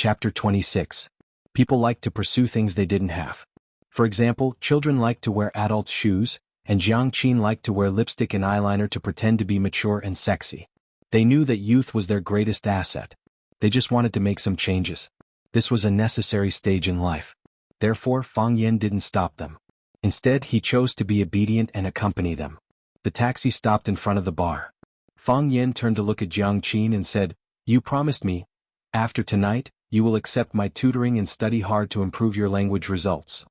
Chapter 26. People like to pursue things they didn't have. For example, children like to wear adult shoes, and Jiang Qin liked to wear lipstick and eyeliner to pretend to be mature and sexy. They knew that youth was their greatest asset. They just wanted to make some changes. This was a necessary stage in life. Therefore, Fang Yan didn't stop them. Instead, he chose to be obedient and accompany them. The taxi stopped in front of the bar. Fang Yan turned to look at Jiang Qin and said, "You promised me, after tonight, you will accept my tutoring and study hard to improve your language results."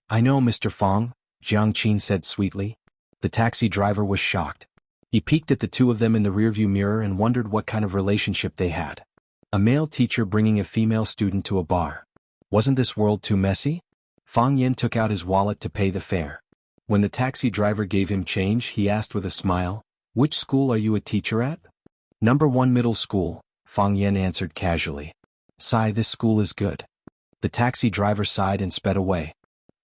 "I know, Mr. Fang," Jiang Qin said sweetly. The taxi driver was shocked. He peeked at the two of them in the rearview mirror and wondered what kind of relationship they had. A male teacher bringing a female student to a bar. Wasn't this world too messy? Fang Yan took out his wallet to pay the fare. When the taxi driver gave him change, he asked with a smile, "Which school are you a teacher at?" "Number 1 middle school," Fang Yan answered casually. "Sigh, this school is good." The taxi driver sighed and sped away.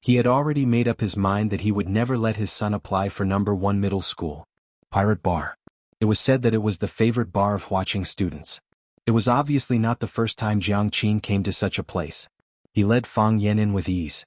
He had already made up his mind that he would never let his son apply for number 1 middle school. Pirate bar. It was said that it was the favorite bar of Huaqing students. It was obviously not the first time Jiang Qin came to such a place. He led Fang Yan in with ease.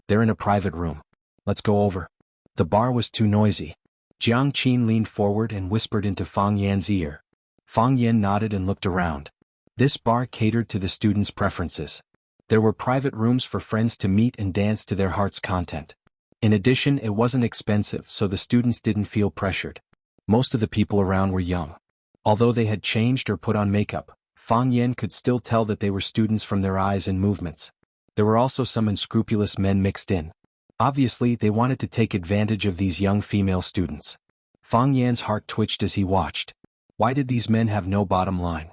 "They're in a private room. Let's go over." The bar was too noisy. Jiang Qin leaned forward and whispered into Fang Yan's ear. Fang Yan nodded and looked around. This bar catered to the students' preferences. There were private rooms for friends to meet and dance to their heart's content. In addition, it wasn't expensive, so the students didn't feel pressured. Most of the people around were young. Although they had changed or put on makeup, Fang Yan could still tell that they were students from their eyes and movements. There were also some unscrupulous men mixed in. Obviously, they wanted to take advantage of these young female students. Fang Yan's heart twitched as he watched. Why did these men have no bottom line?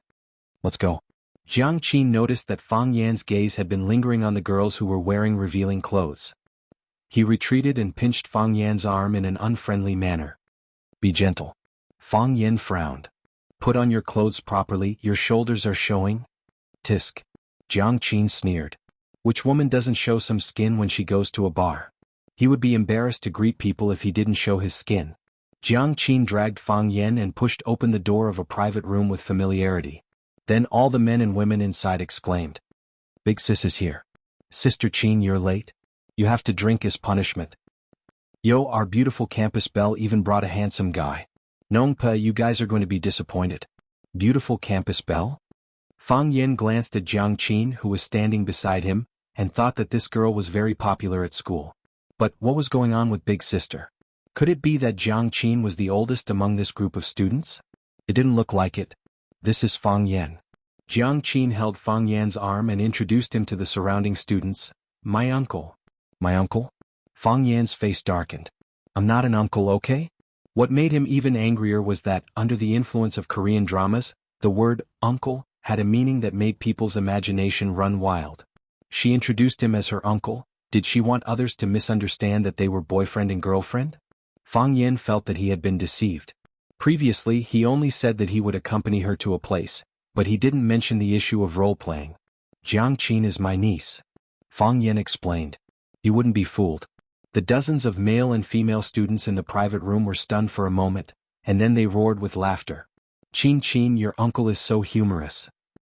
"Let's go." Jiang Qin noticed that Fang Yan's gaze had been lingering on the girls who were wearing revealing clothes. He retreated and pinched Fang Yan's arm in an unfriendly manner. "Be gentle." Fang Yan frowned. "Put on your clothes properly, your shoulders are showing." "Tisk." Jiang Qin sneered. Which woman doesn't show some skin when she goes to a bar? He would be embarrassed to greet people if he didn't show his skin. Jiang Qin dragged Fang Yan and pushed open the door of a private room with familiarity. Then all the men and women inside exclaimed, "Big sis is here. Sister Qin, you're late. You have to drink as punishment." "Yo, our beautiful campus belle even brought a handsome guy. Nongpa, you guys are going to be disappointed." Beautiful campus belle? Fang Yan glanced at Jiang Qin, who was standing beside him, and thought that this girl was very popular at school. But what was going on with Big Sister? Could it be that Jiang Qin was the oldest among this group of students? It didn't look like it. "This is Fang Yan." Jiang Qin held Fang Yan's arm and introduced him to the surrounding students. "My uncle." "My uncle?" Fang Yan's face darkened. "I'm not an uncle, okay?" What made him even angrier was that, under the influence of Korean dramas, the word uncle had a meaning that made people's imagination run wild. She introduced him as her uncle. Did she want others to misunderstand that they were boyfriend and girlfriend? Fang Yan felt that he had been deceived. Previously, he only said that he would accompany her to a place, but he didn't mention the issue of role-playing. "Jiang Qin is my niece," Fang Yan explained. He wouldn't be fooled. The dozens of male and female students in the private room were stunned for a moment, and then they roared with laughter. Qin, your uncle is so humorous."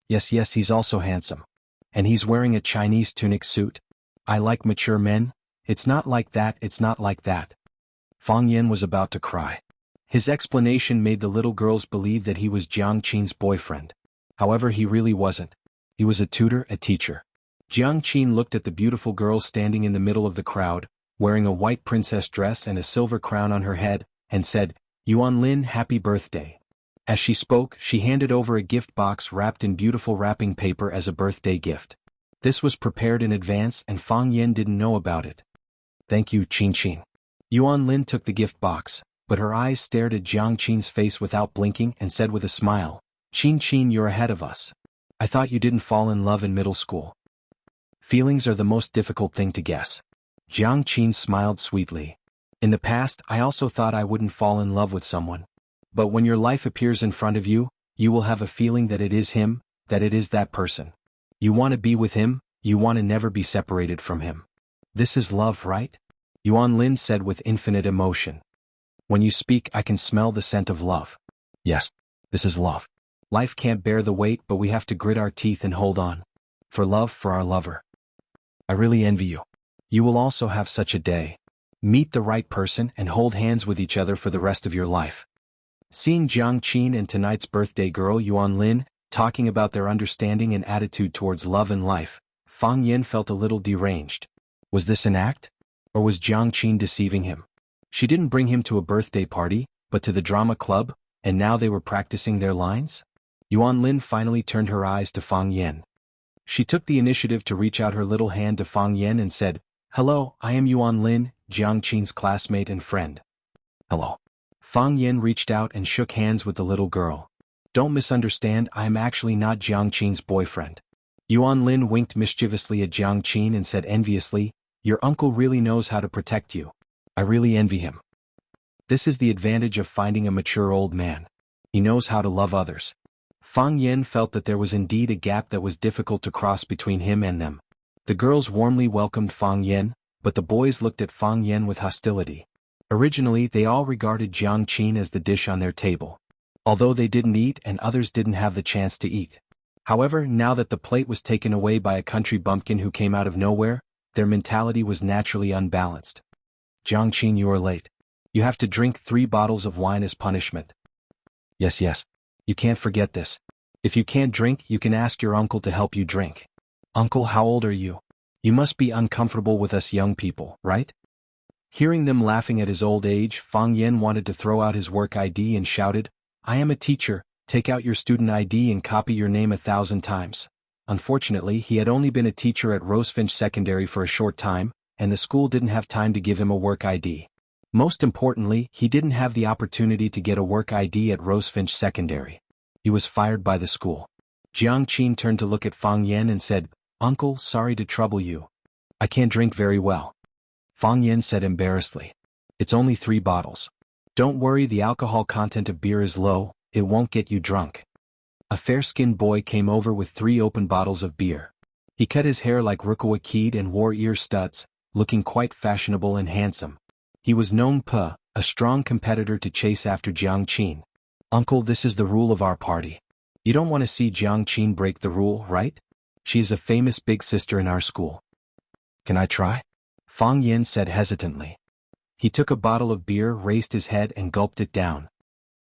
Yes, he's also handsome. And he's wearing a Chinese tunic suit." "I like mature men." It's not like that. Fang Yan was about to cry. His explanation made the little girls believe that he was Jiang Qin's boyfriend. However, he really wasn't. He was a tutor, a teacher. Jiang Qin looked at the beautiful girl standing in the middle of the crowd, wearing a white princess dress and a silver crown on her head, and said, "Yuan Lin, happy birthday." As she spoke, she handed over a gift box wrapped in beautiful wrapping paper as a birthday gift. This was prepared in advance and Fang Yan didn't know about it. "Thank you, Qin." Yuan Lin took the gift box, but her eyes stared at Jiang Qin's face without blinking and said with a smile, Qin, you're ahead of us. I thought you didn't fall in love in middle school." Feelings are the most difficult thing to guess. Jiang Qin smiled sweetly. "In the past, I also thought I wouldn't fall in love with someone. But when your life appears in front of you, you will have a feeling that it is him, that it is that person. You want to be with him, you want to never be separated from him. This is love, right?" Yuan Lin said with infinite emotion. "When you speak, I can smell the scent of love." "Yes, this is love. Life can't bear the weight, but we have to grit our teeth and hold on." For love for our lover. I really envy you. You will also have such a day. Meet the right person and hold hands with each other for the rest of your life. Seeing Jiang Qin and tonight's birthday girl Yuan Lin talking about their understanding and attitude towards love and life, Fang Yin felt a little deranged. Was this an act? Or was Jiang Qin deceiving him? She didn't bring him to a birthday party, but to the drama club, and now they were practicing their lines? Yuan Lin finally turned her eyes to Fang Yin. She took the initiative to reach out her little hand to Fang Yin and said, "Hello, I am Yuan Lin, Jiang Qin's classmate and friend." "Hello." Fang Yin reached out and shook hands with the little girl. "Don't misunderstand, I am actually not Jiang Qin's boyfriend." Yuan Lin winked mischievously at Jiang Qin and said enviously, "Your uncle really knows how to protect you. I really envy him. This is the advantage of finding a mature old man. He knows how to love others." Fang Yin felt that there was indeed a gap that was difficult to cross between him and them. The girls warmly welcomed Fang Yin, but the boys looked at Fang Yin with hostility. Originally they all regarded Jiang Qin as the dish on their table. Although they didn't eat and others didn't have the chance to eat. However, now that the plate was taken away by a country bumpkin who came out of nowhere, their mentality was naturally unbalanced. "Jiang Qin, you are late. You have to drink 3 bottles of wine as punishment." Yes. You can't forget this. If you can't drink, you can ask your uncle to help you drink." "Uncle, how old are you? You must be uncomfortable with us young people, right?" Hearing them laughing at his old age, Fang Yin wanted to throw out his work ID and shouted, "I am a teacher, take out your student ID and copy your name 1,000 times. Unfortunately, he had only been a teacher at Rosefinch Secondary for a short time, and the school didn't have time to give him a work ID. Most importantly, he didn't have the opportunity to get a work ID at Rosefinch Secondary. He was fired by the school. Jiang Qin turned to look at Fang Yin and said, "Uncle, sorry to trouble you. I can't drink very well." Fang Yin said embarrassedly, "It's only 3 bottles. Don't worry, the alcohol content of beer is low, it won't get you drunk." A fair-skinned boy came over with 3 open bottles of beer. He cut his hair like Rukawa Keed and wore ear studs, looking quite fashionable and handsome. He was Nong Pe, a strong competitor to chase after Jiang Qin. "Uncle, this is the rule of our party. You don't want to see Jiang Qin break the rule, right? She is a famous big sister in our school." "Can I try?" Fang Yin said hesitantly. He took a bottle of beer, raised his head and gulped it down.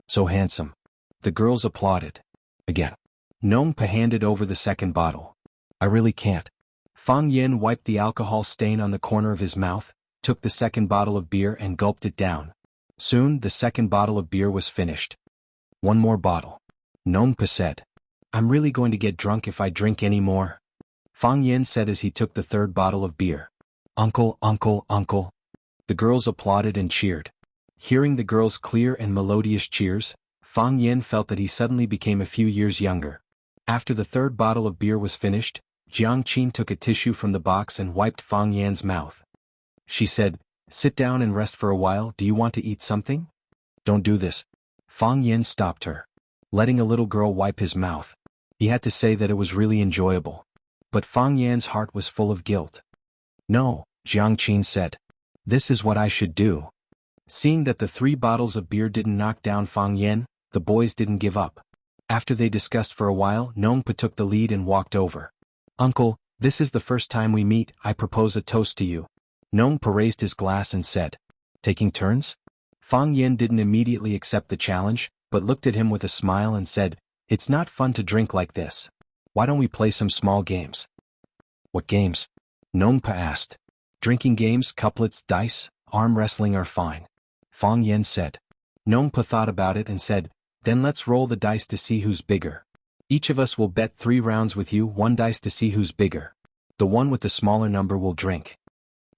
"So handsome." The girls applauded. Again. Nong Pe handed over the second bottle. "I really can't." Fang Yin wiped the alcohol stain on the corner of his mouth, took the second bottle of beer and gulped it down. Soon, the second bottle of beer was finished. "One more bottle." Nong Pe said. "I'm really going to get drunk if I drink any more." Fang Yin said as he took the third bottle of beer. "Uncle, uncle, uncle." The girls applauded and cheered. Hearing the girls' clear and melodious cheers, Fang Yin felt that he suddenly became a few years younger. After the third bottle of beer was finished, Jiang Qin took a tissue from the box and wiped Fang Yin's mouth. She said, "Sit down and rest for a while, do you want to eat something?" "Don't do this." Fang Yin stopped her. Letting a little girl wipe his mouth. He had to say that it was really enjoyable. But Fang Yin's heart was full of guilt. "No," Jiang Qin said. "This is what I should do." Seeing that the 3 bottles of beer didn't knock down Fang Yin, the boys didn't give up. After they discussed for a while, Nong Pe took the lead and walked over. "Uncle, this is the first time we meet, I propose a toast to you." Nong Pe raised his glass and said, "Taking turns?" Fang Yin didn't immediately accept the challenge, but looked at him with a smile and said, "It's not fun to drink like this. Why don't we play some small games?" "What games?" Nong Pe asked. "Drinking games, couplets, dice, arm wrestling are fine," Fang Yin said. Nong Pe thought about it and said, "Then let's roll the dice to see who's bigger. Each of us will bet 3 rounds with you, 1 dice to see who's bigger. The one with the smaller number will drink."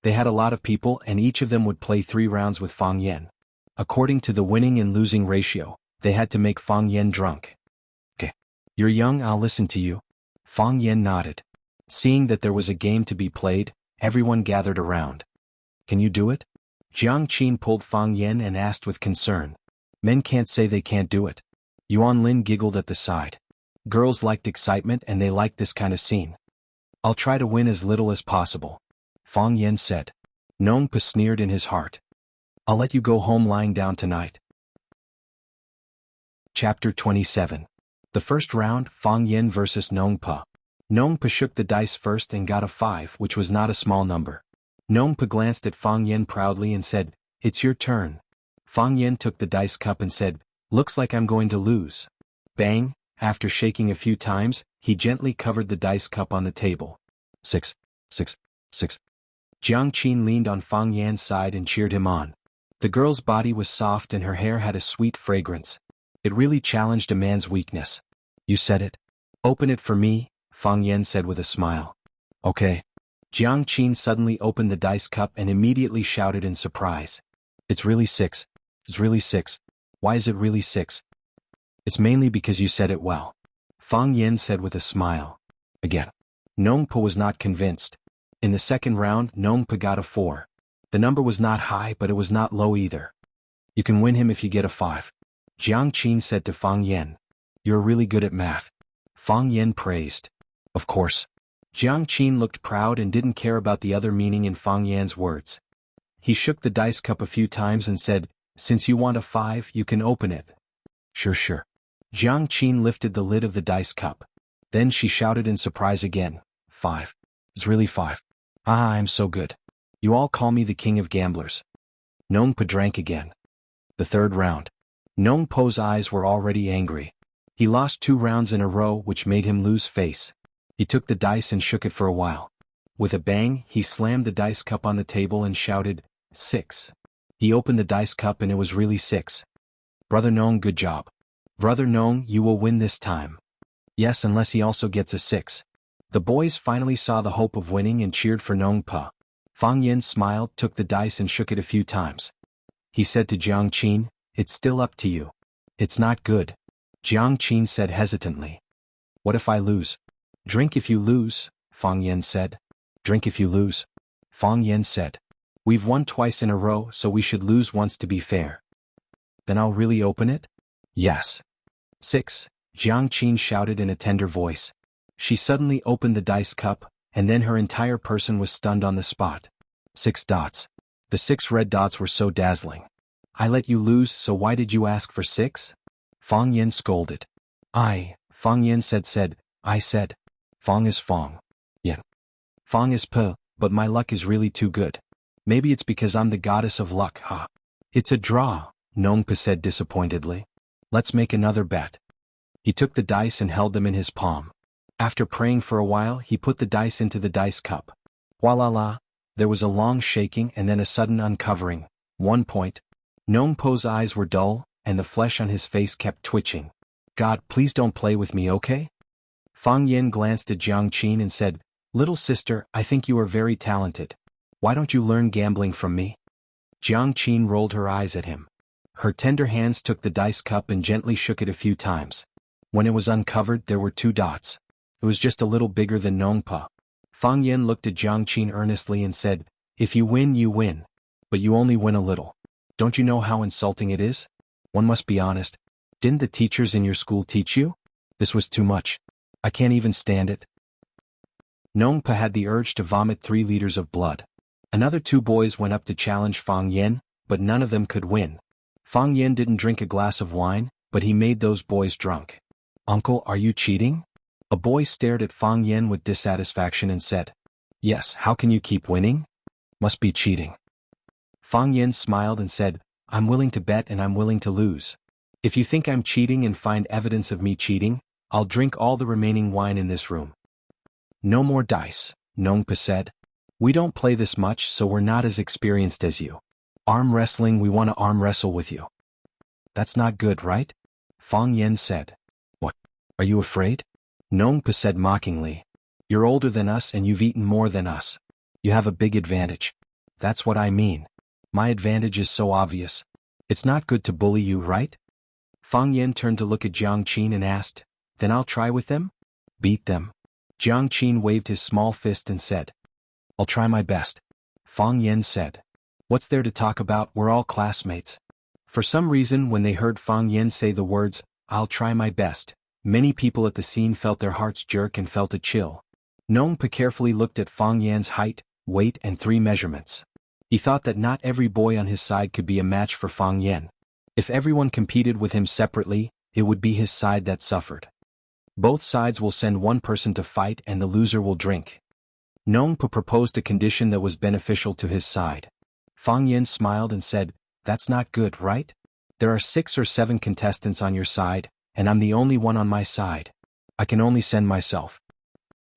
They had a lot of people and each of them would play 3 rounds with Fang Yin. According to the winning and losing ratio, they had to make Fang Yin drunk. "Okay. You're young, I'll listen to you." Fang Yin nodded. Seeing that there was a game to be played, everyone gathered around. "Can you do it?" Jiang Qin pulled Fang Yin and asked with concern. "Men can't say they can't do it." Yuan Lin giggled at the side. Girls liked excitement and they liked this kind of scene. "I'll try to win as little as possible," Fang Yin said. Nong Pe sneered in his heart. "I'll let you go home lying down tonight." Chapter 27. The first round, Fang Yin versus Nong Pe. Nongpa shook the dice first and got a 5, which was not a small number. Nongpa glanced at Fang Yen proudly and said, "It's your turn." Fang Yen took the dice cup and said, "Looks like I'm going to lose." Bang! After shaking a few times, he gently covered the dice cup on the table. 6, 6, 6. Jiang Qin leaned on Fang Yan's side and cheered him on. The girl's body was soft and her hair had a sweet fragrance. It really challenged a man's weakness. "You said it. Open it for me," Fang Yan said with a smile. "Okay." Jiang Qin suddenly opened the dice cup and immediately shouted in surprise. "It's really 6. It's really 6. Why is it really 6? "It's mainly because you said it well," Fang Yan said with a smile. Again. Nongpa was not convinced. In the second round, Nongpa got a 4. The number was not high, but it was not low either. "You can win him if you get a 5. Jiang Qin said to Fang Yan. "You're really good at math," Fang Yan praised. "Of course." Jiang Qin looked proud and didn't care about the other meaning in Fang Yan's words. He shook the dice cup a few times and said, "Since you want a 5, you can open it." Sure. Jiang Qin lifted the lid of the dice cup. Then she shouted in surprise again, 5. It's really 5. Ah, I'm so good. You all call me the king of gamblers. Nongpa drank again. The third round. Nongpo's eyes were already angry. He lost 2 rounds in a row, which made him lose face. He took the dice and shook it for a while. With a bang, he slammed the dice cup on the table and shouted, 6. He opened the dice cup and it was really 6. "Brother Nong, good job. Brother Nong, you will win this time." "Yes, unless he also gets a 6. The boys finally saw the hope of winning and cheered for Nongpa. Fang Yen smiled, took the dice and shook it a few times. He said to Jiang Qin, "It's still up to you." "It's not good," Jiang Qin said hesitantly. "What if I lose?" "Drink if you lose," Fang Yen said. "Drink if you lose," Fang Yen said. "We've won twice in a row, so we should lose once to be fair." "Then I'll really open it?" "Yes." 6, Jiang Qin shouted in a tender voice. She suddenly opened the dice cup, and then her entire person was stunned on the spot. 6 dots. The 6 red dots were so dazzling. "I let you lose, so why did you ask for 6? Fang Yen scolded. Fang Yen said, "I said. Fang is Fang. Yen. Fang is P, but my luck is really too good. Maybe it's because I'm the goddess of luck, huh?" "It's a draw," Nongpa said disappointedly. "Let's make another bet." He took the dice and held them in his palm. After praying for a while, he put the dice into the dice cup. Voila! There was a long shaking and then a sudden uncovering. 1 point. Nongpo's eyes were dull, and the flesh on his face kept twitching. "God, please don't play with me, okay?" Fang Yen glanced at Jiang Qin and said, "Little sister, I think you are very talented. Why don't you learn gambling from me?" Jiang Qin rolled her eyes at him. Her tender hands took the dice cup and gently shook it a few times. When it was uncovered, there were 2 dots. It was just a little bigger than Nongpa. Fang Yen looked at Jiang Qin earnestly and said, "If you win, you win. But you only win a little. Don't you know how insulting it is? One must be honest. Didn't the teachers in your school teach you? This was too much. I can't even stand it." Nongpa had the urge to vomit 3 liters of blood. Another 2 boys went up to challenge Fang Yen, but none of them could win. Fang Yen didn't drink a glass of wine, but he made those boys drunk. "Uncle, are you cheating?" A boy stared at Fang Yen with dissatisfaction and said, "Yes, how can you keep winning? Must be cheating." Fang Yen smiled and said, "I'm willing to bet and I'm willing to lose. If you think I'm cheating and find evidence of me cheating, I'll drink all the remaining wine in this room." "No more dice," Nongpa said. "We don't play this much, so we're not as experienced as you. Arm wrestling, we want to arm wrestle with you." "That's not good, right?" Fang Yen said. "What? Are you afraid?" Nongpa said mockingly. "You're older than us and you've eaten more than us. You have a big advantage. That's what I mean. My advantage is so obvious. It's not good to bully you, right?" Fang Yen turned to look at Jiang Qin and asked, "Then I'll try with them?" "Beat them." Jiang Qin waved his small fist and said, "I'll try my best." Fang Yen said, "What's there to talk about? We're all classmates." For some reason, when they heard Fang Yen say the words, "I'll try my best," many people at the scene felt their hearts jerk and felt a chill. Nongpa carefully looked at Fang Yan's height, weight and 3 measurements. He thought that not every boy on his side could be a match for Fang Yen. If everyone competed with him separately, it would be his side that suffered. Both sides will send one person to fight and the loser will drink. Nongpa proposed a condition that was beneficial to his side. Fang Yen smiled and said, "That's not good, right? There are 6 or 7 contestants on your side, and I'm the only one on my side. I can only send myself.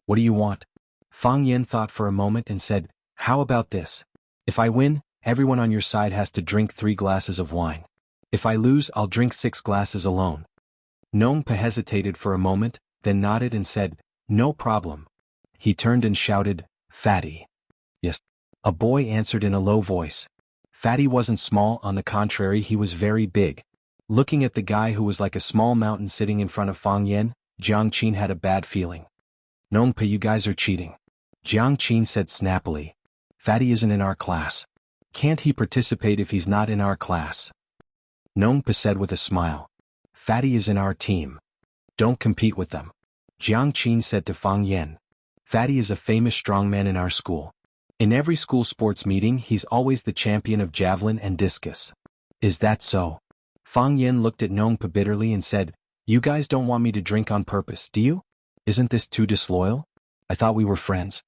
What do you want?" Fang Yen thought for a moment and said, "How about this? If I win, everyone on your side has to drink 3 glasses of wine. If I lose, I'll drink 6 glasses alone." Nongpa hesitated for a moment, then nodded and said, "No problem." He turned and shouted, "Fatty." "Yes." A boy answered in a low voice. Fatty wasn't small, on the contrary he was very big. Looking at the guy who was like a small mountain sitting in front of Fang Yen, Jiang Qin had a bad feeling. "Nongpa, you guys are cheating," Jiang Qin said snappily. "Fatty isn't in our class. Can't he participate if he's not in our class?" Nongpa said with a smile. "Fatty is in our team. Don't compete with them." Jiang Qin said to Fang Yen. "Fatty is a famous strongman in our school. In every school sports meeting he's always the champion of javelin and discus." "Is that so?" Fang Yen looked at Nongpa bitterly and said, "You guys don't want me to drink on purpose, do you? Isn't this too disloyal? I thought we were friends."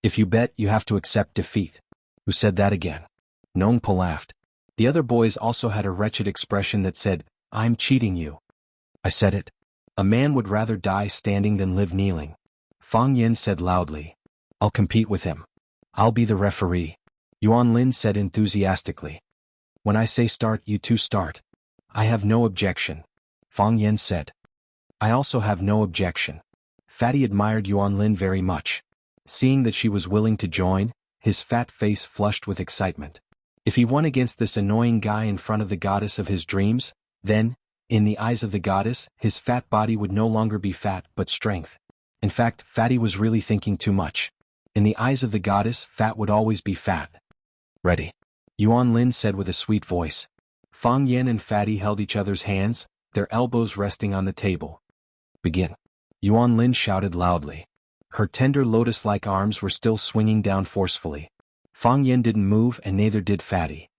"If you bet, you have to accept defeat." "Who said that again?" Nongpa laughed. The other boys also had a wretched expression that said, "I'm cheating you." "I said it. A man would rather die standing than live kneeling." Fang Yen said loudly. "I'll compete with him. I'll be the referee." Yuan Lin said enthusiastically. "When I say start, you two start." "I have no objection," Fang Yen said. "I also have no objection." Fatty admired Yuan Lin very much. Seeing that she was willing to join, his fat face flushed with excitement. If he won against this annoying guy in front of the goddess of his dreams, then, in the eyes of the goddess, his fat body would no longer be fat but strength. In fact, Fatty was really thinking too much. In the eyes of the goddess, fat would always be fat. "Ready?" Yuan Lin said with a sweet voice. Fang Yen and Fatty held each other's hands, their elbows resting on the table. "Begin." Yuan Lin shouted loudly. Her tender lotus-like arms were still swinging down forcefully. Fang Yen didn't move and neither did Fatty.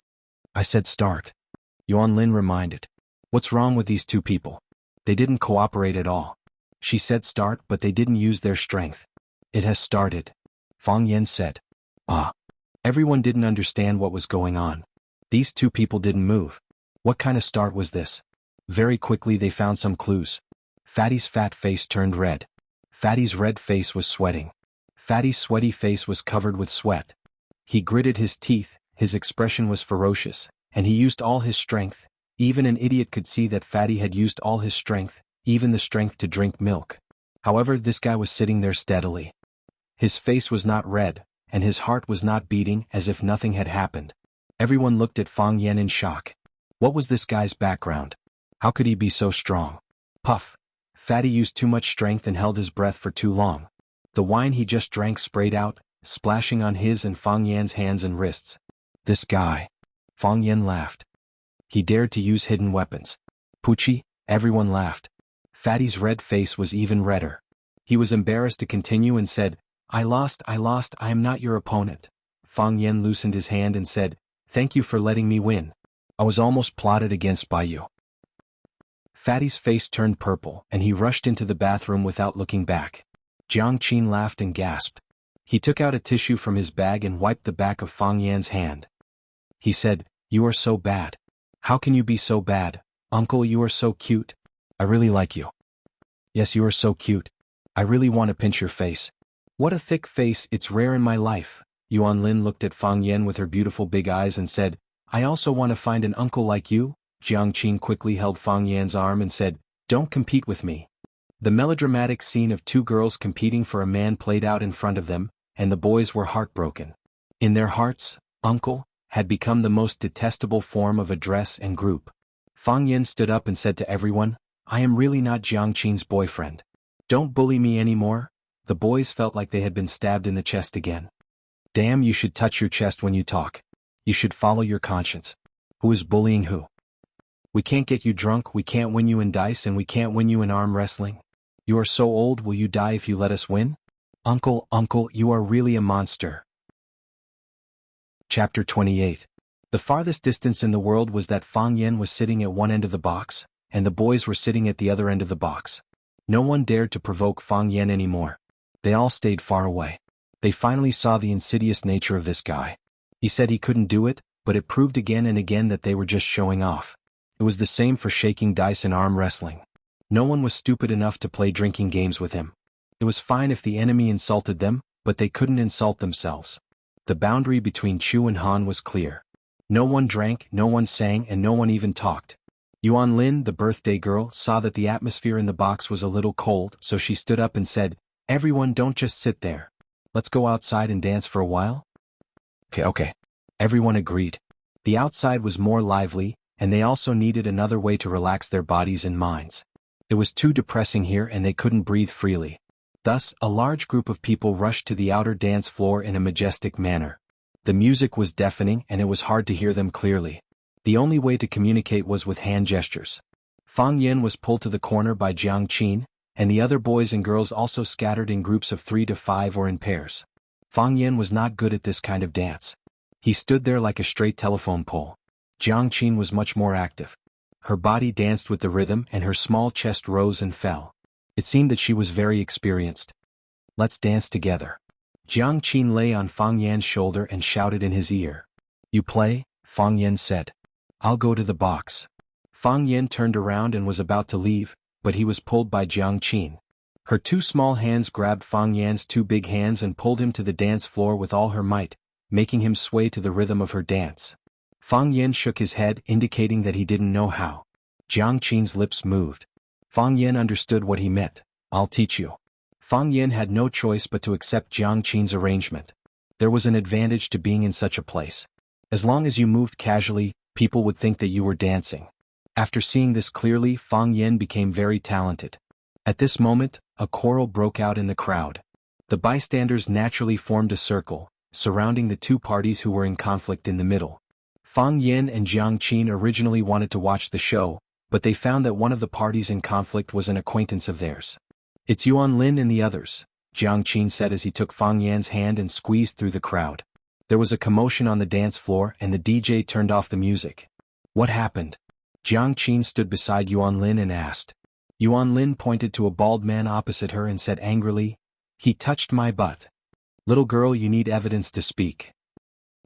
"I said start," Yuan Lin reminded. "What's wrong with these two people? They didn't cooperate at all." She said start, but they didn't use their strength. "It has started," Fang Yen said. "Ah." Everyone didn't understand what was going on. These two people didn't move. What kind of start was this? Very quickly they found some clues. Fatty's fat face turned red. Fatty's red face was sweating. Fatty's sweaty face was covered with sweat. He gritted his teeth, his expression was ferocious, and he used all his strength. Even an idiot could see that Fatty had used all his strength, even the strength to drink milk. However, this guy was sitting there steadily. His face was not red, and his heart was not beating as if nothing had happened. Everyone looked at Fang Yen in shock. What was this guy's background? How could he be so strong? Puff. Fatty used too much strength and held his breath for too long. The wine he just drank sprayed out, splashing on his and Fang Yen's hands and wrists. "This guy." Fang Yen laughed. "He dared to use hidden weapons." "Poochie," everyone laughed. Fatty's red face was even redder. He was embarrassed to continue and said, I lost, I am not your opponent." Fang Yen loosened his hand and said, "Thank you for letting me win. I was almost plotted against by you." Fatty's face turned purple and he rushed into the bathroom without looking back. Jiang Qin laughed and gasped. He took out a tissue from his bag and wiped the back of Fang Yan's hand. He said, "You are so bad. How can you be so bad? Uncle, you are so cute. I really like you." "Yes, you are so cute. I really want to pinch your face." "What a thick face, it's rare in my life." Yuan Lin looked at Fang Yen with her beautiful big eyes and said, "I also want to find an uncle like you." Jiang Qin quickly held Fang Yan's arm and said, "Don't compete with me." The melodramatic scene of two girls competing for a man played out in front of them, and the boys were heartbroken. In their hearts, uncle had become the most detestable form of address and group. Fang Yen stood up and said to everyone, "I am really not Jiang Qin's boyfriend. Don't bully me anymore." The boys felt like they had been stabbed in the chest again. "Damn, you should touch your chest when you talk. You should follow your conscience. Who is bullying who? We can't get you drunk, we can't win you in dice, and we can't win you in arm wrestling. You are so old, will you die if you let us win? Uncle, you are really a monster." Chapter 28. The farthest distance in the world was that Fang Yen was sitting at one end of the box, and the boys were sitting at the other end of the box. No one dared to provoke Fang Yan anymore. They all stayed far away. They finally saw the insidious nature of this guy. He said he couldn't do it, but it proved again and again that they were just showing off. It was the same for shaking dice and arm wrestling. No one was stupid enough to play drinking games with him. It was fine if the enemy insulted them, but they couldn't insult themselves. The boundary between Chu and Han was clear. No one drank, no one sang, and no one even talked. Yuan Lin, the birthday girl, saw that the atmosphere in the box was a little cold, so she stood up and said, "Everyone, don't just sit there. Let's go outside and dance for a while." Okay. Everyone agreed. The outside was more lively, and they also needed another way to relax their bodies and minds. It was too depressing here and they couldn't breathe freely. Thus, a large group of people rushed to the outer dance floor in a majestic manner. The music was deafening and it was hard to hear them clearly. The only way to communicate was with hand gestures. Fang Yan was pulled to the corner by Jiang Qin, and the other boys and girls also scattered in groups of 3 to 5 or in pairs. Fang Yan was not good at this kind of dance. He stood there like a straight telephone pole. Jiang Qin was much more active. Her body danced with the rhythm and her small chest rose and fell. It seemed that she was very experienced. "Let's dance together." Jiang Qin lay on Fang Yan's shoulder and shouted in his ear. "You play?" Fang Yan said. "I'll go to the box." Fang Yan turned around and was about to leave, but he was pulled by Jiang Qin. Her 2 small hands grabbed Fang Yan's 2 big hands and pulled him to the dance floor with all her might, making him sway to the rhythm of her dance. Fang Yan shook his head, indicating that he didn't know how. Jiang Qin's lips moved. Fang Yan understood what he meant. "I'll teach you." Fang Yan had no choice but to accept Jiang Qin's arrangement. There was an advantage to being in such a place. As long as you moved casually, people would think that you were dancing. After seeing this clearly, Fang Yan became very talented. At this moment, a quarrel broke out in the crowd. The bystanders naturally formed a circle, surrounding the 2 parties who were in conflict in the middle. Fang Yan and Jiang Qin originally wanted to watch the show, but they found that one of the parties in conflict was an acquaintance of theirs. "It's Yuan Lin and the others," Jiang Qin said as he took Fang Yan's hand and squeezed through the crowd. There was a commotion on the dance floor and the DJ turned off the music. "What happened?" Jiang Qin stood beside Yuan Lin and asked. Yuan Lin pointed to a bald man opposite her and said angrily, "He touched my butt." "Little girl, you need evidence to speak."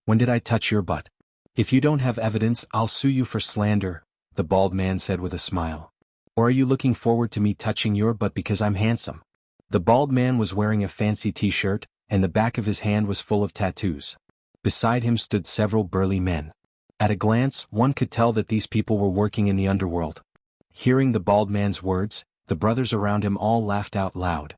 "When did I touch your butt?" "If you don't have evidence, I'll sue you for slander," the bald man said with a smile. "Or are you looking forward to me touching your butt because I'm handsome?" The bald man was wearing a fancy t-shirt, and the back of his hand was full of tattoos. Beside him stood several burly men. At a glance, one could tell that these people were working in the underworld. Hearing the bald man's words, the brothers around him all laughed out loud.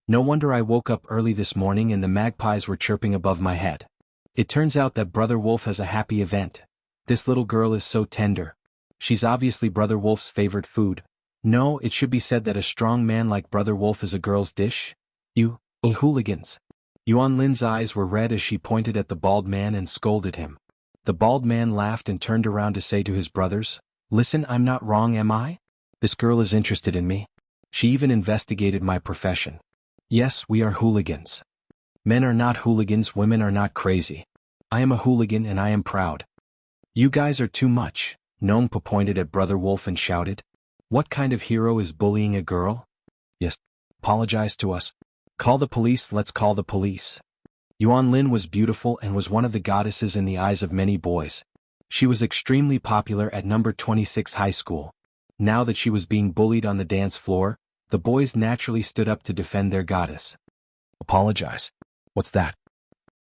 "No wonder I woke up early this morning and the magpies were chirping above my head. It turns out that Brother Wolf has a happy event. This little girl is so tender. She's obviously Brother Wolf's favorite food. No, it should be said that a strong man like Brother Wolf is a girl's dish. You hooligans." Yuan Lin's eyes were red as she pointed at the bald man and scolded him. The bald man laughed and turned around to say to his brothers, "Listen, I'm not wrong, am I? This girl is interested in me. She even investigated my profession. Yes, we are hooligans. Men are not hooligans, women are not crazy. I am a hooligan and I am proud." "You guys are too much," Nongpa pointed at Brother Wolf and shouted. "What kind of hero is bullying a girl?" "Yes. Apologize to us. Call the police, let's call the police." Yuan Lin was beautiful and was one of the goddesses in the eyes of many boys. She was extremely popular at number 26 high school. Now that she was being bullied on the dance floor, the boys naturally stood up to defend their goddess. "Apologize. What's that?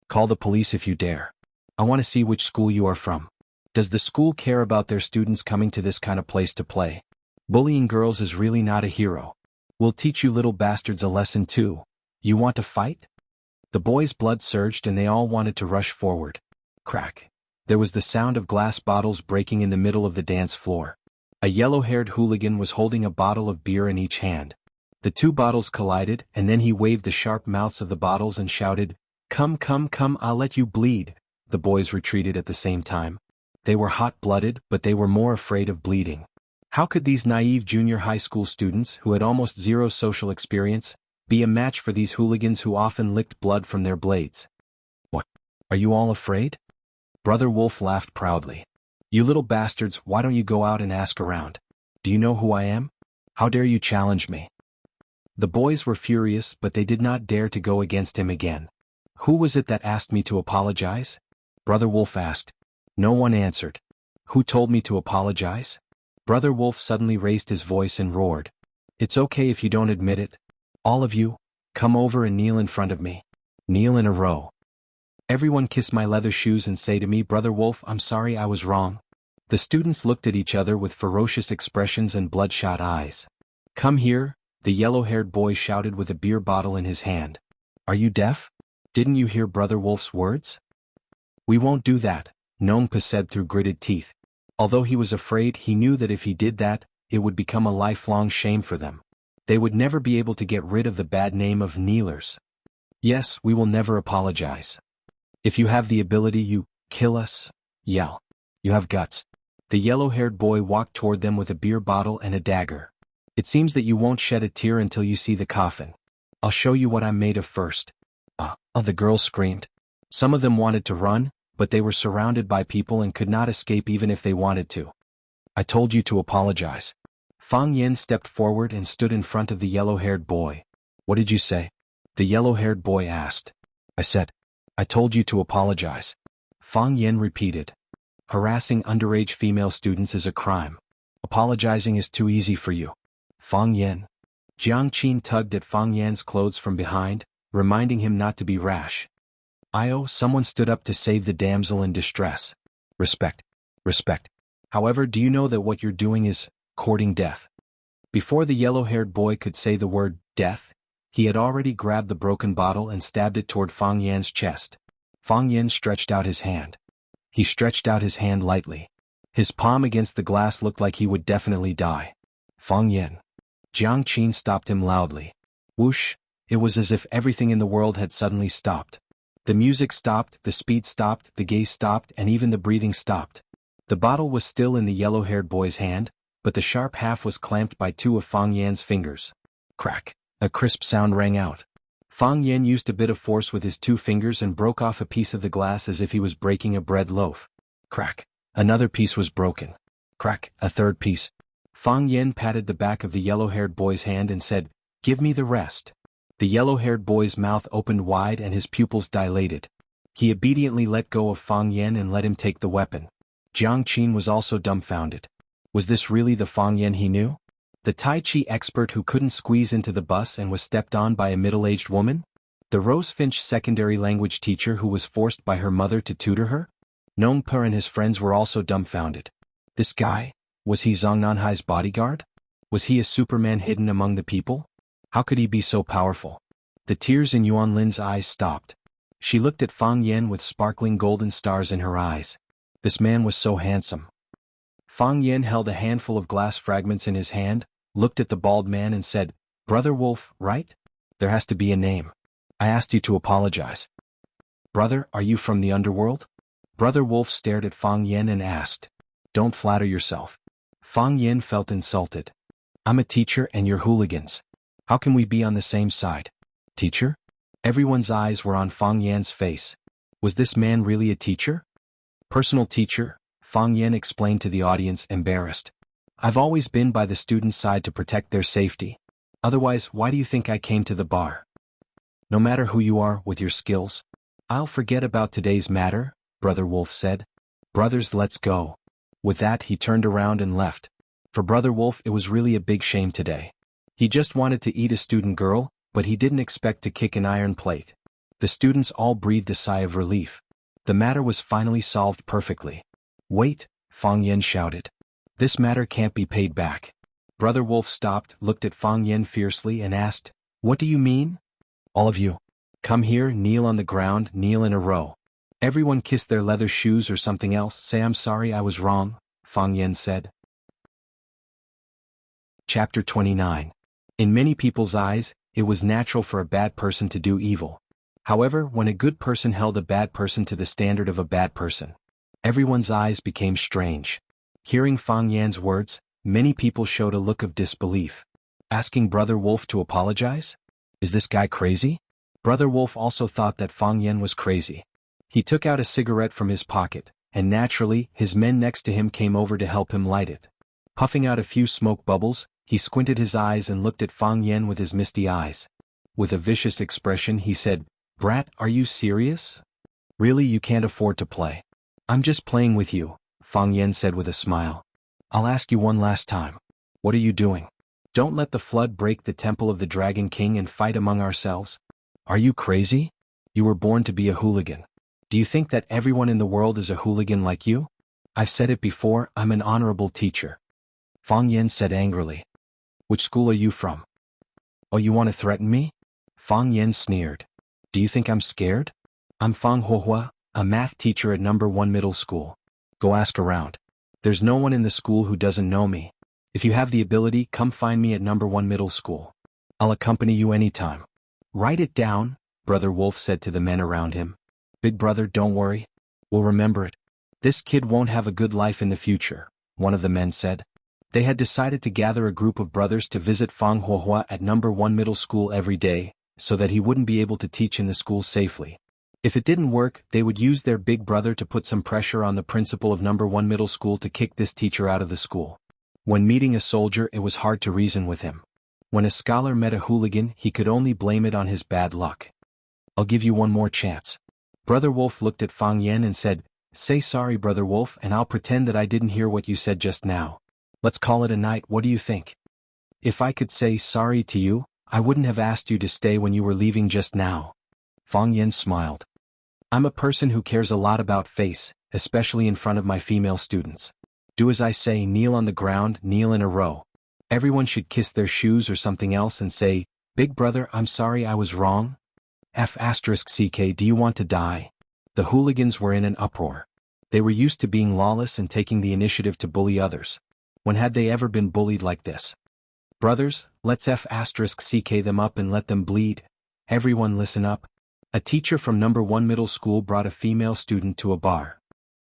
Call the police if you dare. I want to see which school you are from. Does the school care about their students coming to this kind of place to play? Bullying girls is really not a hero. We'll teach you little bastards a lesson too. You want to fight?" The boys' blood surged and they all wanted to rush forward. Crack. There was the sound of glass bottles breaking in the middle of the dance floor. A yellow-haired hooligan was holding a bottle of beer in each hand. The 2 bottles collided and then he waved the sharp mouths of the bottles and shouted, "Come, come, come, I'll let you bleed." The boys retreated at the same time. They were hot-blooded, but they were more afraid of bleeding. How could these naive junior high school students, who had almost zero social experience, be a match for these hooligans who often licked blood from their blades? "What? Are you all afraid?" Brother Wolf laughed proudly. "You little bastards, why don't you go out and ask around? Do you know who I am? How dare you challenge me? The boys were furious, but they did not dare to go against him again. Who was it that asked me to apologize? Brother Wolf asked. No one answered. Who told me to apologize? Brother Wolf suddenly raised his voice and roared. It's okay if you don't admit it. All of you, come over and kneel in front of me. Kneel in a row. Everyone kiss my leather shoes and say to me, Brother Wolf, I'm sorry I was wrong. The students looked at each other with ferocious expressions and bloodshot eyes. Come here, the yellow-haired boy shouted with a beer bottle in his hand. Are you deaf? Didn't you hear Brother Wolf's words? We won't do that, Nongpa said through gritted teeth. Although he was afraid, he knew that if he did that, it would become a lifelong shame for them. They would never be able to get rid of the bad name of kneelers. Yes, we will never apologize. If you have the ability, you kill us. Yell. You have guts. The yellow-haired boy walked toward them with a beer bottle and a dagger. It seems that you won't shed a tear until you see the coffin. I'll show you what I'm made of first. The girls screamed. Some of them wanted to run, but they were surrounded by people and could not escape even if they wanted to. I told you to apologize. Fang Yen stepped forward and stood in front of the yellow-haired boy. What did you say? The yellow-haired boy asked. I said, I told you to apologize. Fang Yen repeated. Harassing underage female students is a crime. Apologizing is too easy for you. Fang Yen. Jiang Qin tugged at Fang Yan's clothes from behind, reminding him not to be rash. Someone stood up to save the damsel in distress. Respect. Respect. However, do you know that what you're doing is courting death? Before the yellow-haired boy could say the word death, he had already grabbed the broken bottle and stabbed it toward Fang Yan's chest. Fang Yan stretched out his hand. He stretched out his hand lightly. His palm against the glass looked like he would definitely die. Fang Yan. Jiang Qin stopped him loudly. Whoosh! It was as if everything in the world had suddenly stopped. The music stopped, the speed stopped, the gaze stopped, and even the breathing stopped. The bottle was still in the yellow-haired boy's hand, but the sharp half was clamped by two of Fang Yan's fingers. Crack! A crisp sound rang out. Fang Yan used a bit of force with his two fingers and broke off a piece of the glass as if he was breaking a bread loaf. Crack! Another piece was broken. Crack! A third piece. Fang Yan patted the back of the yellow-haired boy's hand and said, Give me the rest. The yellow-haired boy's mouth opened wide and his pupils dilated. He obediently let go of Fang Yan and let him take the weapon. Jiang Qin was also dumbfounded. Was this really the Fang Yan he knew? The Tai Chi expert who couldn't squeeze into the bus and was stepped on by a middle-aged woman? The Rosefinch secondary language teacher who was forced by her mother to tutor her? Nongpa and his friends were also dumbfounded. This guy? Was he Zhang Nanhai's bodyguard? Was he a Superman hidden among the people? How could he be so powerful? The tears in Yuan Lin's eyes stopped. She looked at Fang Yan with sparkling golden stars in her eyes. This man was so handsome. Fang Yan held a handful of glass fragments in his hand, looked at the bald man and said, Brother Wolf, right? There has to be a name. I asked you to apologize. Brother, are you from the underworld? Brother Wolf stared at Fang Yan and asked. Don't flatter yourself. Fang Yan felt insulted. I'm a teacher and you're hooligans. How can we be on the same side? Teacher? Everyone's eyes were on Fang Yan's face. Was this man really a teacher? Personal teacher, Fang Yan explained to the audience, embarrassed. I've always been by the students' side to protect their safety. Otherwise, why do you think I came to the bar? No matter who you are with your skills, I'll forget about today's matter, Brother Wolf said. Brothers, let's go. With that, he turned around and left. For Brother Wolf, it was really a big shame today. He just wanted to eat a student girl, but he didn't expect to kick an iron plate. The students all breathed a sigh of relief. The matter was finally solved perfectly. Wait, Fang Yan shouted. This matter can't be paid back. Brother Wolf stopped, looked at Fang Yan fiercely and asked, What do you mean? All of you. Come here, kneel on the ground, kneel in a row. Everyone kiss their leather shoes or something else, say I'm sorry I was wrong, Fang Yan said. Chapter 29. In many people's eyes, it was natural for a bad person to do evil. However, when a good person held a bad person to the standard of a bad person, everyone's eyes became strange. Hearing Fang Yan's words, many people showed a look of disbelief. Asking Brother Wolf to apologize? Is this guy crazy? Brother Wolf also thought that Fang Yan was crazy. He took out a cigarette from his pocket, and naturally, his men next to him came over to help him light it. Puffing out a few smoke bubbles, He squinted his eyes and looked at Fang Yen with his misty eyes. With a vicious expression he said, "Brat, are you serious? Really, you can't afford to play?" "I'm just playing with you," Fang Yen said with a smile. "I'll ask you one last time. What are you doing? Don't let the flood break the temple of the Dragon King and fight among ourselves. Are you crazy? You were born to be a hooligan. Do you think that everyone in the world is a hooligan like you? I've said it before, I'm an honorable teacher." Fang Yen said angrily. "Which school are you from? Oh, you want to threaten me?" Fang Yen sneered. "Do you think I'm scared? I'm Fang Huohua, a math teacher at number 1 middle school. Go ask around. There's no one in the school who doesn't know me. If you have the ability, come find me at number 1 middle school. I'll accompany you anytime." "Write it down," Brother Wolf said to the men around him. "Big brother, don't worry. We'll remember it. This kid won't have a good life in the future," one of the men said. They had decided to gather a group of brothers to visit Fang Huohua at number 1 middle school every day, so that he wouldn't be able to teach in the school safely. If it didn't work, they would use their big brother to put some pressure on the principal of number 1 middle school to kick this teacher out of the school. When meeting a soldier, it was hard to reason with him. When a scholar met a hooligan, he could only blame it on his bad luck. "I'll give you one more chance." Brother Wolf looked at Fang Yen and said, "Say sorry, Brother Wolf, and I'll pretend that I didn't hear what you said just now. Let's call it a night, what do you think?" "If I could say sorry to you, I wouldn't have asked you to stay when you were leaving just now." Fang Yen smiled. "I'm a person who cares a lot about face, especially in front of my female students. Do as I say, kneel on the ground, kneel in a row. Everyone should kiss their shoes or something else and say, 'Big brother, I'm sorry I was wrong.' F***ck, do you want to die?" The hooligans were in an uproar. They were used to being lawless and taking the initiative to bully others. When had they ever been bullied like this? "Brothers, let's F***ck them up and let them bleed. Everyone listen up." A teacher from number 1 middle school brought a female student to a bar.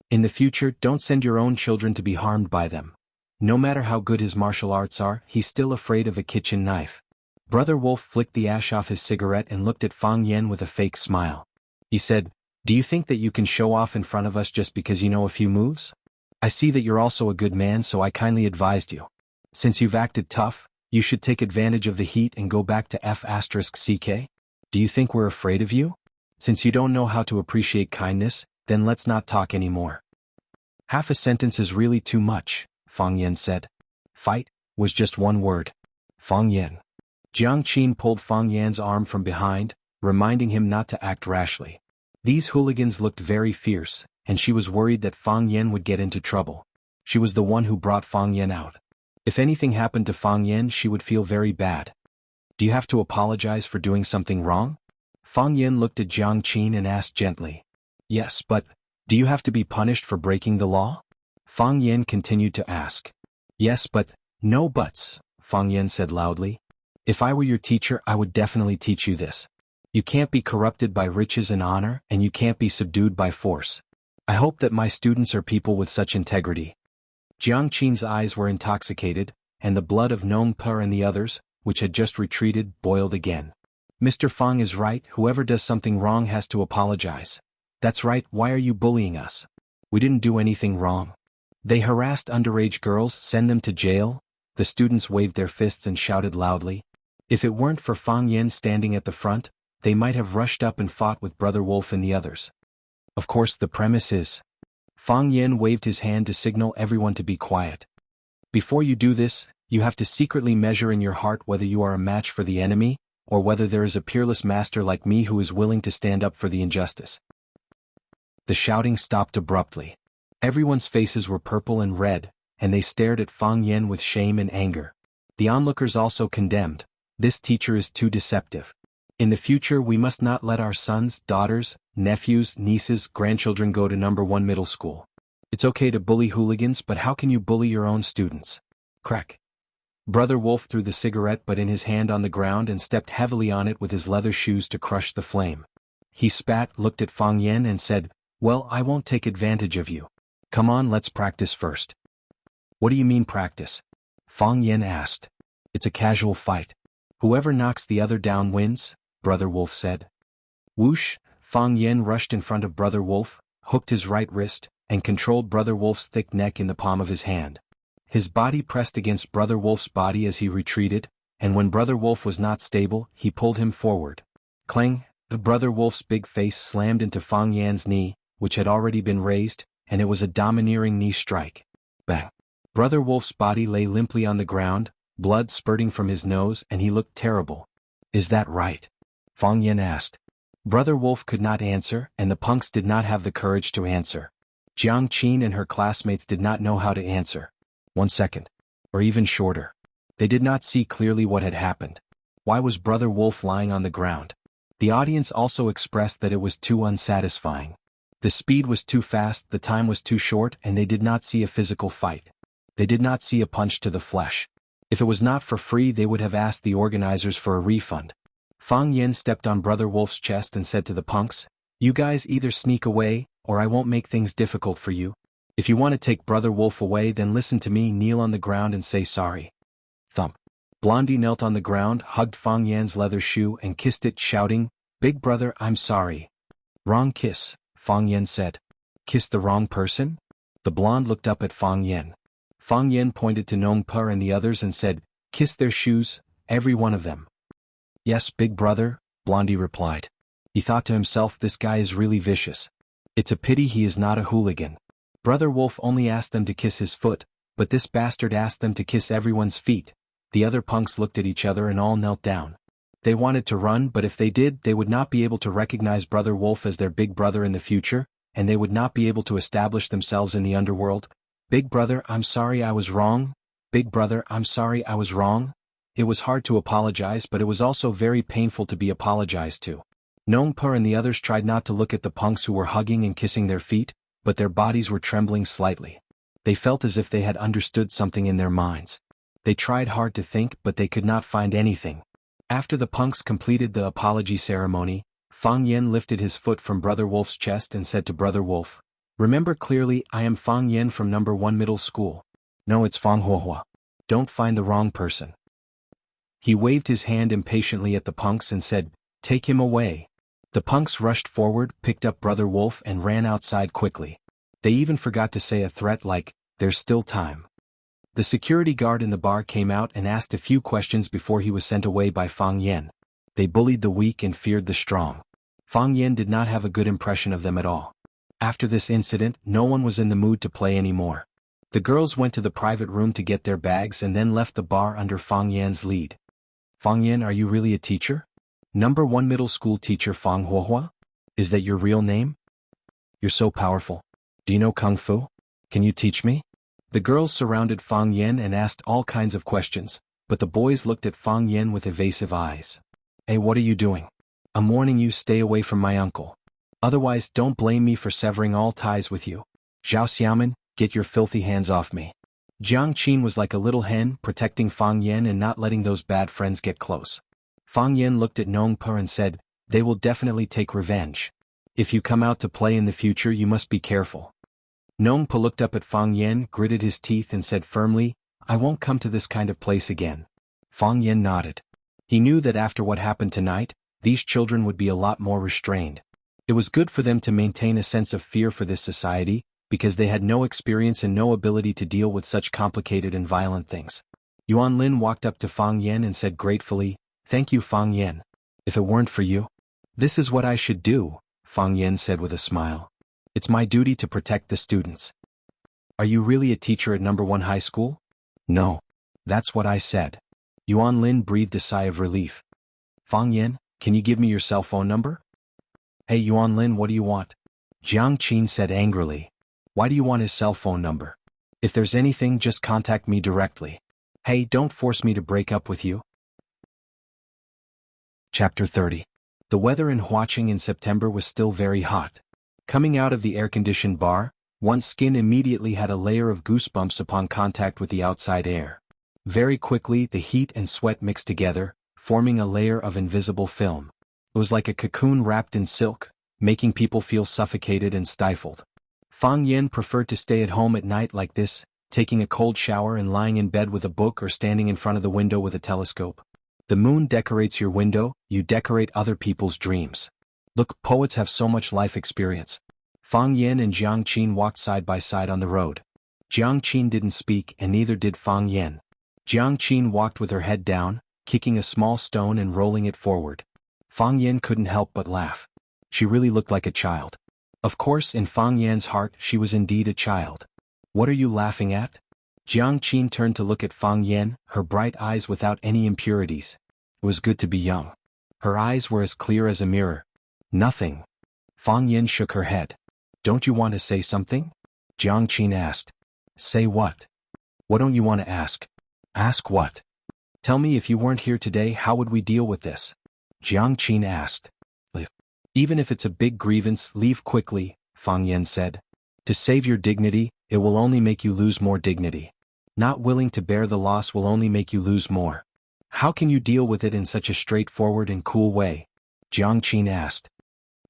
"In the future, don't send your own children to be harmed by them. No matter how good his martial arts are, he's still afraid of a kitchen knife." Brother Wolf flicked the ash off his cigarette and looked at Fang Yen with a fake smile. He said, "Do you think that you can show off in front of us just because you know a few moves? I see that you're also a good man, so I kindly advised you. Since you've acted tough, you should take advantage of the heat and go back to F***ck. Do you think we're afraid of you? Since you don't know how to appreciate kindness, then let's not talk anymore." "Half a sentence is really too much," Fang Yen said. "Fight" was just one word. Fang Yen. Jiang Qin pulled Fang Yan's arm from behind, reminding him not to act rashly. These hooligans looked very fierce, and she was worried that Fang Yen would get into trouble. She was the one who brought Fang Yen out. If anything happened to Fang Yen, she would feel very bad. "Do you have to apologize for doing something wrong?" Fang Yen looked at Jiang Qin and asked gently. "Yes, but do you have to be punished for breaking the law?" Fang Yen continued to ask. "Yes, but no buts," Fang Yen said loudly. "If I were your teacher, I would definitely teach you this. You can't be corrupted by riches and honor, and you can't be subdued by force. I hope that my students are people with such integrity." Jiang Qin's eyes were intoxicated, and the blood of Nong Per and the others, which had just retreated, boiled again. "Mr. Fang is right, whoever does something wrong has to apologize." "That's right, why are you bullying us? We didn't do anything wrong. They harassed underage girls, send them to jail." The students waved their fists and shouted loudly. If it weren't for Fang Yen standing at the front, they might have rushed up and fought with Brother Wolf and the others. "Of course, the premise is..." Fang Yen waved his hand to signal everyone to be quiet. "Before you do this, you have to secretly measure in your heart whether you are a match for the enemy, or whether there is a peerless master like me who is willing to stand up for the injustice." The shouting stopped abruptly. Everyone's faces were purple and red, and they stared at Fang Yen with shame and anger. The onlookers also condemned, "This teacher is too deceptive. In the future we must not let our sons, daughters, nephews, nieces, grandchildren go to number 1 middle school. It's okay to bully hooligans, but how can you bully your own students?" Crack. Brother Wolf threw the cigarette butt in his hand on the ground and stepped heavily on it with his leather shoes to crush the flame. He spat, looked at Fang Yen and said, "Well, I won't take advantage of you. Come on, let's practice first." "What do you mean practice?" Fang Yen asked. "It's a casual fight. Whoever knocks the other down wins," Brother Wolf said. Whoosh, Fang Yen rushed in front of Brother Wolf, hooked his right wrist, and controlled Brother Wolf's thick neck in the palm of his hand. His body pressed against Brother Wolf's body as he retreated, and when Brother Wolf was not stable, he pulled him forward. Clang! Brother Wolf's big face slammed into Fang Yan's knee, which had already been raised, and it was a domineering knee strike. Bang! Brother Wolf's body lay limply on the ground, blood spurting from his nose, and he looked terrible. Is that right? Fang Yan asked. Brother Wolf could not answer, and the punks did not have the courage to answer. Jiang Qin and her classmates did not know how to answer. 1 second. Or even shorter. They did not see clearly what had happened. Why was Brother Wolf lying on the ground? The audience also expressed that it was too unsatisfying. The speed was too fast, the time was too short, and they did not see a physical fight. They did not see a punch to the flesh. If it was not for free, they would have asked the organizers for a refund. Fang Yan stepped on Brother Wolf's chest and said to the punks, "You guys either sneak away, or I won't make things difficult for you. If you want to take Brother Wolf away, then listen to me, kneel on the ground and say sorry." Thump. Blondie knelt on the ground, hugged Fang Yan's leather shoe and kissed it, shouting, "Big brother, I'm sorry." "Wrong kiss," Fang Yan said. "Kiss the wrong person?" The blonde looked up at Fang Yan. Fang Yan pointed to Nong Per and the others and said, "Kiss their shoes, every one of them." "Yes, big brother," Blondie replied. He thought to himself, this guy is really vicious. It's a pity he is not a hooligan. Brother Wolf only asked them to kiss his foot, but this bastard asked them to kiss everyone's feet. The other punks looked at each other and all knelt down. They wanted to run, but if they did, they would not be able to recognize Brother Wolf as their big brother in the future, and they would not be able to establish themselves in the underworld. "Big brother, I'm sorry I was wrong. Big brother, I'm sorry I was wrong." It was hard to apologize, but it was also very painful to be apologized to. Nong Per and the others tried not to look at the punks who were hugging and kissing their feet, but their bodies were trembling slightly. They felt as if they had understood something in their minds. They tried hard to think, but they could not find anything. After the punks completed the apology ceremony, Fang Yan lifted his foot from Brother Wolf's chest and said to Brother Wolf, "Remember clearly, I am Fang Yan from number 1 middle school. No, it's Fang Huohua. Don't find the wrong person." He waved his hand impatiently at the punks and said, "Take him away." The punks rushed forward, picked up Brother Wolf and ran outside quickly. They even forgot to say a threat like, "There's still time." The security guard in the bar came out and asked a few questions before he was sent away by Fang Yan. They bullied the weak and feared the strong. Fang Yan did not have a good impression of them at all. After this incident, no one was in the mood to play anymore. The girls went to the private room to get their bags and then left the bar under Fang Yan's lead. "Fang Yan, are you really a teacher? Number 1 middle school teacher Fang Huohua? Is that your real name? You're so powerful. Do you know Kung Fu? Can you teach me?" The girls surrounded Fang Yan and asked all kinds of questions, but the boys looked at Fang Yan with evasive eyes. "Hey, what are you doing? I'm warning you, stay away from my uncle. Otherwise, don't blame me for severing all ties with you. Zhao Xiaoman, get your filthy hands off me." Jiang Qin was like a little hen, protecting Fang Yan and not letting those bad friends get close. Fang Yan looked at Nong Per and said, "They will definitely take revenge. If you come out to play in the future, you must be careful." Nong Per looked up at Fang Yan, gritted his teeth and said firmly, "I won't come to this kind of place again." Fang Yan nodded. He knew that after what happened tonight, these children would be a lot more restrained. It was good for them to maintain a sense of fear for this society, because they had no experience and no ability to deal with such complicated and violent things. Yuan Lin walked up to Fang Yan and said gratefully, "Thank you, Fang Yan. If it weren't for you, this is what I should do," Fang Yan said with a smile. "It's my duty to protect the students." "Are you really a teacher at number 1 high school?" "No. That's what I said." Yuan Lin breathed a sigh of relief. "Fang Yan, can you give me your cell phone number?" "Hey Yuan Lin, what do you want?" Jiang Qin said angrily. "Why do you want his cell phone number? If there's anything, just contact me directly. Hey, don't force me to break up with you." Chapter 30. The weather in Huaqing in September was still very hot. Coming out of the air-conditioned bar, one's skin immediately had a layer of goosebumps upon contact with the outside air. Very quickly, the heat and sweat mixed together, forming a layer of invisible film. It was like a cocoon wrapped in silk, making people feel suffocated and stifled. Fang Yan preferred to stay at home at night like this, taking a cold shower and lying in bed with a book or standing in front of the window with a telescope. The moon decorates your window, you decorate other people's dreams. Look, poets have so much life experience. Fang Yan and Jiang Qin walked side by side on the road. Jiang Qin didn't speak and neither did Fang Yan. Jiang Qin walked with her head down, kicking a small stone and rolling it forward. Fang Yan couldn't help but laugh. She really looked like a child. Of course, in Fang Yan's heart she was indeed a child. What are you laughing at? Jiang Qin turned to look at Fang Yan, her bright eyes without any impurities. It was good to be young. Her eyes were as clear as a mirror. Nothing. Fang Yan shook her head. Don't you want to say something? Jiang Qin asked. Say what? What don't you want to ask? Ask what? Tell me, if you weren't here today, how would we deal with this? Jiang Qin asked. Even if it's a big grievance, leave quickly, Fang Yan said. To save your dignity, it will only make you lose more dignity. Not willing to bear the loss will only make you lose more. How can you deal with it in such a straightforward and cool way? Jiang Qin asked.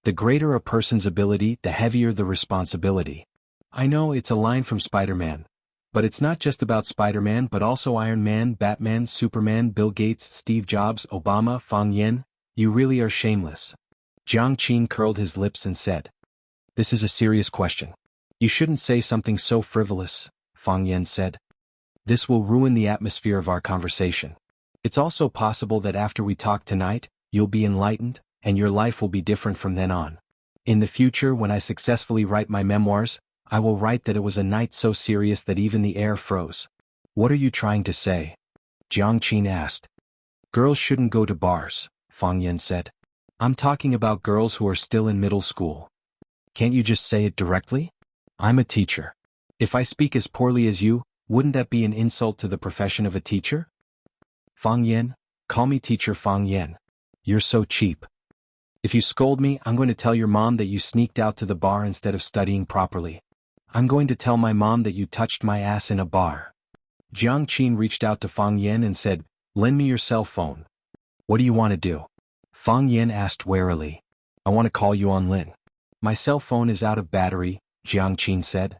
The greater a person's ability, the heavier the responsibility. I know it's a line from Spider-Man. But it's not just about Spider-Man but also Iron Man, Batman, Superman, Bill Gates, Steve Jobs, Obama, Fang Yan. You really are shameless. Jiang Qin curled his lips and said. This is a serious question. You shouldn't say something so frivolous, Fang Yan said. This will ruin the atmosphere of our conversation. It's also possible that after we talk tonight, you'll be enlightened, and your life will be different from then on. In the future, when I successfully write my memoirs, I will write that it was a night so serious that even the air froze. What are you trying to say? Jiang Qin asked. Girls shouldn't go to bars, Fang Yan said. I'm talking about girls who are still in middle school. Can't you just say it directly? I'm a teacher. If I speak as poorly as you, wouldn't that be an insult to the profession of a teacher? Fang Yan, call me teacher Fang Yan. You're so cheap. If you scold me, I'm going to tell your mom that you sneaked out to the bar instead of studying properly. I'm going to tell my mom that you touched my ass in a bar. Jiang Qin reached out to Fang Yan and said, Lend me your cell phone. What do you want to do? Fang Yan asked warily. I want to call you on Lin. My cell phone is out of battery, Jiang Qin said.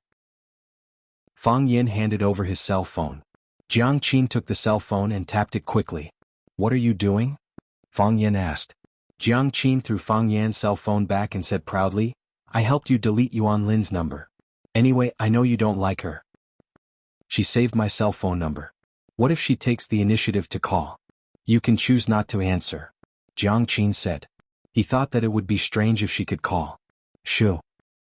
Fang Yan handed over his cell phone. Jiang Qin took the cell phone and tapped it quickly. What are you doing? Fang Yan asked. Jiang Qin threw Fang Yan's cell phone back and said proudly, I helped you delete Yuan Lin's number. Anyway, I know you don't like her. She saved my cell phone number. What if she takes the initiative to call? You can choose not to answer. Jiang Qin said. He thought that it would be strange if she could call. Shoo.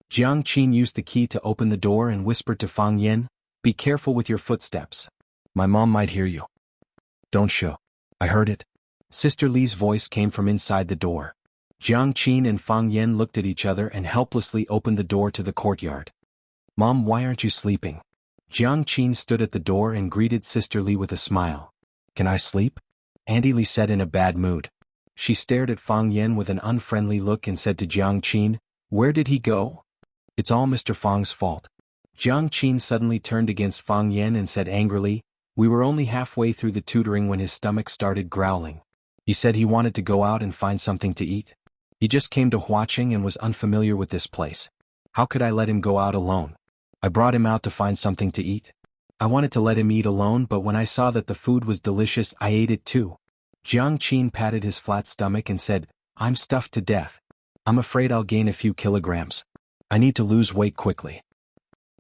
Jiang Qin used the key to open the door and whispered to Fang Yan, Be careful with your footsteps. My mom might hear you. Don't shoo. I heard it. Sister Li's voice came from inside the door. Jiang Qin and Fang Yan looked at each other and helplessly opened the door to the courtyard. Mom, why aren't you sleeping? Jiang Qin stood at the door and greeted Sister Li with a smile. Can I sleep? Auntie Li said in a bad mood. She stared at Fang Yan with an unfriendly look and said to Jiang Qin, Where did he go? It's all Mr. Fang's fault. Jiang Qin suddenly turned against Fang Yan and said angrily, We were only halfway through the tutoring when his stomach started growling. He said he wanted to go out and find something to eat. He just came to Huaqing and was unfamiliar with this place. How could I let him go out alone? I brought him out to find something to eat. I wanted to let him eat alone, but when I saw that the food was delicious, I ate it too. Jiang Qin patted his flat stomach and said, I'm stuffed to death. I'm afraid I'll gain a few kilograms. I need to lose weight quickly.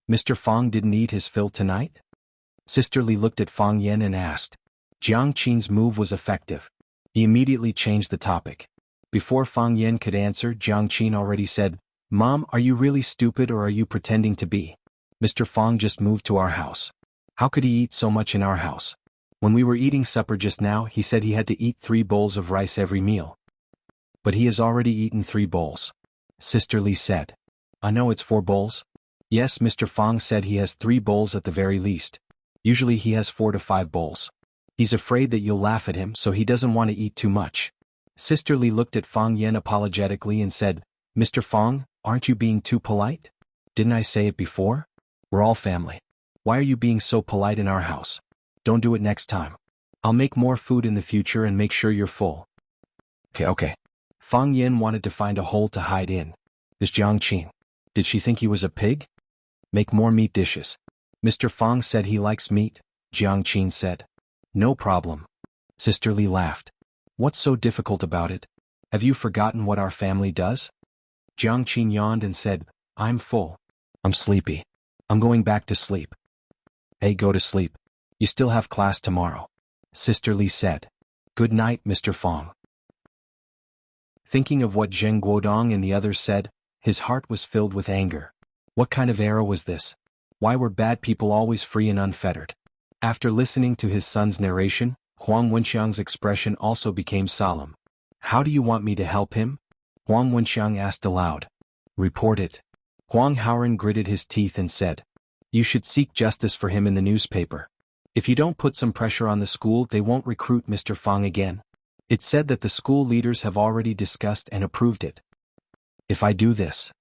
Mr. Fang didn't eat his fill tonight? Sister Li looked at Fang Yan and asked. Jiang Qin's move was effective. He immediately changed the topic. Before Fang Yan could answer, Jiang Qin already said, Mom, are you really stupid or are you pretending to be? Mr. Fang just moved to our house. How could he eat so much in our house? When we were eating supper just now, he said he had to eat 3 bowls of rice every meal. But he has already eaten 3 bowls. Sister Li said. I know it's 4 bowls. Yes, Mr. Fang said he has 3 bowls at the very least. Usually he has 4 to 5 bowls. He's afraid that you'll laugh at him, so he doesn't want to eat too much. Sister Li looked at Fang Yan apologetically and said, Mr. Fang, aren't you being too polite? Didn't I say it before? We're all family. Why are you being so polite in our house? Don't do it next time. I'll make more food in the future and make sure you're full. Okay. Fang Yan wanted to find a hole to hide in. This Jiang Qin. Did she think he was a pig? Make more meat dishes. Mr. Fang said he likes meat, Jiang Qin said. No problem. Sister Li laughed. What's so difficult about it? Have you forgotten what our family does? Jiang Qin yawned and said, I'm full. I'm sleepy. I'm going back to sleep. Hey, go to sleep. You still have class tomorrow. Sister Li said. Good night, Mr. Fong. Thinking of what Zheng Guodong and the others said, his heart was filled with anger. What kind of era was this? Why were bad people always free and unfettered? After listening to his son's narration, Huang Wenxiang's expression also became solemn. How do you want me to help him? Huang Wenxiang asked aloud. Report it. Huang Haoren gritted his teeth and said. You should seek justice for him in the newspaper. If you don't put some pressure on the school, they won't recruit Mr. Fong again. It's said that the school leaders have already discussed and approved it. If I do this.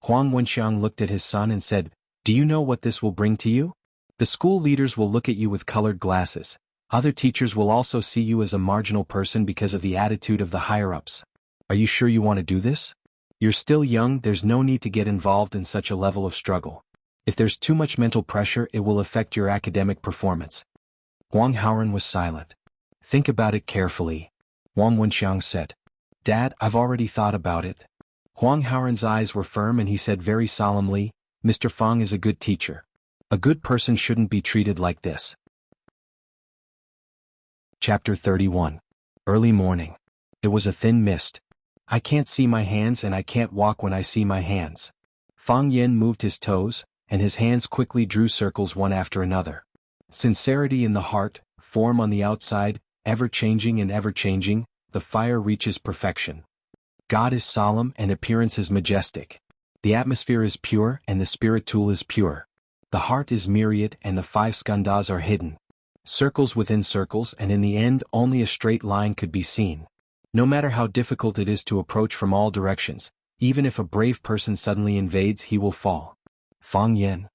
Huang Wenxiang looked at his son and said, do you know what this will bring to you? The school leaders will look at you with colored glasses. Other teachers will also see you as a marginal person because of the attitude of the higher-ups. Are you sure you want to do this? You're still young, there's no need to get involved in such a level of struggle. If there's too much mental pressure, it will affect your academic performance. Huang Haoren was silent. Think about it carefully. Huang Wenxiang said. Dad, I've already thought about it. Huang Haoren's eyes were firm and he said very solemnly, Mr. Fong is a good teacher. A good person shouldn't be treated like this. Chapter 31. Early morning. It was a thin mist. I can't see my hands and I can't walk when I see my hands. Fang Yen moved his toes, and his hands quickly drew circles one after another. Sincerity in the heart, form on the outside, ever-changing and ever-changing, the fire reaches perfection. God is solemn and appearance is majestic. The atmosphere is pure and the spiritual is pure. The heart is myriad and the 5 skandhas are hidden. Circles within circles, and in the end only a straight line could be seen. No matter how difficult it is to approach from all directions, even if a brave person suddenly invades, he will fall. Fang Yen.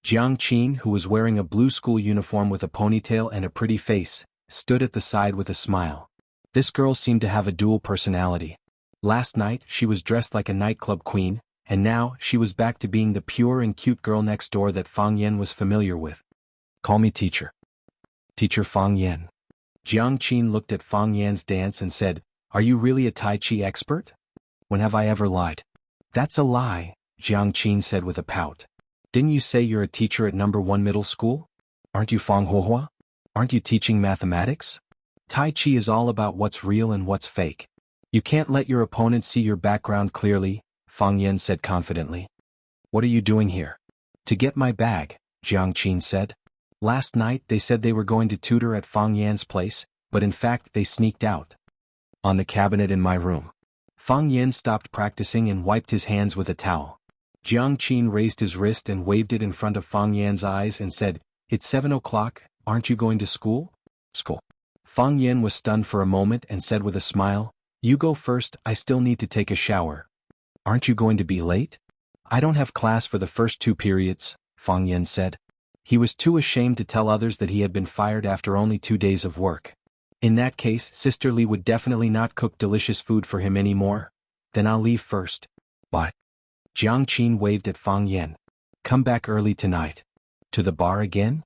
Jiang Qin, who was wearing a blue school uniform with a ponytail and a pretty face, stood at the side with a smile. This girl seemed to have a dual personality. Last night she was dressed like a nightclub queen, and now she was back to being the pure and cute girl next door that Fang Yen was familiar with. Call me teacher. Teacher Fang Yen. Jiang Qin looked at Fang Yan's dance and said, Are you really a Tai Chi expert? When have I ever lied? That's a lie, Jiang Qin said with a pout. Didn't you say you're a teacher at number 1 middle school? Aren't you Fang Huohua? Aren't you teaching mathematics? Tai Chi is all about what's real and what's fake. You can't let your opponent see your background clearly, Fang Yen said confidently. What are you doing here? To get my bag, Jiang Qin said. Last night they said they were going to tutor at Fang Yan's place, but in fact they sneaked out. On the cabinet in my room. Fang Yen stopped practicing and wiped his hands with a towel. Jiang Qin raised his wrist and waved it in front of Fang Yan's eyes and said, It's 7 o'clock, aren't you going to school? School. Fang Yen was stunned for a moment and said with a smile, You go first, I still need to take a shower. Aren't you going to be late? I don't have class for the first 2 periods, Fang Yen said. He was too ashamed to tell others that he had been fired after only 2 days of work. In that case, Sister Li would definitely not cook delicious food for him anymore. Then I'll leave first. What? Jiang Qin waved at Fang Yen. Come back early tonight. To the bar again?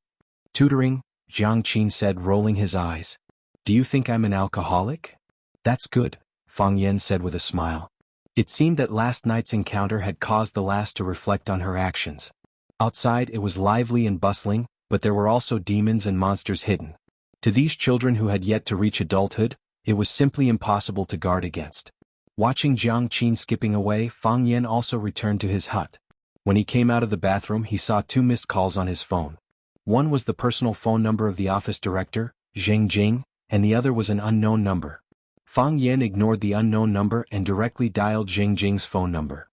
Tutoring, Jiang Qin said, rolling his eyes. Do you think I'm an alcoholic? That's good, Fang Yen said with a smile. It seemed that last night's encounter had caused the last to reflect on her actions. Outside it was lively and bustling, but there were also demons and monsters hidden. To these children who had yet to reach adulthood, it was simply impossible to guard against. Watching Jiang Qin skipping away, Fang Yen also returned to his hut. When he came out of the bathroom, he saw 2 missed calls on his phone. One was the personal phone number of the office director, Zheng Jing, and the other was an unknown number. Fang Yen ignored the unknown number and directly dialed Zheng Jing's phone number.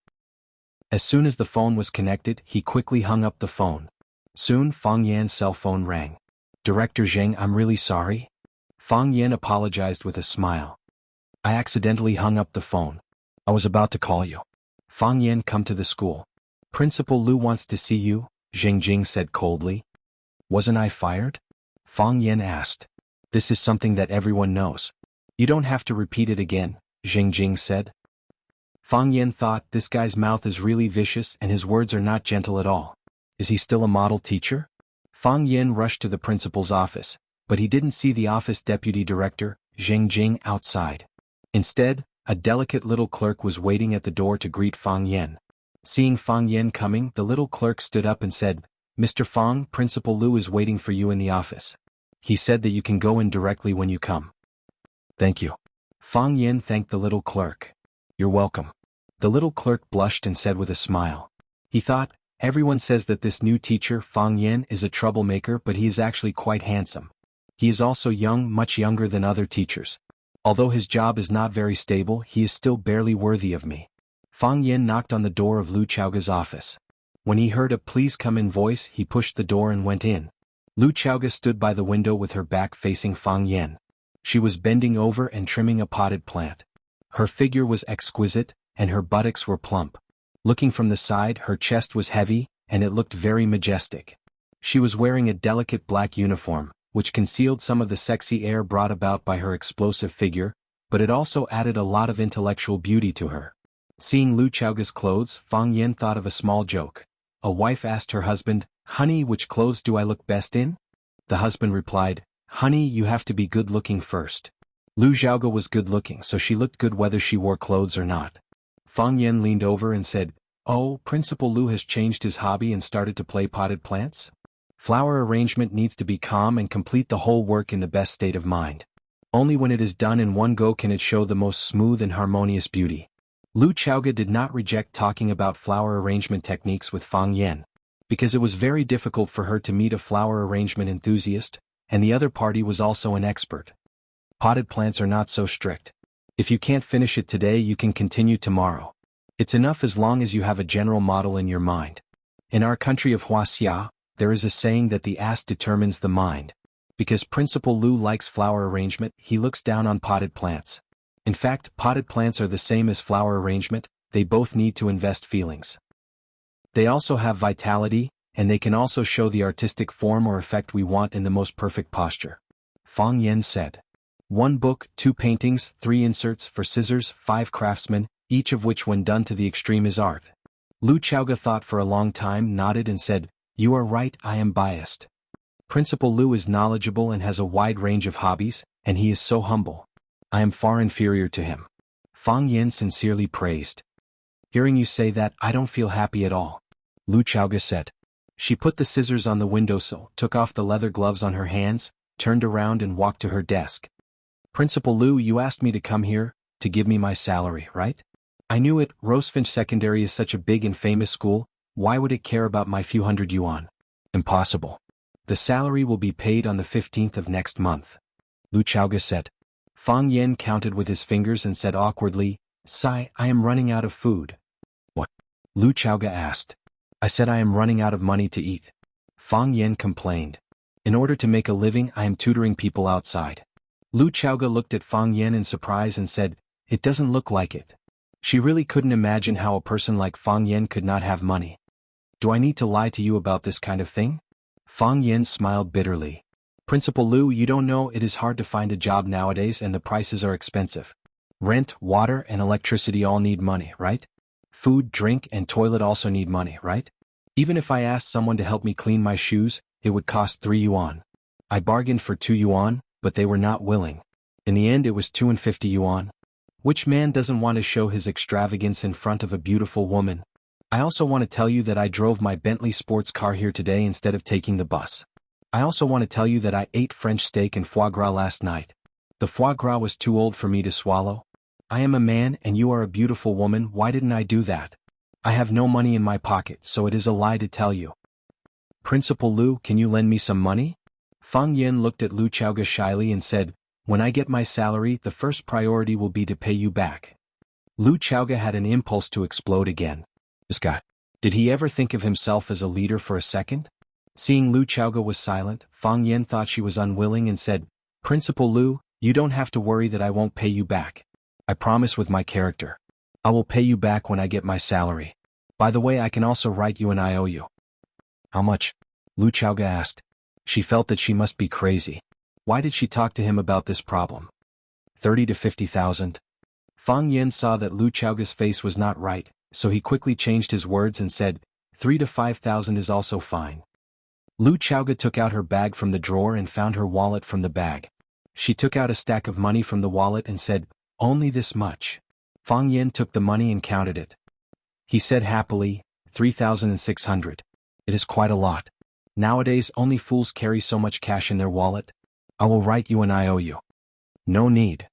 As soon as the phone was connected, he quickly hung up the phone. Soon, Fang Yan's cell phone rang. Director Zheng, I'm really sorry. Fang Yen apologized with a smile. I accidentally hung up the phone. I was about to call you. Fang Yen, come to the school. Principal Lu wants to see you, Zheng Jing said coldly. Wasn't I fired? Fang Yen asked. This is something that everyone knows. You don't have to repeat it again, Zheng Jing said. Fang Yen thought, this guy's mouth is really vicious and his words are not gentle at all. Is he still a model teacher? Fang Yen rushed to the principal's office, but he didn't see the office deputy director, Zheng Jing, outside. Instead, a delicate little clerk was waiting at the door to greet Fang Yen. Seeing Fang Yen coming, the little clerk stood up and said, Mr. Fang, Principal Lu is waiting for you in the office. He said that you can go in directly when you come. Thank you. Fang Yen thanked the little clerk. You're welcome. The little clerk blushed and said with a smile. He thought, everyone says that this new teacher, Fang Yen, is a troublemaker, but he is actually quite handsome. He is also young, much younger than other teachers. Although his job is not very stable, he is still barely worthy of me. Fang Yen knocked on the door of Lu Chaoga's office. When he heard a please come in voice, he pushed the door and went in. Lu Chaoga stood by the window with her back facing Fang Yen. She was bending over and trimming a potted plant. Her figure was exquisite, and her buttocks were plump. Looking from the side, her chest was heavy, and it looked very majestic. She was wearing a delicate black uniform, which concealed some of the sexy air brought about by her explosive figure, but it also added a lot of intellectual beauty to her. Seeing Lu Chaoga's clothes, Fang Yen thought of a small joke. A wife asked her husband, "Honey, which clothes do I look best in?" The husband replied, "Honey, you have to be good-looking first." Lu Xiaoga was good-looking, so she looked good whether she wore clothes or not. Fang Yen leaned over and said, "Oh, Principal Lu has changed his hobby and started to play potted plants? Flower arrangement needs to be calm and complete the whole work in the best state of mind. Only when it is done in one go can it show the most smooth and harmonious beauty." Lu Xiaoga did not reject talking about flower arrangement techniques with Fang Yen, because it was very difficult for her to meet a flower arrangement enthusiast, and the other party was also an expert. Potted plants are not so strict. If you can't finish it today, you can continue tomorrow. It's enough as long as you have a general model in your mind. In our country of Wuxia, there is a saying that the ass determines the mind. Because Principal Lu likes flower arrangement, he looks down on potted plants. In fact, potted plants are the same as flower arrangement, they both need to invest feelings. They also have vitality, and they can also show the artistic form or effect we want in the most perfect posture. Fang Yen said. 1 book, 2 paintings, 3 inserts, 4 scissors, 5 craftsmen, each of which when done to the extreme is art. Lu Xiaoga thought for a long time, nodded and said, "You are right, I am biased. Principal Lu is knowledgeable and has a wide range of hobbies, and he is so humble. I am far inferior to him." Fang Yen sincerely praised. "Hearing you say that, I don't feel happy at all," Lu Xiaoga said. She put the scissors on the windowsill, took off the leather gloves on her hands, turned around and walked to her desk. "Principal Lu, you asked me to come here, to give me my salary, right? I knew it, Rosefinch Secondary is such a big and famous school, why would it care about my few hundred yuan? Impossible. The salary will be paid on the 15th of next month," Lu Xiaoga said. Fang Yen counted with his fingers and said awkwardly, "Sai, I am running out of food." "What?" Lu Xiaoga asked. "I said I am running out of money to eat." Fang Yen complained. "In order to make a living, I am tutoring people outside." Lu Xiaoga looked at Fang Yen in surprise and said, "It doesn't look like it." She really couldn't imagine how a person like Fang Yen could not have money. "Do I need to lie to you about this kind of thing?" Fang Yen smiled bitterly. "Principal Lu, you don't know it is hard to find a job nowadays and the prices are expensive. Rent, water, and electricity all need money, right? Food, drink, and toilet also need money, right? Even if I asked someone to help me clean my shoes, it would cost 3 yuan. I bargained for 2 yuan, but they were not willing. In the end it was 250 yuan. Which man doesn't want to show his extravagance in front of a beautiful woman? I also want to tell you that I drove my Bentley sports car here today instead of taking the bus. I also want to tell you that I ate French steak and foie gras last night. The foie gras was too old for me to swallow. I am a man and you are a beautiful woman, why didn't I do that? I have no money in my pocket, so it is a lie to tell you." "Principal Lu, can you lend me some money?" Fang Yen looked at Lu Xiaoga shyly and said, "When I get my salary, the first priority will be to pay you back." Lu Xiaoga had an impulse to explode again. This guy. Did he ever think of himself as a leader for a second? Seeing Lu Xiaoga was silent, Fang Yen thought she was unwilling and said, "Principal Lu, you don't have to worry that I won't pay you back. I promise with my character. I will pay you back when I get my salary. By the way, I can also write you an IOU." "How much?" Lu Xiaoga asked. She felt that she must be crazy. Why did she talk to him about this problem? 30 to 50,000. Fang Yen saw that Lu Xiaoga's face was not right, so he quickly changed his words and said, 3 to 5,000 is also fine. Lu Xiaoga took out her bag from the drawer and found her wallet from the bag. She took out a stack of money from the wallet and said, "Only this much." Fang Yen took the money and counted it. He said happily, 3,600. It is quite a lot. Nowadays only fools carry so much cash in their wallet. I will write you an IOU. No need.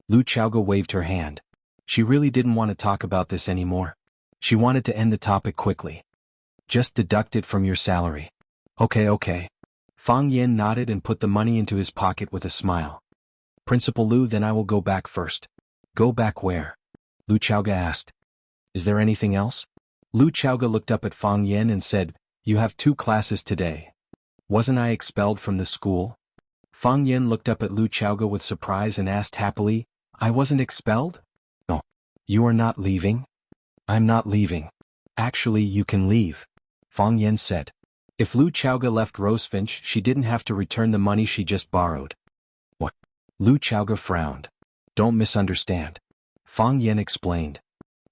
Lu Chaoga waved her hand. She really didn't want to talk about this anymore. She wanted to end the topic quickly. Just deduct it from your salary. Okay. Fang Yan nodded and put the money into his pocket with a smile. Principal Lu, then I will go back first. Go back where? Lu Chaoga asked. Is there anything else? Lu Chaoga looked up at Fang Yan and said, You have 2 classes today. Wasn't I expelled from the school? Fang Yan looked up at Lu Chaoga with surprise and asked happily, I wasn't expelled? No. You are not leaving? I'm not leaving. Actually, you can leave, Fang Yan said. If Lu Chaoga left Rosefinch, she didn't have to return the money she just borrowed. What? Lu Chaoga frowned. Don't misunderstand. Fang Yan explained.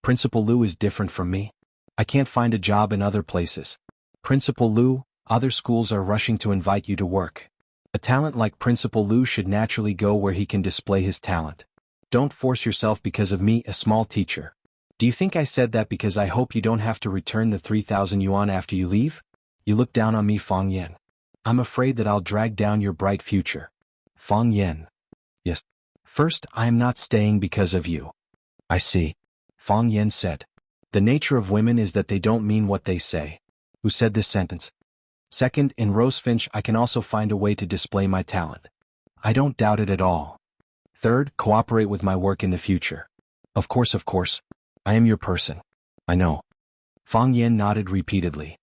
Principal Lu is different from me. I can't find a job in other places. Principal Lu, other schools are rushing to invite you to work. A talent like Principal Lu should naturally go where he can display his talent. Don't force yourself because of me, a small teacher. Do you think I said that because I hope you don't have to return the 3,000 yuan after you leave? You look down on me, Fang Yan. I'm afraid that I'll drag down your bright future. Fang Yan. Yes. First, I am not staying because of you. I see. Fang Yan said. The nature of women is that they don't mean what they say. Who said this sentence? Second, in Rosefinch I can also find a way to display my talent. I don't doubt it at all. Third, cooperate with my work in the future. Of course. I am your person. I know. Fang Yan nodded repeatedly.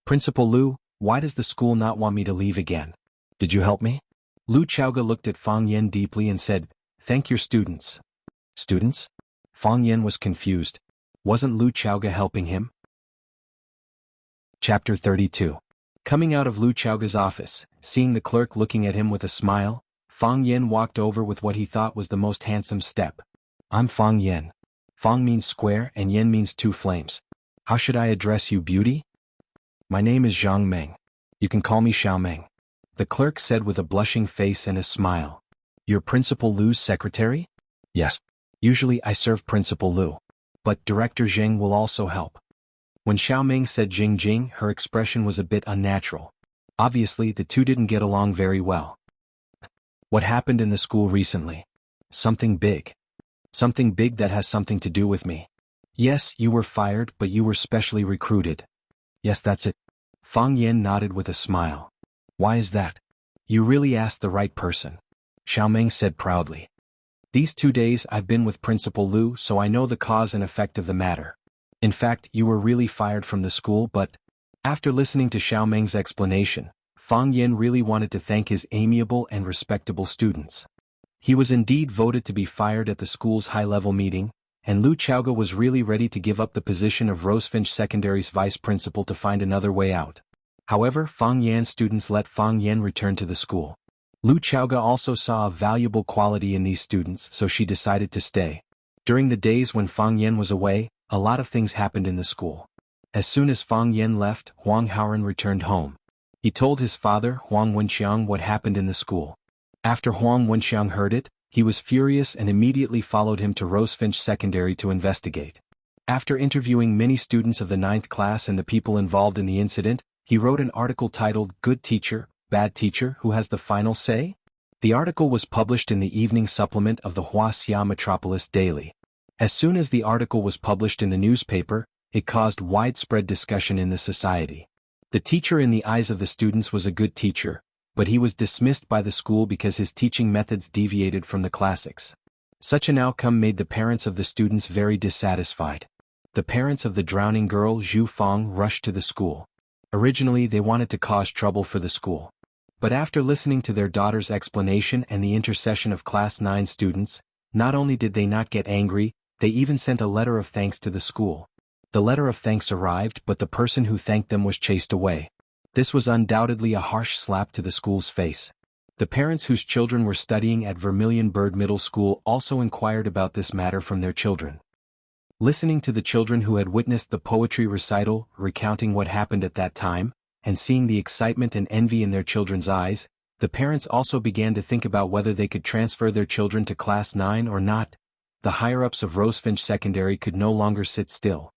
Principal Lu, why does the school not want me to leave again? Did you help me? Lu Chaoga looked at Fang Yan deeply and said, Thank your students. Students? Fang Yan was confused. Wasn't Lu Chaoga helping him? Chapter 32. Coming out of Lu Chaoga's office, seeing the clerk looking at him with a smile, Fang Yan walked over with what he thought was the most handsome step. I'm Fang Yan. Fang means square and Yan means 2 flames. How should I address you, beauty? My name is Zhang Meng. You can call me Xiao Meng. The clerk said with a blushing face and a smile. You're Principal Lu's secretary? Yes. Usually I serve Principal Lu. But Director Jing will also help. When Xiao Meng said Jing, her expression was a bit unnatural. Obviously, the two didn't get along very well. What happened in the school recently? Something big. Something big that has something to do with me. Yes, you were fired, but you were specially recruited. Yes, that's it. Fang Yan nodded with a smile. Why is that? You really asked the right person. Xiao Meng said proudly. These 2 days I've been with Principal Lu, so I know the cause and effect of the matter. In fact, you were really fired from the school, but after listening to Xiao Meng's explanation, Fang Yan really wanted to thank his amiable and respectable students. He was indeed voted to be fired at the school's high-level meeting, and Lu Chaoga was really ready to give up the position of Rosefinch Secondary's vice principal to find another way out. However, Fang Yan's students let Fang Yan return to the school. Lu Chaoga also saw a valuable quality in these students, so she decided to stay. During the days when Fang Yan was away, a lot of things happened in the school. As soon as Fang Yan left, Huang Haoren returned home. He told his father, Huang Wenxiang, what happened in the school. After Huang Wenxiang heard it, he was furious and immediately followed him to Rosefinch Secondary to investigate. After interviewing many students of the 9th class and the people involved in the incident, he wrote an article titled, Good Teacher, Bad Teacher, Who Has the Final Say? The article was published in the evening supplement of the Wuxia Metropolis Daily. As soon as the article was published in the newspaper, it caused widespread discussion in the society. The teacher in the eyes of the students was a good teacher, but he was dismissed by the school because his teaching methods deviated from the classics. Such an outcome made the parents of the students very dissatisfied. The parents of the drowning girl Zhu Fang rushed to the school. Originally they wanted to cause trouble for the school. But after listening to their daughter's explanation and the intercession of Class 9 students, not only did they not get angry, they even sent a letter of thanks to the school. The letter of thanks arrived, but the person who thanked them was chased away. This was undoubtedly a harsh slap to the school's face. The parents whose children were studying at Vermilion Bird Middle School also inquired about this matter from their children. Listening to the children who had witnessed the poetry recital, recounting what happened at that time, and seeing the excitement and envy in their children's eyes, the parents also began to think about whether they could transfer their children to Class 9 or not. The higher-ups of Rosefinch Secondary could no longer sit still.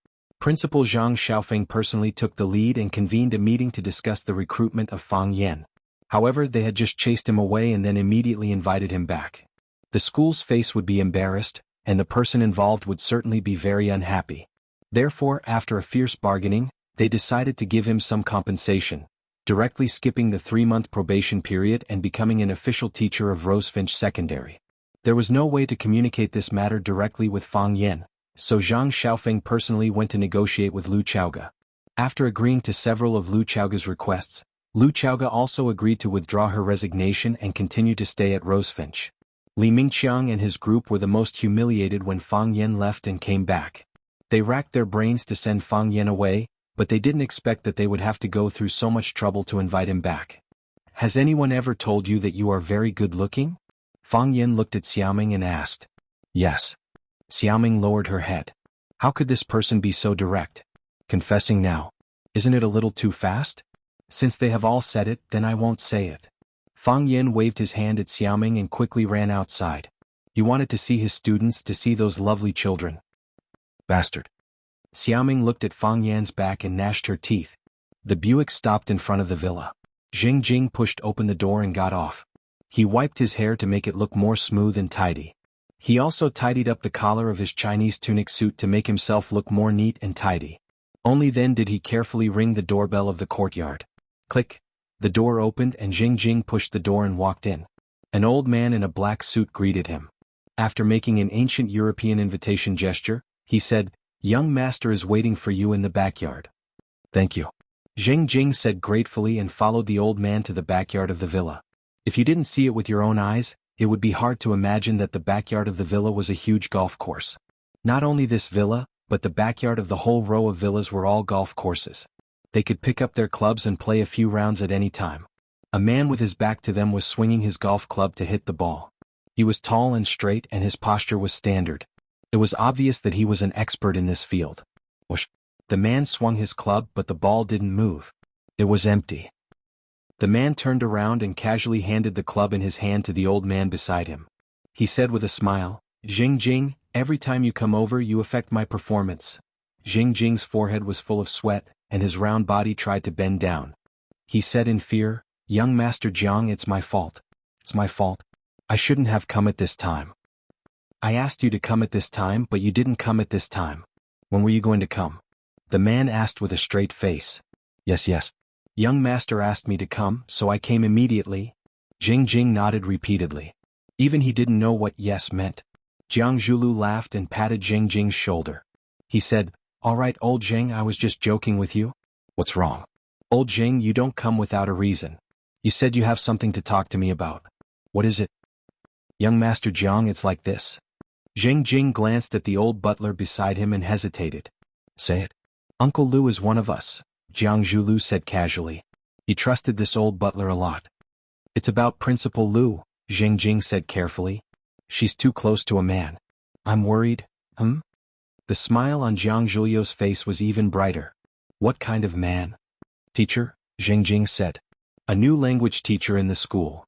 Principal Zhang Xiaofeng personally took the lead and convened a meeting to discuss the recruitment of Fang Yan. However, they had just chased him away and then immediately invited him back. The school's face would be embarrassed, and the person involved would certainly be very unhappy. Therefore, after a fierce bargaining, they decided to give him some compensation, directly skipping the 3-month probation period and becoming an official teacher of Rosefinch Secondary. There was no way to communicate this matter directly with Fang Yan, so Zhang Xiaofeng personally went to negotiate with Lu Chaoga. After agreeing to several of Lu Chaoga's requests, Lu Chaoga also agreed to withdraw her resignation and continue to stay at Rosefinch. Li Mingqiang and his group were the most humiliated when Fang Yan left and came back. They racked their brains to send Fang Yan away, but they didn't expect that they would have to go through so much trouble to invite him back. Has anyone ever told you that you are very good-looking? Fang Yan looked at Xiaoming and asked. Yes. Xiaoming lowered her head. How could this person be so direct? Confessing now. Isn't it a little too fast? Since they have all said it, then I won't say it. Fang Yan waved his hand at Xiaoming and quickly ran outside. He wanted to see his students, to see those lovely children. Bastard. Xiaoming looked at Fang Yan's back and gnashed her teeth. The Buick stopped in front of the villa. Jing Jing pushed open the door and got off. He wiped his hair to make it look more smooth and tidy. He also tidied up the collar of his Chinese tunic suit to make himself look more neat and tidy. Only then did he carefully ring the doorbell of the courtyard. Click. The door opened and Jing Jing pushed the door and walked in. An old man in a black suit greeted him. After making an ancient European invitation gesture, he said, "Young master is waiting for you in the backyard." Thank you. Jing Jing said gratefully and followed the old man to the backyard of the villa. If you didn't see it with your own eyes, it would be hard to imagine that the backyard of the villa was a huge golf course. Not only this villa, but the backyard of the whole row of villas were all golf courses. They could pick up their clubs and play a few rounds at any time. A man with his back to them was swinging his golf club to hit the ball. He was tall and straight and his posture was standard. It was obvious that he was an expert in this field. Whoosh. The man swung his club but the ball didn't move. It was empty. The man turned around and casually handed the club in his hand to the old man beside him. He said with a smile, "Jing Jing, every time you come over you affect my performance." Jing Jing's forehead was full of sweat, and his round body tried to bend down. He said in fear, "Young Master Jiang, it's my fault. It's my fault. I shouldn't have come at this time. I asked you to come at this time but you didn't come at this time. When were you going to come?" The man asked with a straight face. Yes. Young master asked me to come, so I came immediately." Jing Jing nodded repeatedly. Even he didn't know what yes meant. Jiang Zhulu laughed and patted Jing Jing's shoulder. He said, "All right, old Jing, I was just joking with you." "What's wrong?" "Old Jing, you don't come without a reason. You said you have something to talk to me about. What is it?" "Young Master Jiang, it's like this." Jing Jing glanced at the old butler beside him and hesitated. "Say it." "Uncle Lu is one of us," Jiang Zhulu said casually. He trusted this old butler a lot. "It's about Principal Lu," Jing Jing said carefully. "She's too close to a man. I'm worried." The smile on Jiang Zhulio's face was even brighter. "What kind of man?" "Teacher," Jing Jing said. "A new language teacher in the school."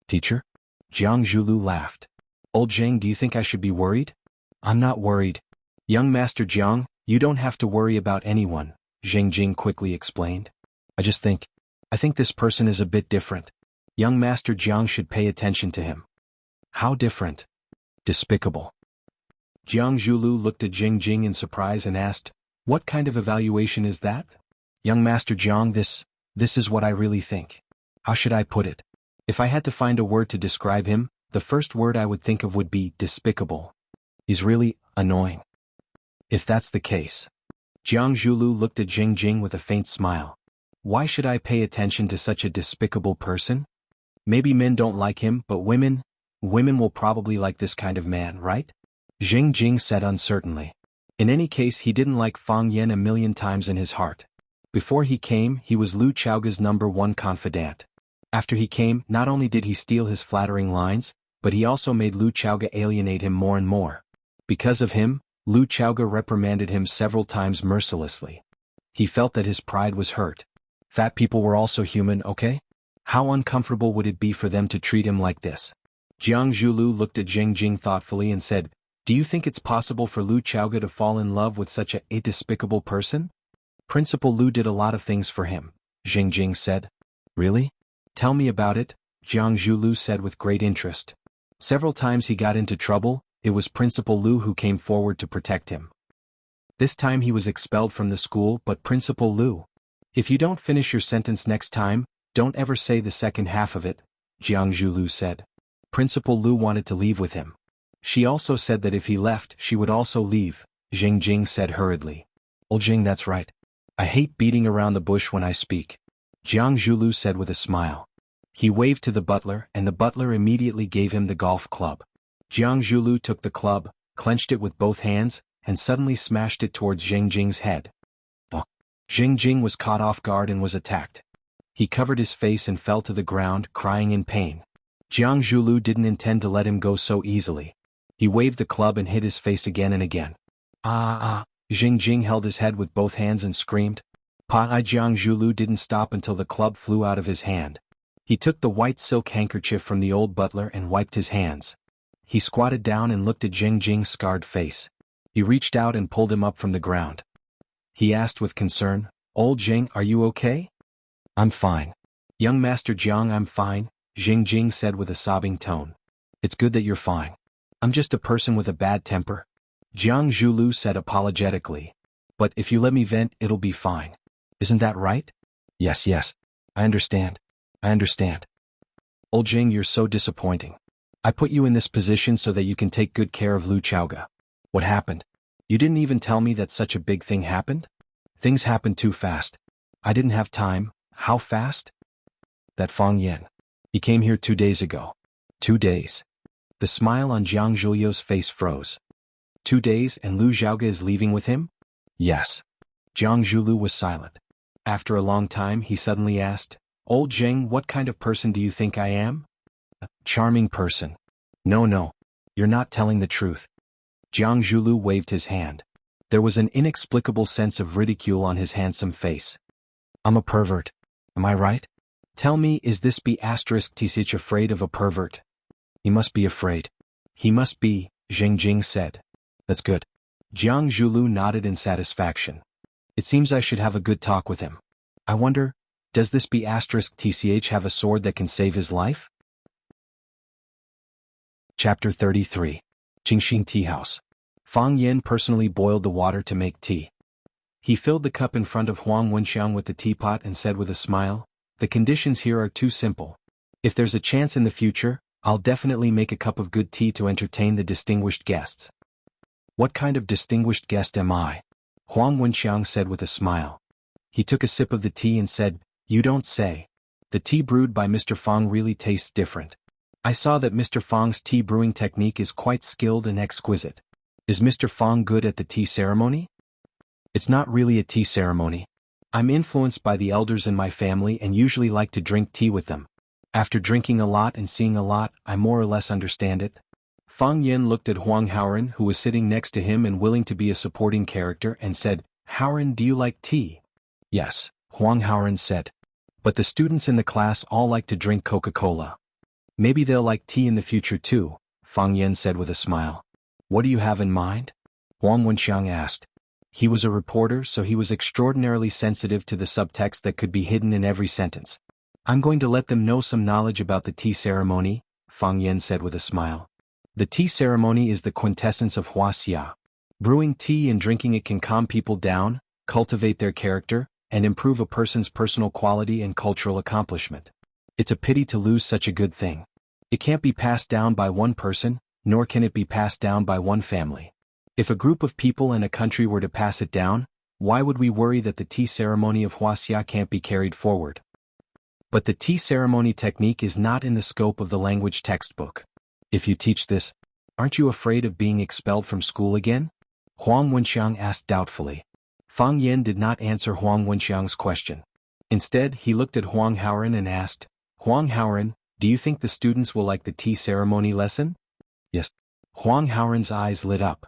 "Teacher?" Jiang Zhulu laughed. "Old Jiang, do you think I should be worried?" "I'm not worried." "Young Master Jiang, you don't have to worry about anyone," Jing Jing quickly explained. I think this person is a bit different. Young Master Jiang should pay attention to him." "How different?" "Despicable." Jiang Zhulu looked at Jing Jing in surprise and asked, "What kind of evaluation is that?" "Young Master Jiang, this is what I really think. How should I put it? If I had to find a word to describe him, the first word I would think of would be despicable. He's really annoying." "If that's the case." Jiang Zhulu looked at Jing Jing with a faint smile. "Why should I pay attention to such a despicable person? Maybe men don't like him, but women will probably like this kind of man, right?" Jing Jing said uncertainly. In any case, he didn't like Fang Yan a million times in his heart. Before he came, he was Lu Chaoga's #1 confidant. After he came, not only did he steal his flattering lines, but he also made Lu Chaoga alienate him more and more. Because of him, Lu Chaoga reprimanded him several times mercilessly. He felt that his pride was hurt. Fat people were also human, okay? How uncomfortable would it be for them to treat him like this? Jiang Zhulu looked at Jing Jing thoughtfully and said, Do you think it's possible for Lu Chaoga to fall in love with such a despicable person? Principal Lu did a lot of things for him, Jing Jing said. Really? Tell me about it, Jiang Zhulu said with great interest. Several times he got into trouble, it was Principal Lu who came forward to protect him. This time he was expelled from the school, but Principal Lu. If you don't finish your sentence next time, don't ever say the second half of it, Jiang Zhulu said. Principal Lu wanted to leave with him. She also said that if he left, she would also leave, Jing Jing said hurriedly. Old Jing, that's right. I hate beating around the bush when I speak, Jiang Zhulu said with a smile. He waved to the butler, and the butler immediately gave him the golf club. Jiang Zhulu took the club, clenched it with both hands, and suddenly smashed it towards Jing Jing's head. Jing Jing was caught off guard and was attacked. He covered his face and fell to the ground, crying in pain. Jiang Zhulu didn't intend to let him go so easily. He waved the club and hit his face again and again. Jing Jing held his head with both hands and screamed. Jiang Zhulu didn't stop until the club flew out of his hand. He took the white silk handkerchief from the old butler and wiped his hands. He squatted down and looked at Jing Jing's scarred face. He reached out and pulled him up from the ground. He asked with concern, Old Jing, are you okay? I'm fine. Young Master Jiang, I'm fine, Jing Jing said with a sobbing tone. It's good that you're fine. I'm just a person with a bad temper, Jiang Zhulu said apologetically. But if you let me vent, it'll be fine. Isn't that right? Yes. I understand. Old Jing, you're so disappointing. I put you in this position so that you can take good care of Lu Chaoga. What happened? You didn't even tell me that such a big thing happened? Things happened too fast. I didn't have time. How fast? That Fang Yan. He came here 2 days ago. 2 days. The smile on Jiang Zhulio's face froze. 2 days and Lu Xiaoga is leaving with him? Yes. Jiang Zhulu was silent. After a long time he suddenly asked, Old Jing, what kind of person do you think I am? A charming person. No. You're not telling the truth. Jiang Zhulu waved his hand. There was an inexplicable sense of ridicule on his handsome face. I'm a pervert. Am I right? Tell me, is this B*TCH afraid of a pervert? He must be afraid. He must be, Jing Jing said. That's good. Jiang Zhulu nodded in satisfaction. It seems I should have a good talk with him. I wonder, does this B*TCH have a sword that can save his life? Chapter 33. Jingxing Tea House. Fang Yan personally boiled the water to make tea. He filled the cup in front of Huang Wenxiang with the teapot and said with a smile, the conditions here are too simple. If there's a chance in the future, I'll definitely make a cup of good tea to entertain the distinguished guests. What kind of distinguished guest am I? Huang Wenxiang said with a smile. He took a sip of the tea and said, You don't say. The tea brewed by Mr. Fang really tastes different. I saw that Mr. Fang's tea brewing technique is quite skilled and exquisite. Is Mr. Fang good at the tea ceremony? It's not really a tea ceremony. I'm influenced by the elders in my family and usually like to drink tea with them. After drinking a lot and seeing a lot, I more or less understand it. Fang Yan looked at Huang Haoren, who was sitting next to him and willing to be a supporting character, and said, Haoren, do you like tea? Yes, Huang Haoren said. But the students in the class all like to drink Coca-Cola. Maybe they'll like tea in the future too, Fang Yan said with a smile. What do you have in mind? Huang Wenxiang asked. He was a reporter, so he was extraordinarily sensitive to the subtext that could be hidden in every sentence. I'm going to let them know some knowledge about the tea ceremony, Fang Yan said with a smile. The tea ceremony is the quintessence of Wuxia. Brewing tea and drinking it can calm people down, cultivate their character, and improve a person's personal quality and cultural accomplishment. It's a pity to lose such a good thing. It can't be passed down by one person, nor can it be passed down by one family. If a group of people and a country were to pass it down, why would we worry that the tea ceremony of Wuxia can't be carried forward? But the tea ceremony technique is not in the scope of the language textbook. If you teach this, aren't you afraid of being expelled from school again? Huang Wenxiang asked doubtfully. Fang Yan did not answer Huang Wenxiang's question. Instead, he looked at Huang Haoren and asked, Huang Haoren, do you think the students will like the tea ceremony lesson? Yes. Huang Haoren's eyes lit up.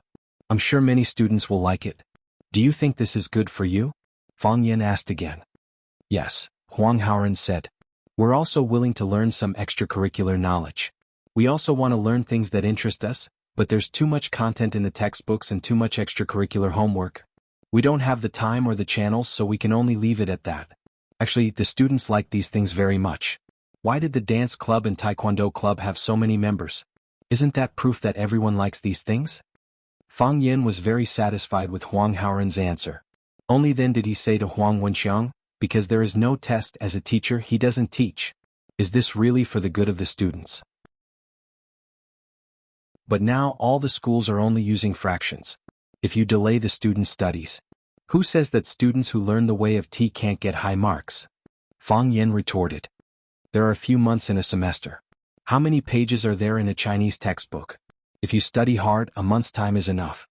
I'm sure many students will like it. Do you think this is good for you? Fang Yan asked again. Yes, Huang Haoren said. We're also willing to learn some extracurricular knowledge. We also want to learn things that interest us, but there's too much content in the textbooks and too much extracurricular homework. We don't have the time or the channels, so we can only leave it at that. Actually, the students like these things very much. Why did the dance club and taekwondo club have so many members? Isn't that proof that everyone likes these things? Fang Yin was very satisfied with Huang Haoren's answer. Only then did he say to Huang Wenxiang, because there is no test as a teacher, he doesn't teach. Is this really for the good of the students? But now all the schools are only using fractions. If you delay the students' studies, who says that students who learn the way of tea can't get high marks? Fang Yin retorted. There are a few months in a semester. How many pages are there in a Chinese textbook? If you study hard, a month's time is enough.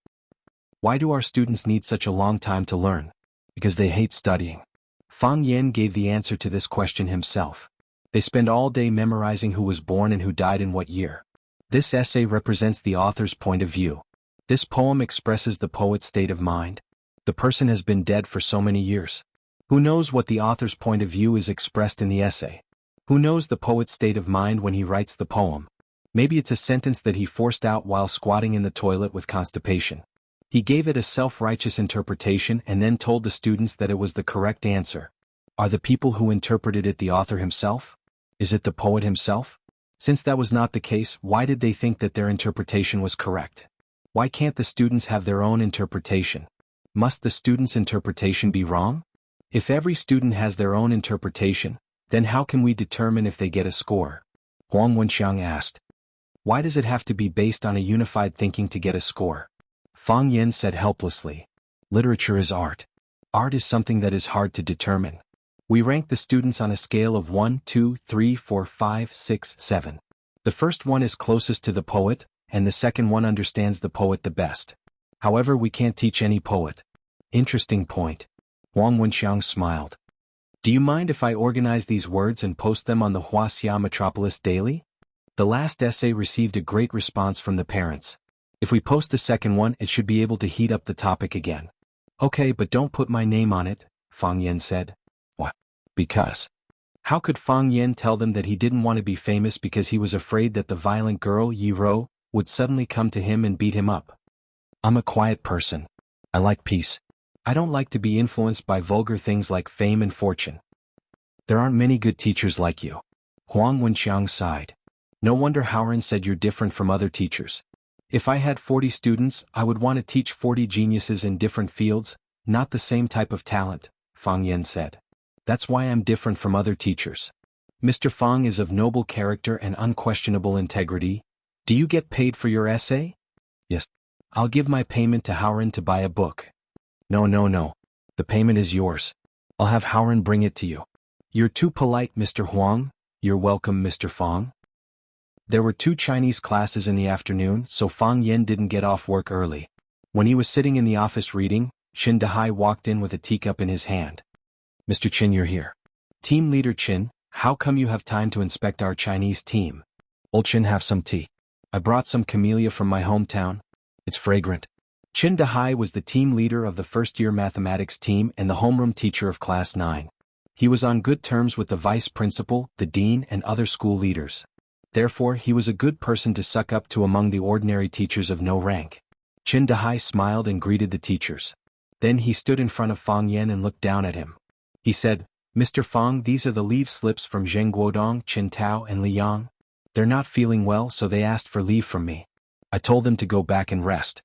Why do our students need such a long time to learn? Because they hate studying. Fang Yin gave the answer to this question himself. They spend all day memorizing who was born and who died in what year. This essay represents the author's point of view. This poem expresses the poet's state of mind. The person has been dead for so many years. Who knows what the author's point of view is expressed in the essay? Who knows the poet's state of mind when he writes the poem? Maybe it's a sentence that he forced out while squatting in the toilet with constipation. He gave it a self-righteous interpretation and then told the students that it was the correct answer. Are the people who interpreted it the author himself? Is it the poet himself? Since that was not the case, why did they think that their interpretation was correct? Why can't the students have their own interpretation? Must the students' interpretation be wrong? If every student has their own interpretation, then how can we determine if they get a score? Huang Wenxiang asked. Why does it have to be based on a unified thinking to get a score? Fang Yin said helplessly. Literature is art. Art is something that is hard to determine. We rank the students on a scale of 1, 2, 3, 4, 5, 6, 7. The first one is closest to the poet, and the second one understands the poet the best. However, we can't teach any poet. Interesting point. Huang Wenxiang smiled. Do you mind if I organize these words and post them on the Wuxia Metropolis Daily? The last essay received a great response from the parents. If we post a second one, it should be able to heat up the topic again. Okay, but don't put my name on it, Fang Yin said. What? Because. How could Fang Yin tell them that he didn't want to be famous because he was afraid that the violent girl, Yi Ro, would suddenly come to him and beat him up? I'm a quiet person. I like peace. I don't like to be influenced by vulgar things like fame and fortune. There aren't many good teachers like you. Huang Wenxiang sighed. No wonder Haoren said you're different from other teachers. If I had 40 students, I would want to teach 40 geniuses in different fields, not the same type of talent, Fang Yin said. That's why I'm different from other teachers. Mr. Fang is of noble character and unquestionable integrity. Do you get paid for your essay? Yes. I'll give my payment to Haoren to buy a book. No. The payment is yours. I'll have Haoren bring it to you. You're too polite, Mr. Huang. You're welcome, Mr. Fang. There were 2 Chinese classes in the afternoon, so Fang Yin didn't get off work early. When he was sitting in the office reading, Qin Dehai walked in with a teacup in his hand. Mr. Qin, you're here. Team leader Qin, how come you have time to inspect our Chinese team? Old Qin, have some tea. I brought some camellia from my hometown. It's fragrant. Qin Dehai was the team leader of the first-year mathematics team and the homeroom teacher of class 9. He was on good terms with the vice principal, the dean, and other school leaders. Therefore, he was a good person to suck up to among the ordinary teachers of no rank. Qin Dehai smiled and greeted the teachers. Then he stood in front of Fang Yin and looked down at him. He said, Mr. Fang, these are the leave slips from Zheng Guodong, Qin Tao, and Li Yang. They're not feeling well, so they asked for leave from me. I told them to go back and rest.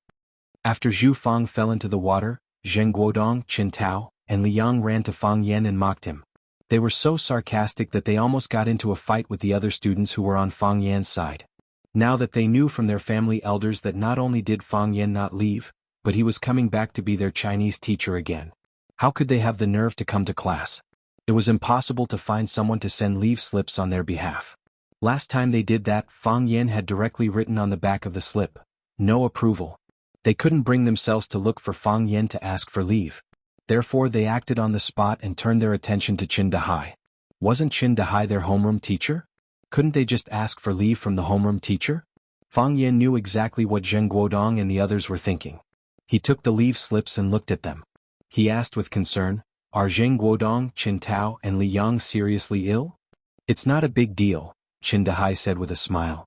After Zhu Fang fell into the water, Zheng Guodong, Qin Tao, and Li Yang ran to Fang Yin and mocked him. They were so sarcastic that they almost got into a fight with the other students who were on Fang Yan's side. Now that they knew from their family elders that not only did Fang Yan not leave, but he was coming back to be their Chinese teacher again. How could they have the nerve to come to class? It was impossible to find someone to send leave slips on their behalf. Last time they did that, Fang Yan had directly written on the back of the slip, no approval. They couldn't bring themselves to look for Fang Yan to ask for leave. Therefore they acted on the spot and turned their attention to Qin Dehai. Wasn't Qin Dehai their homeroom teacher? Couldn't they just ask for leave from the homeroom teacher? Fang Yan knew exactly what Zheng Guodong and the others were thinking. He took the leave slips and looked at them. He asked with concern, Are Zheng Guodong, Qin Tao, and Li Yang seriously ill? It's not a big deal, Qin Dehai said with a smile.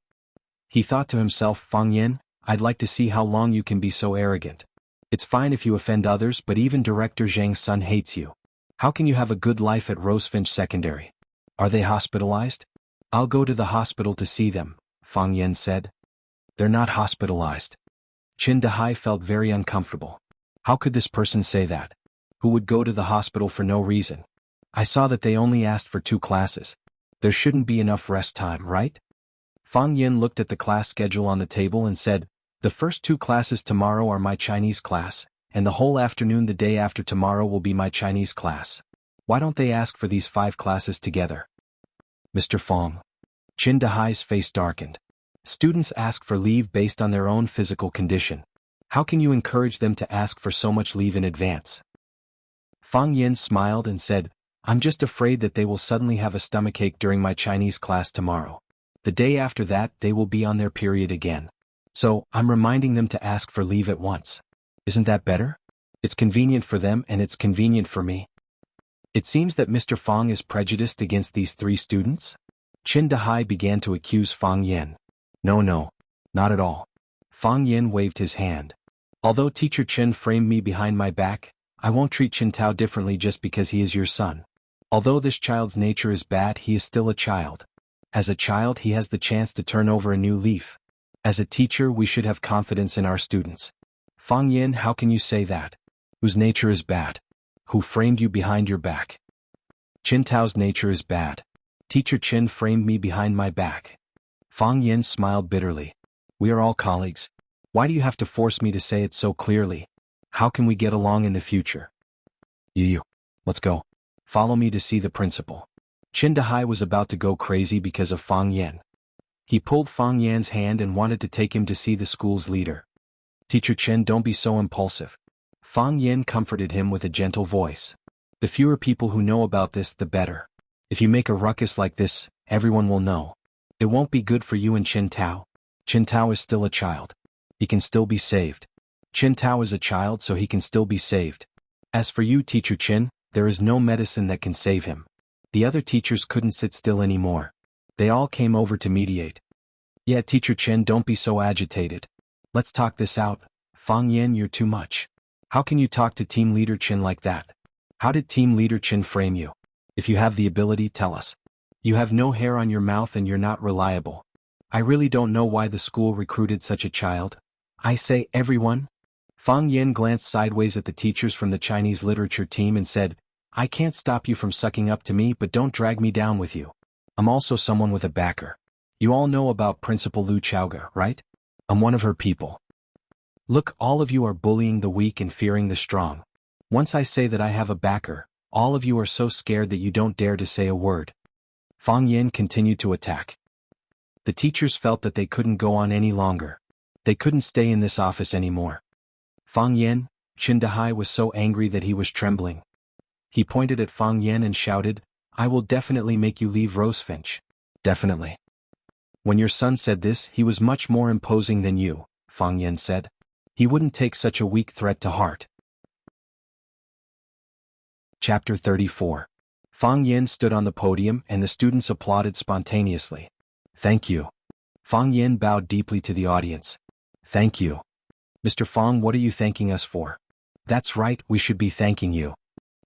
He thought to himself, Fang Yan, I'd like to see how long you can be so arrogant. It's fine if you offend others, but even Director Zhang's son hates you. How can you have a good life at Rosefinch Secondary? Are they hospitalized? I'll go to the hospital to see them, Fang Yan said. They're not hospitalized. Qin Dehai felt very uncomfortable. How could this person say that? Who would go to the hospital for no reason? I saw that they only asked for 2 classes. There shouldn't be enough rest time, right? Fang Yan looked at the class schedule on the table and said, the first 2 classes tomorrow are my Chinese class, and the whole afternoon the day after tomorrow will be my Chinese class. Why don't they ask for these 5 classes together? Mr. Fang. Qin Dehai's face darkened. Students ask for leave based on their own physical condition. How can you encourage them to ask for so much leave in advance? Fang Yan smiled and said, I'm just afraid that they will suddenly have a stomachache during my Chinese class tomorrow. The day after that they will be on their period again. So, I'm reminding them to ask for leave at once. Isn't that better? It's convenient for them and it's convenient for me. It seems that Mr. Fang is prejudiced against these 3 students? Qin Dehai began to accuse Fang Yan. No, not at all. Fang Yan waved his hand. Although Teacher Qin framed me behind my back, I won't treat Qin Tao differently just because he is your son. Although this child's nature is bad, he is still a child. As a child, he has the chance to turn over a new leaf. As a teacher, we should have confidence in our students. Fang Yan, how can you say that? Whose nature is bad? Who framed you behind your back? Qin Tao's nature is bad. Teacher Qin framed me behind my back. Fang Yan smiled bitterly. We are all colleagues. Why do you have to force me to say it so clearly? How can we get along in the future? You. Let's go. Follow me to see the principal. Qin Dehai was about to go crazy because of Fang Yan. He pulled Fang Yan's hand and wanted to take him to see the school's leader. Teacher Chen, don't be so impulsive. Fang Yan comforted him with a gentle voice. The fewer people who know about this, the better. If you make a ruckus like this, everyone will know. It won't be good for you and Qin Tao. Qin Tao is still a child. He can still be saved. Qin Tao is a child, so he can still be saved. As for you, Teacher Qin, there is no medicine that can save him. The other teachers couldn't sit still anymore. They all came over to mediate. Yeah, Teacher Chen, don't be so agitated. Let's talk this out. Fang Yan, you're too much. How can you talk to Team Leader Chen like that? How did Team Leader Chen frame you? If you have the ability, tell us. You have no hair on your mouth and you're not reliable. I really don't know why the school recruited such a child. I say, everyone. Fang Yan glanced sideways at the teachers from the Chinese literature team and said, I can't stop you from sucking up to me, but don't drag me down with you. I'm also someone with a backer. You all know about Principal Lu Chaoga, right? I'm one of her people. Look, all of you are bullying the weak and fearing the strong. Once I say that I have a backer, all of you are so scared that you don't dare to say a word. Fang Yan continued to attack. The teachers felt that they couldn't go on any longer. They couldn't stay in this office anymore. Fang Yan, Qin Dehai was so angry that he was trembling. He pointed at Fang Yan and shouted, I will definitely make you leave Rosefinch. Definitely. When your son said this, he was much more imposing than you, Fang Yan said. He wouldn't take such a weak threat to heart. Chapter 34. Fang Yan stood on the podium and the students applauded spontaneously. Thank you. Fang Yan bowed deeply to the audience. Thank you. Mr. Fang, what are you thanking us for? That's right, we should be thanking you.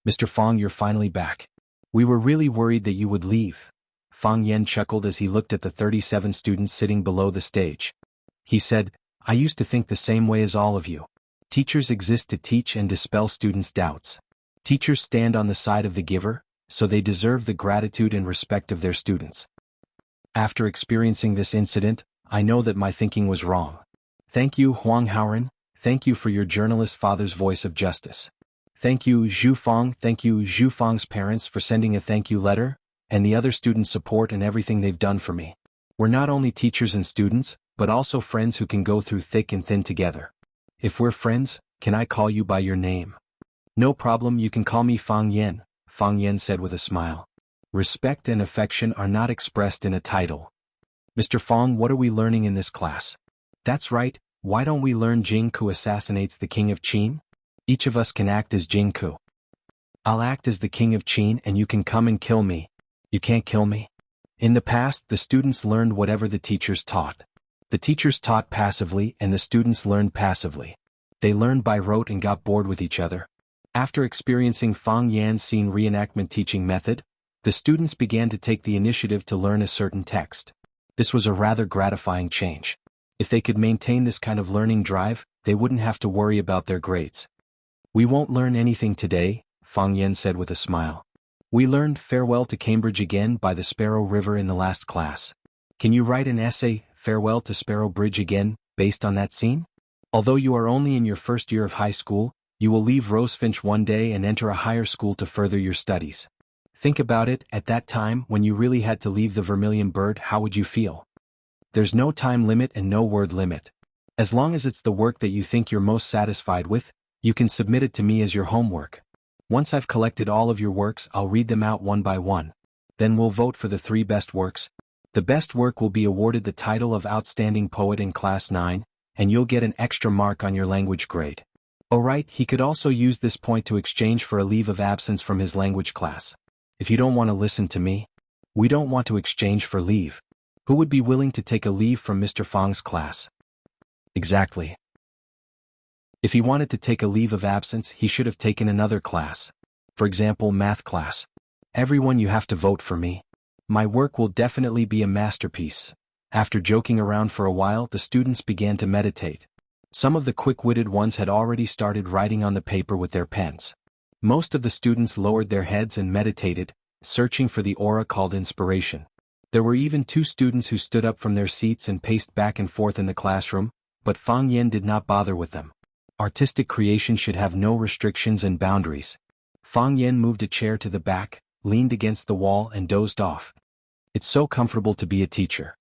Mr. Fang, you're finally back. We were really worried that you would leave. Fang Yan chuckled as he looked at the 37 students sitting below the stage. He said, I used to think the same way as all of you. Teachers exist to teach and dispel students' doubts. Teachers stand on the side of the giver, so they deserve the gratitude and respect of their students. After experiencing this incident, I know that my thinking was wrong. Thank you, Huang Haoren. Thank you for your journalist father's voice of justice. Thank you, Zhu Fang. Thank you, Zhu Fang's parents for sending a thank you letter, and the other students' support and everything they've done for me. We're not only teachers and students, but also friends who can go through thick and thin together. If we're friends, can I call you by your name? No problem, you can call me Fang Yan, Fang Yan said with a smile. Respect and affection are not expressed in a title. Mr. Fang, what are we learning in this class? That's right, why don't we learn Jing Ku assassinates the king of Qin? Each of us can act as Jing Ku. I'll act as the king of Qin and you can come and kill me. You can't kill me. In the past, the students learned whatever the teachers taught. The teachers taught passively and the students learned passively. They learned by rote and got bored with each other. After experiencing Fang Yan's scene reenactment teaching method, the students began to take the initiative to learn a certain text. This was a rather gratifying change. If they could maintain this kind of learning drive, they wouldn't have to worry about their grades. "We won't learn anything today," Fang Yan said with a smile. "We learned Farewell to Cambridge Again by the Sparrow River in the last class. Can you write an essay, Farewell to Sparrow Bridge Again, based on that scene? Although you are only in your first year of high school, you will leave Rosefinch one day and enter a higher school to further your studies. Think about it, at that time when you really had to leave the Vermilion Bird, how would you feel? There's no time limit and no word limit. As long as it's the work that you think you're most satisfied with, you can submit it to me as your homework. Once I've collected all of your works, I'll read them out one by one. Then we'll vote for the 3 best works. The best work will be awarded the title of Outstanding Poet in Class 9, and you'll get an extra mark on your language grade." Alright, he could also use this point to exchange for a leave of absence from his language class. "If you don't want to listen to me, we don't want to exchange for leave. Who would be willing to take a leave from Mr. Fang's class?" Exactly. If he wanted to take a leave of absence, he should have taken another class. For example, math class. "Everyone, you have to vote for me. My work will definitely be a masterpiece." After joking around for a while, the students began to meditate. Some of the quick-witted ones had already started writing on the paper with their pens. Most of the students lowered their heads and meditated, searching for the aura called inspiration. There were even 2 students who stood up from their seats and paced back and forth in the classroom, but Fang Yan did not bother with them. Artistic creation should have no restrictions and boundaries. Fang Yan moved a chair to the back, leaned against the wall and dozed off. It's so comfortable to be a teacher.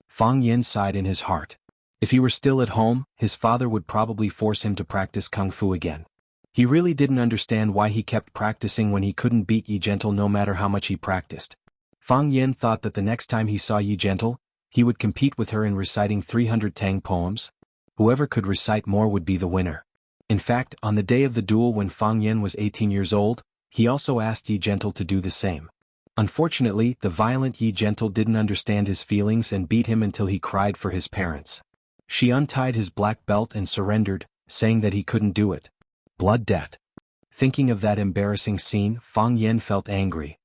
Fang Yan sighed in his heart. If he were still at home, his father would probably force him to practice kung fu again. He really didn't understand why he kept practicing when he couldn't beat Yi Gentle no matter how much he practiced. Fang Yan thought that the next time he saw Yi Gentle, he would compete with her in reciting 300 Tang poems. Whoever could recite more would be the winner. In fact, on the day of the duel when Fang Yan was 18 years old, he also asked Yi Gentle to do the same. Unfortunately, the violent Yi Gentle didn't understand his feelings and beat him until he cried for his parents. She untied his black belt and surrendered, saying that he couldn't do it. Blood debt. Thinking of that embarrassing scene, Fang Yan felt angry.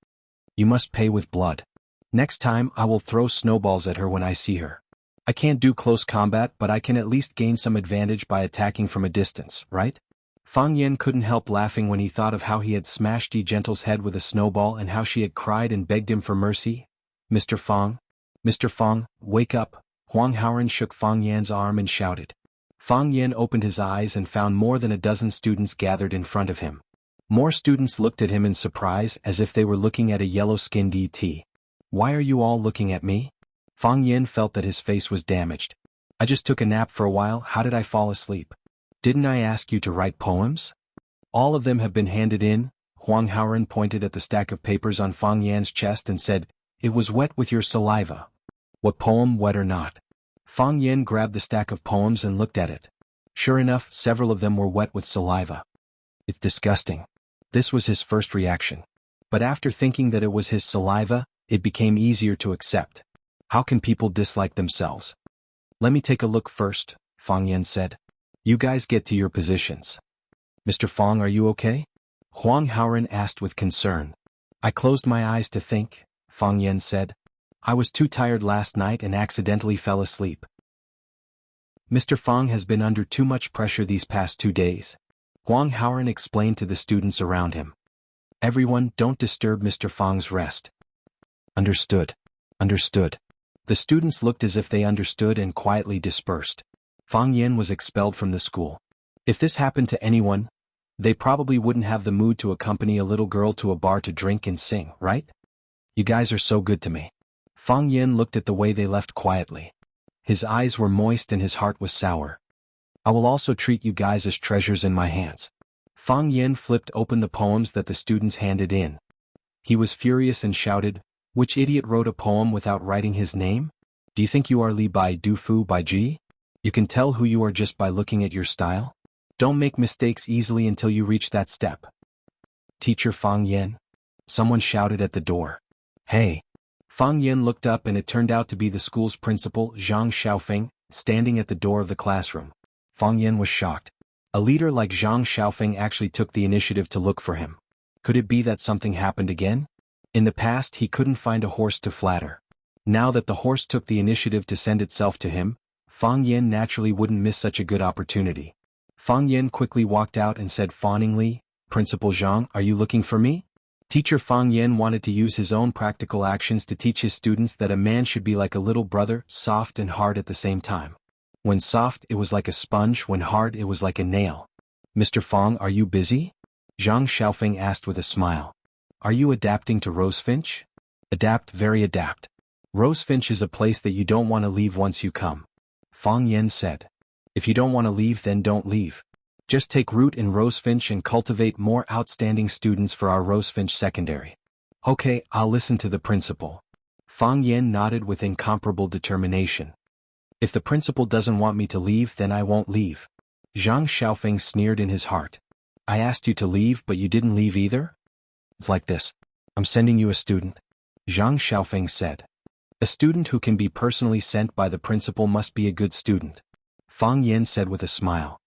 "You must pay with blood. Next time I will throw snowballs at her when I see her. I can't do close combat, but I can at least gain some advantage by attacking from a distance, right?" Fang Yan couldn't help laughing when he thought of how he had smashed Yi Gentle's head with a snowball and how she had cried and begged him for mercy. Mr. Fang, wake up." Huang Haoren shook Fang Yan's arm and shouted. Fang Yan opened his eyes and found more than a dozen students gathered in front of him. More students looked at him in surprise as if they were looking at a yellow-skinned ET. "Why are you all looking at me?" Fang Yan felt that his face was damaged. "I just took a nap for a while. How did I fall asleep? Didn't I ask you to write poems?" "All of them have been handed in." Huang Haoren pointed at the stack of papers on Fang Yan's chest and said, "It was wet with your saliva." "What poem, wet or not?" Fang Yan grabbed the stack of poems and looked at it. Sure enough, several of them were wet with saliva. "It's disgusting." This was his first reaction. But after thinking that it was his saliva, it became easier to accept. How can people dislike themselves? "Let me take a look first," Fang Yan said. "You guys get to your positions." "Mr. Fang, are you okay?" Huang Haoren asked with concern. "I closed my eyes to think," Fang Yan said. "I was too tired last night and accidentally fell asleep." "Mr. Fang has been under too much pressure these past 2 days," Huang Haoren explained to the students around him. "Everyone, don't disturb Mr. Fang's rest." "Understood. Understood." The students looked as if they understood and quietly dispersed. Fang Yan was expelled from the school. If this happened to anyone, they probably wouldn't have the mood to accompany a little girl to a bar to drink and sing, right? "You guys are so good to me." Fang Yan looked at the way they left quietly. His eyes were moist and his heart was sour. "I will also treat you guys as treasures in my hands." Fang Yan flipped open the poems that the students handed in. He was furious and shouted, "Which idiot wrote a poem without writing his name? Do you think you are Li Bai Du Fu Bai Ji? You can tell who you are just by looking at your style? Don't make mistakes easily until you reach that step." "Teacher Fang Yan?" Someone shouted at the door. "Hey." Fang Yan looked up and it turned out to be the school's principal, Zhang Xiaofeng, standing at the door of the classroom. Fang Yan was shocked. A leader like Zhang Xiaofeng actually took the initiative to look for him. Could it be that something happened again? In the past he couldn't find a horse to flatter. Now that the horse took the initiative to send itself to him, Fang Yan naturally wouldn't miss such a good opportunity. Fang Yan quickly walked out and said fawningly, "Principal Zhang, are you looking for me?" Teacher Fang Yan wanted to use his own practical actions to teach his students that a man should be like a little brother, soft and hard at the same time. When soft it was like a sponge, when hard it was like a nail. "Mr. Fang, are you busy?" Zhang Xiaofeng asked with a smile. "Are you adapting to Rosefinch?" "Adapt, very adapt. Rosefinch is a place that you don't want to leave once you come," Fang Yan said. "If you don't want to leave, then don't leave. Just take root in Rosefinch and cultivate more outstanding students for our Rosefinch secondary." "Okay, I'll listen to the principal." Fang Yan nodded with incomparable determination. "If the principal doesn't want me to leave, then I won't leave." Zhang Xiaofeng sneered in his heart. "I asked you to leave, but you didn't leave either?" "It's like this. I'm sending you a student," Zhang Xiaofeng said. "A student who can be personally sent by the principal must be a good student," Fang Yan said with a smile.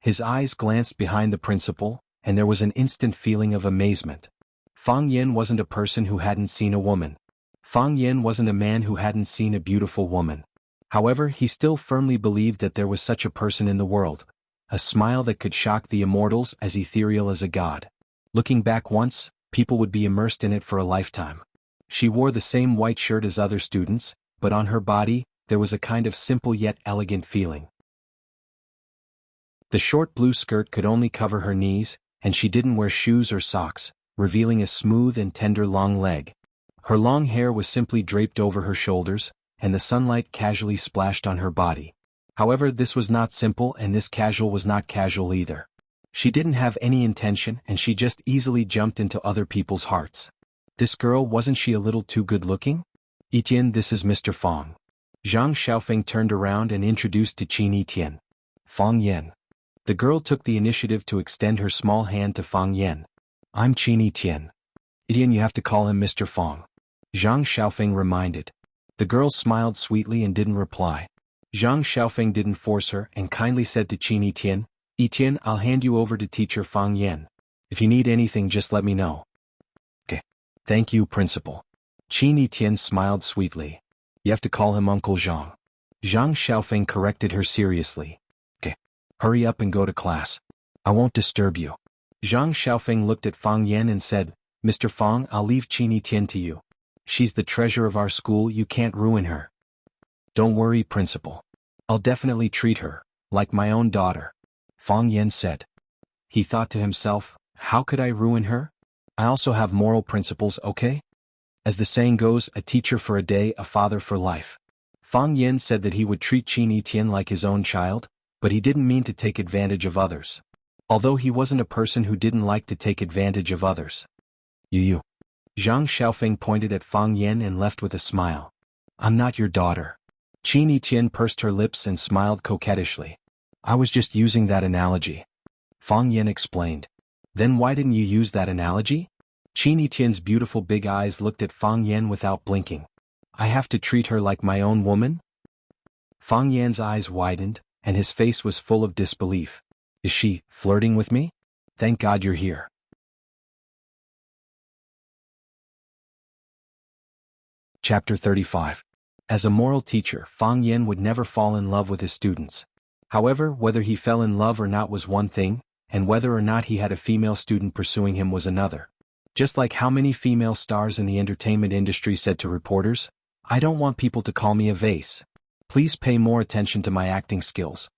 His eyes glanced behind the principal, and there was an instant feeling of amazement. Fang Yan wasn't a person who hadn't seen a woman. Fang Yan wasn't a man who hadn't seen a beautiful woman. However, he still firmly believed that there was such a person in the world, a smile that could shock the immortals, as ethereal as a god. Looking back once, people would be immersed in it for a lifetime. She wore the same white shirt as other students, but on her body, there was a kind of simple yet elegant feeling. The short blue skirt could only cover her knees, and she didn't wear shoes or socks, revealing a smooth and tender long leg. Her long hair was simply draped over her shoulders, and the sunlight casually splashed on her body. However, this was not simple, and this casual was not casual either. She didn't have any intention, and she just easily jumped into other people's hearts. This girl, wasn't she a little too good-looking? "Etienne, this is Mr. Fang." Zhang Xiaofeng turned around and introduced to Qin Etienne. "Fang Yan." The girl took the initiative to extend her small hand to Fang Yan. "I'm Qin Etienne." "Etienne, you have to call him Mr. Fang," Zhang Xiaofeng reminded. The girl smiled sweetly and didn't reply. Zhang Xiaofeng didn't force her and kindly said to Qin Etienne, "Etienne, I'll hand you over to teacher Fang Yan. If you need anything, just let me know." "Okay. Thank you, principal." Qin Etienne smiled sweetly. "You have to call him Uncle Zhang." Zhang Xiaofeng corrected her seriously. "Okay. Hurry up and go to class. I won't disturb you." Zhang Xiaofeng looked at Fang Yan and said, "Mr. Fang, I'll leave Qin Etienne to you. She's the treasure of our school, you can't ruin her." "Don't worry, principal. I'll definitely treat her like my own daughter," Fang Yan said. He thought to himself, how could I ruin her? I also have moral principles, okay? As the saying goes, a teacher for a day, a father for life. Fang Yan said that he would treat Qin Etienne like his own child, but he didn't mean to take advantage of others. Although he wasn't a person who didn't like to take advantage of others. You. Zhang Xiaofeng pointed at Fang Yan and left with a smile. "I'm not your daughter." Qin Etienne pursed her lips and smiled coquettishly. "I was just using that analogy," Fang Yan explained. "Then why didn't you use that analogy?" Qin Etienne's beautiful big eyes looked at Fang Yan without blinking. "I have to treat her like my own woman?" Fang Yan's eyes widened, and his face was full of disbelief. "Is she flirting with me? Thank God you're here." Chapter 35. As a moral teacher, Fang Yan would never fall in love with his students. However, whether he fell in love or not was one thing, and whether or not he had a female student pursuing him was another. Just like how many female stars in the entertainment industry said to reporters, "I don't want people to call me a vase. Please pay more attention to my acting skills."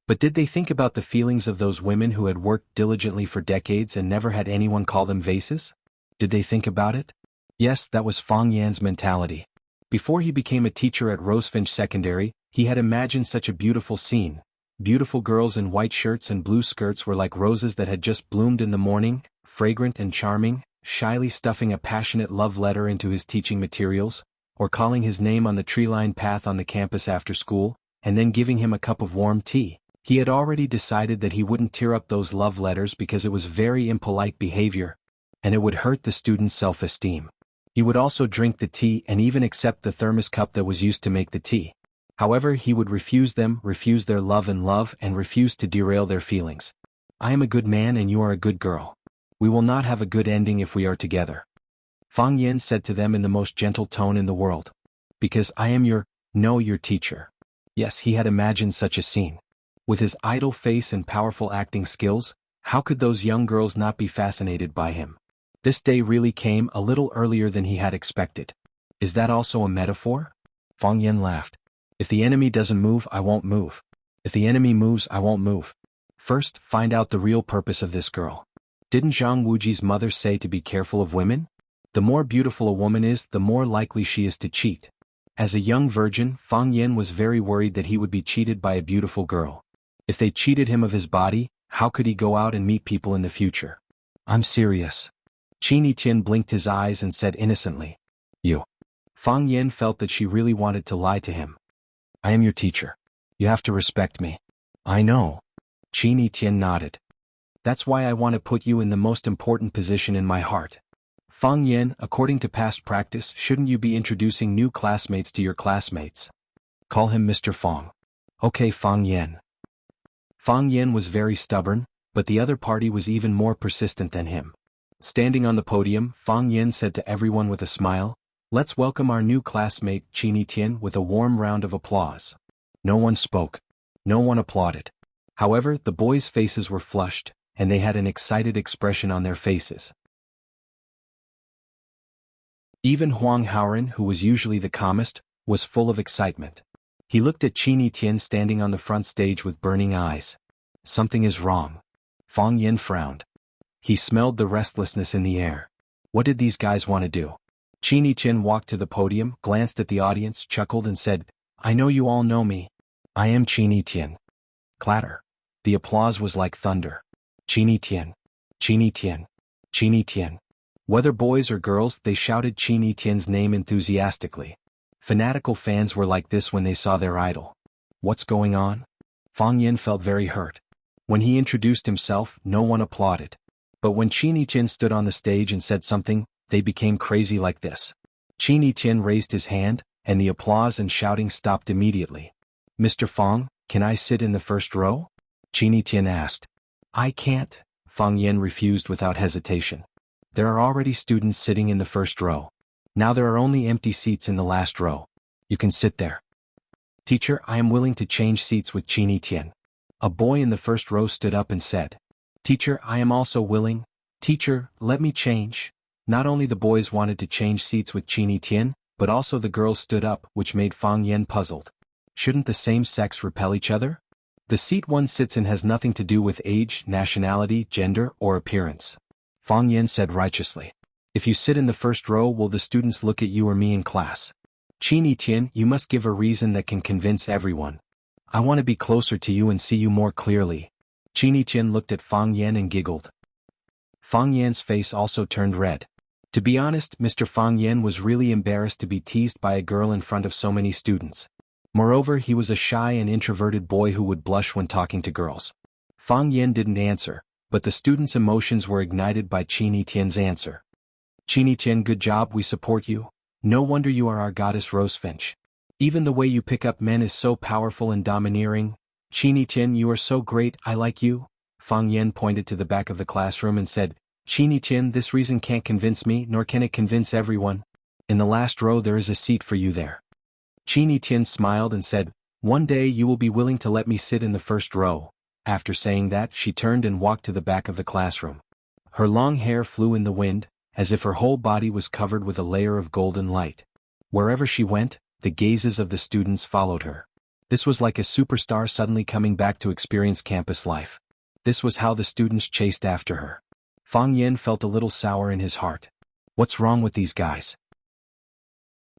But did they think about the feelings of those women who had worked diligently for decades and never had anyone call them vases? Did they think about it? Yes, that was Fang Yan's mentality. Before he became a teacher at Rosefinch Secondary, he had imagined such a beautiful scene. Beautiful girls in white shirts and blue skirts were like roses that had just bloomed in the morning, fragrant and charming, shyly stuffing a passionate love letter into his teaching materials, or calling his name on the tree-lined path on the campus after school, and then giving him a cup of warm tea. He had already decided that he wouldn't tear up those love letters because it was very impolite behavior, and it would hurt the student's self-esteem. He would also drink the tea and even accept the thermos cup that was used to make the tea. However, he would refuse them, refuse their love, and refuse to derail their feelings. I am a good man and you are a good girl. We will not have a good ending if we are together. Fang Yen said to them in the most gentle tone in the world. Because I am your teacher. Yes, he had imagined such a scene. With his idle face and powerful acting skills, how could those young girls not be fascinated by him? This day really came a little earlier than he had expected. Is that also a metaphor? Fang Yen laughed. If the enemy doesn't move, I won't move. If the enemy moves, I won't move. First, find out the real purpose of this girl. Didn't Zhang Wuji's mother say to be careful of women? The more beautiful a woman is, the more likely she is to cheat. As a young virgin, Fang Yen was very worried that he would be cheated by a beautiful girl. If they cheated him of his body, how could he go out and meet people in the future? I'm serious. Qin Yiqian blinked his eyes and said innocently. You. Fang Yen felt that she really wanted to lie to him. I am your teacher. You have to respect me. I know. Qin Yiqian nodded. That's why I want to put you in the most important position in my heart. Fang Yen, according to past practice, shouldn't you be introducing new classmates to your classmates? Call him Mr. Fang. Okay, Fang Yen. Fang Yen was very stubborn, but the other party was even more persistent than him. Standing on the podium, Fang Yen said to everyone with a smile, let's welcome our new classmate Qin Yiqian with a warm round of applause. No one spoke. No one applauded. However, the boys' faces were flushed, and they had an excited expression on their faces. Even Huang Haoran, who was usually the calmest, was full of excitement. He looked at Qin Yiqian standing on the front stage with burning eyes. Something is wrong. Fang Yen frowned. He smelled the restlessness in the air. What did these guys want to do? Qin Yiqian walked to the podium, glanced at the audience, chuckled and said, I know you all know me. I am Qin Yiqian. Clatter. The applause was like thunder. Qin Yiqian. Qin Yiqian. Qin Yiqian. Whether boys or girls, they shouted Qin Yiqian's name enthusiastically. Fanatical fans were like this when they saw their idol. What's going on? Fang Yen felt very hurt. When he introduced himself, no one applauded. But when Qin Yiqian stood on the stage and said something, they became crazy like this. Qin Yiqian raised his hand, and the applause and shouting stopped immediately. Mr. Fang, can I sit in the first row? Qin Yiqian asked. I can't, Fang Yen refused without hesitation. There are already students sitting in the first row. Now there are only empty seats in the last row. You can sit there. Teacher, I am willing to change seats with Qin Yiqian. A boy in the first row stood up and said. Teacher, I am also willing. Teacher, let me change. Not only the boys wanted to change seats with Qin Yiqian, but also the girls stood up, which made Fang Yen puzzled. Shouldn't the same sex repel each other? The seat one sits in has nothing to do with age, nationality, gender, or appearance. Fang Yen said righteously. If you sit in the first row, will the students look at you or me in class? Qin Yiqian, you must give a reason that can convince everyone. I want to be closer to you and see you more clearly. Qin Yiqian looked at Fang Yen and giggled. Fang Yan's face also turned red. To be honest, Mr. Fang Yen was really embarrassed to be teased by a girl in front of so many students. Moreover, he was a shy and introverted boy who would blush when talking to girls. Fang Yen didn't answer, but the students' emotions were ignited by Qin Yiqian's answer. Qin Yiqian, good job, we support you. No wonder you are our goddess Rosefinch. Even the way you pick up men is so powerful and domineering. Qin Yiqian, you are so great, I like you. Fang Yen pointed to the back of the classroom and said, Qin Yiqian, this reason can't convince me, nor can it convince everyone. In the last row there is a seat for you there. Qin Yiqian smiled and said, one day you will be willing to let me sit in the first row. After saying that, she turned and walked to the back of the classroom. Her long hair flew in the wind, as if her whole body was covered with a layer of golden light. Wherever she went, the gazes of the students followed her. This was like a superstar suddenly coming back to experience campus life. This was how the students chased after her. Fang Yen felt a little sour in his heart. What's wrong with these guys?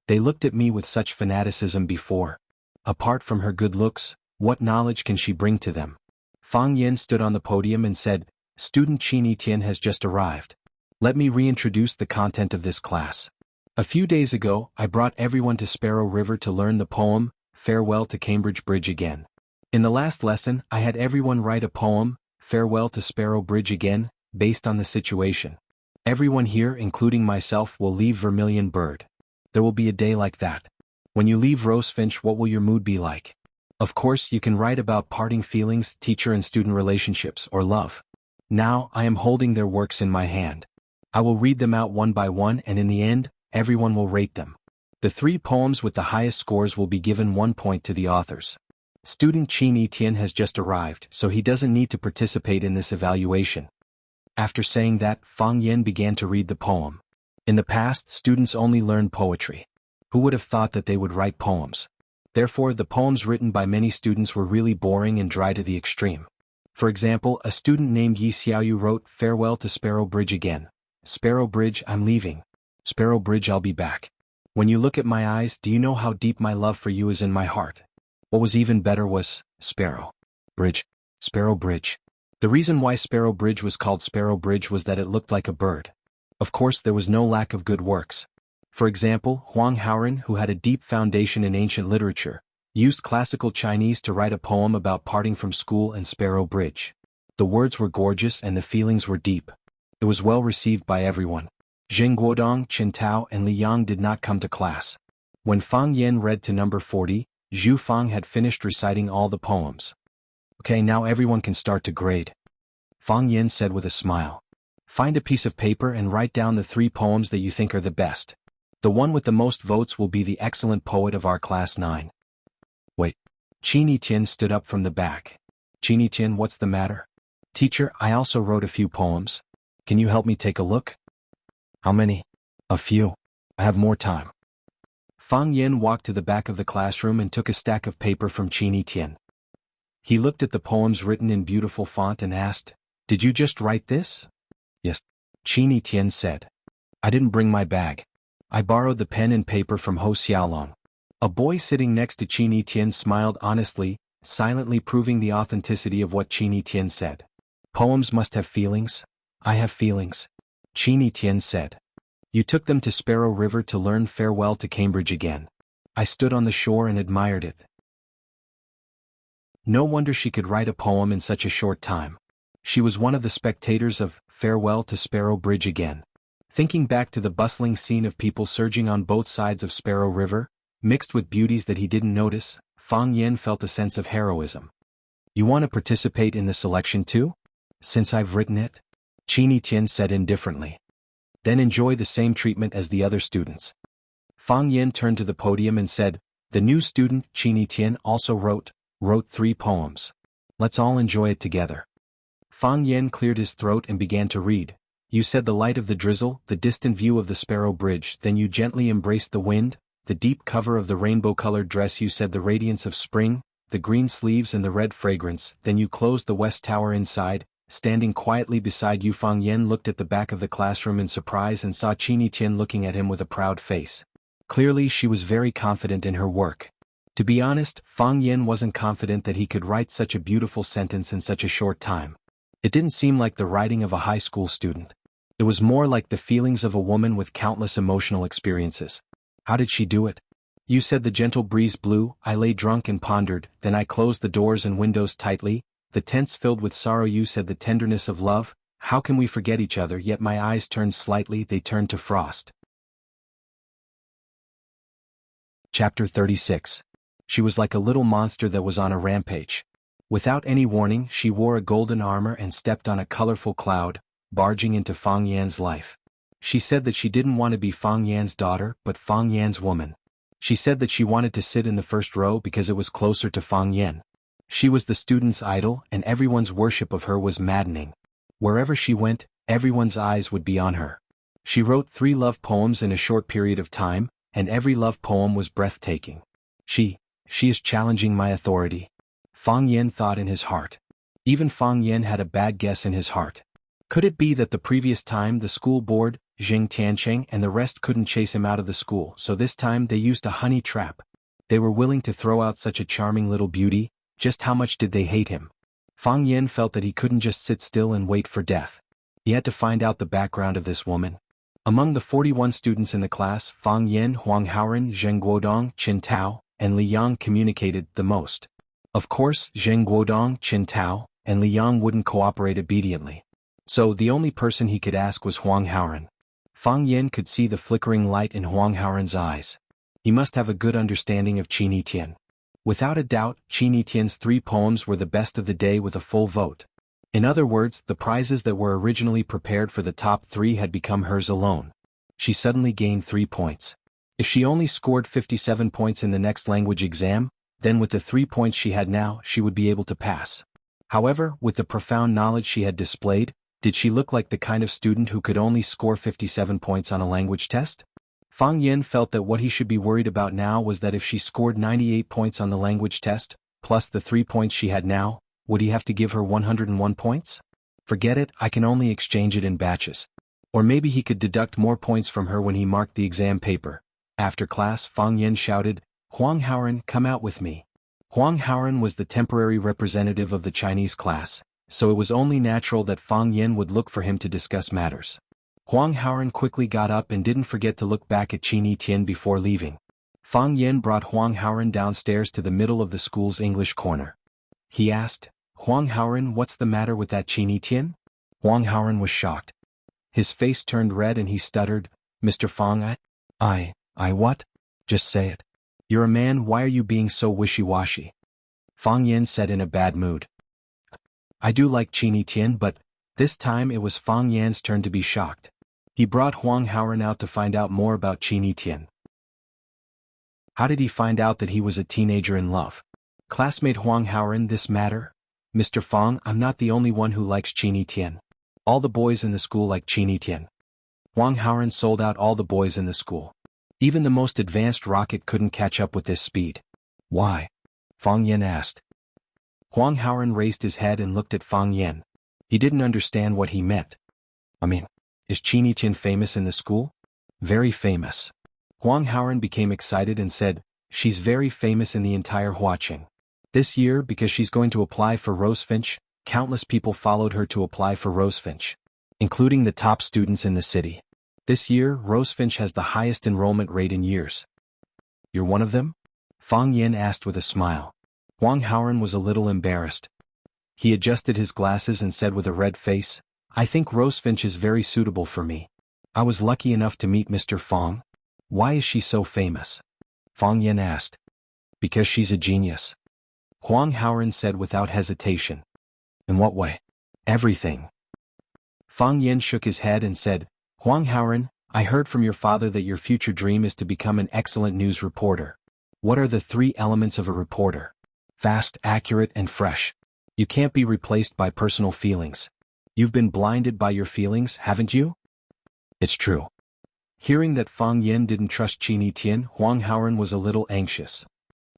They looked at me with such fanaticism before. Apart from her good looks, what knowledge can she bring to them? Fang Yen stood on the podium and said, Student Qin Yiqian has just arrived. Let me reintroduce the content of this class. A few days ago, I brought everyone to Sparrow River to learn the poem, Farewell to Cambridge Bridge Again. In the last lesson, I had everyone write a poem, Farewell to Sparrow Bridge Again, based on the situation. Everyone here, including myself, will leave Vermilion Bird. There will be a day like that. When you leave Rosefinch, what will your mood be like? Of course, you can write about parting feelings, teacher and student relationships, or love. Now, I am holding their works in my hand. I will read them out one by one, and in the end, everyone will rate them. The 3 poems with the highest scores will be given 1 point to the authors. Student Qin Etienne has just arrived, so he doesn't need to participate in this evaluation. After saying that, Fang Yen began to read the poem. In the past, students only learned poetry. Who would have thought that they would write poems? Therefore, the poems written by many students were really boring and dry to the extreme. For example, a student named Yi Xiaoyu wrote, "Farewell to Sparrow Bridge again. Sparrow Bridge, I'm leaving. Sparrow Bridge, I'll be back. When you look at my eyes, do you know how deep my love for you is in my heart?" What was even better was, Sparrow Bridge. Sparrow Bridge. The reason why Sparrow Bridge was called Sparrow Bridge was that it looked like a bird. Of course, there was no lack of good works. For example, Huang Haoren, who had a deep foundation in ancient literature, used classical Chinese to write a poem about parting from school and Sparrow Bridge. The words were gorgeous and the feelings were deep. It was well received by everyone. Zheng Guodong, Qin Tao, and Li Yang did not come to class. When Fang Yen read to number 40, Zhu Fang had finished reciting all the poems. "Okay, now everyone can start to grade," Fang Yen said with a smile. "Find a piece of paper and write down the 3 poems that you think are the best. The one with the most votes will be the excellent poet of our class 9. Wait. Qin Etienne stood up from the back. "Qin Etienne, what's the matter?" "Teacher, I also wrote a few poems. Can you help me take a look?" "How many?" "A few. I have more time." Fang Yen walked to the back of the classroom and took a stack of paper from Qin Etienne. He looked at the poems written in beautiful font and asked, "Did you just write this?" "Yes," Qin Etienne said. "I didn't bring my bag. I borrowed the pen and paper from Ho Xiaolong." A boy sitting next to Qin Etienne smiled honestly, silently proving the authenticity of what Qin Etienne said. "Poems must have feelings. I have feelings," Qin Etienne said. "You took them to Sparrow River to learn farewell to Cambridge again. I stood on the shore and admired it." No wonder she could write a poem in such a short time. She was one of the spectators of Farewell to Sparrow Bridge Again. Thinking back to the bustling scene of people surging on both sides of Sparrow River, mixed with beauties that he didn't notice, Fang Yen felt a sense of heroism. "You want to participate in the selection too?" "Since I've written it," Qin Etienne said indifferently. "Then enjoy the same treatment as the other students." Fang Yen turned to the podium and said, "The new student, Qin Etienne, also wrote 3 poems. Let's all enjoy it together." Fang Yen cleared his throat and began to read. "You said the light of the drizzle, the distant view of the Sparrow Bridge, then you gently embraced the wind, the deep cover of the rainbow-colored dress, you said the radiance of spring, the green sleeves and the red fragrance, then you closed the west tower inside." Standing quietly beside you, Fang Yen looked at the back of the classroom in surprise and saw Qin Etienne looking at him with a proud face. Clearly she was very confident in her work. To be honest, Fang Yen wasn't confident that he could write such a beautiful sentence in such a short time. It didn't seem like the writing of a high school student. It was more like the feelings of a woman with countless emotional experiences. How did she do it? "You said the gentle breeze blew, I lay drunk and pondered, then I closed the doors and windows tightly, the tents filled with sorrow, you said the tenderness of love, how can we forget each other, yet my eyes turned slightly, they turned to frost." Chapter 36. She was like a little monster that was on a rampage. Without any warning, she wore a golden armor and stepped on a colorful cloud, barging into Fang Yan's life. She said that she didn't want to be Fang Yan's daughter, but Fang Yan's woman. She said that she wanted to sit in the first row because it was closer to Fang Yan. She was the student's idol, and everyone's worship of her was maddening. Wherever she went, everyone's eyes would be on her. She wrote 3 love poems in a short period of time, and every love poem was breathtaking. She is challenging my authority," Fang Yan thought in his heart. Even Fang Yan had a bad guess in his heart. Could it be that the previous time the school board, Zheng Tiancheng and the rest couldn't chase him out of the school, so this time they used a honey trap? They were willing to throw out such a charming little beauty. Just how much did they hate him? Fang Yan felt that he couldn't just sit still and wait for death. He had to find out the background of this woman. Among the 41 students in the class, Fang Yan, Huang Haoren, Zheng Guodong, Qin Tao, and Li Yang communicated the most. Of course, Zheng Guodong, Qin Tao, and Li Yang wouldn't cooperate obediently. So the only person he could ask was Huang Haoren. Fang Yan could see the flickering light in Huang Haoren's eyes. He must have a good understanding of Qin Etian. Without a doubt, Qin Etian's 3 poems were the best of the day with a full vote. In other words, the prizes that were originally prepared for the top 3 had become hers alone. She suddenly gained 3 points. If she only scored 57 points in the next language exam, then with the 3 points she had now, she would be able to pass. However, with the profound knowledge she had displayed, did she look like the kind of student who could only score 57 points on a language test? Fang Yin felt that what he should be worried about now was that if she scored 98 points on the language test, plus the 3 points she had now, would he have to give her 101 points? Forget it, I can only exchange it in batches. Or maybe he could deduct more points from her when he marked the exam paper. After class, Fang Yin shouted, "Huang Haoren, come out with me." Huang Haoren was the temporary representative of the Chinese class, so it was only natural that Fang Yin would look for him to discuss matters. Huang Haoren quickly got up and didn't forget to look back at Qin Etian before leaving. Fang Yin brought Huang Haoren downstairs to the middle of the school's English corner. He asked, "Huang Haoren, what's the matter with that Qin Etian?" Huang Haoren was shocked. His face turned red and he stuttered, "Mr. Fang, I what? Just say it. You're a man, why are you being so wishy-washy?" Fang Yin said in a bad mood. "I do like Qin Etian, but this time it was Fang Yan's turn to be shocked. He brought Huang Haoren out to find out more about Qin Etian. How did he find out that he was a teenager in love? Classmate Huang Haoren, this matter? Mr. Fang, I'm not the only one who likes Qin Etian. All the boys in the school like Qin Etian." Huang Haoren sold out all the boys in the school. Even the most advanced rocket couldn't catch up with this speed. "Why?" Fang Yin asked. Huang Haoren raised his head and looked at Fang Yin. He didn't understand what he meant. "I mean, is Qin Etian famous in the school?" "Very famous." Huang Haoren became excited and said, "She's very famous in the entire Huaqing. This year, because she's going to apply for Rosefinch, countless people followed her to apply for Rosefinch, including the top students in the city. This year, Rosefinch has the highest enrollment rate in years." "You're one of them?" Fang Yin asked with a smile. Huang Haoren was a little embarrassed. He adjusted his glasses and said with a red face, "I think Rosefinch is very suitable for me. I was lucky enough to meet Mr. Fang." "Why is she so famous?" Fang Yin asked. "Because she's a genius." Huang Haoren said without hesitation. "In what way?" "Everything." Fang Yin shook his head and said, "Huang Haoren, I heard from your father that your future dream is to become an excellent news reporter. What are the 3 elements of a reporter? Fast, accurate, and fresh. You can't be replaced by personal feelings. You've been blinded by your feelings, haven't you?" "It's true." Hearing that Fang Yin didn't trust Qin Etian, Huang Haoren was a little anxious.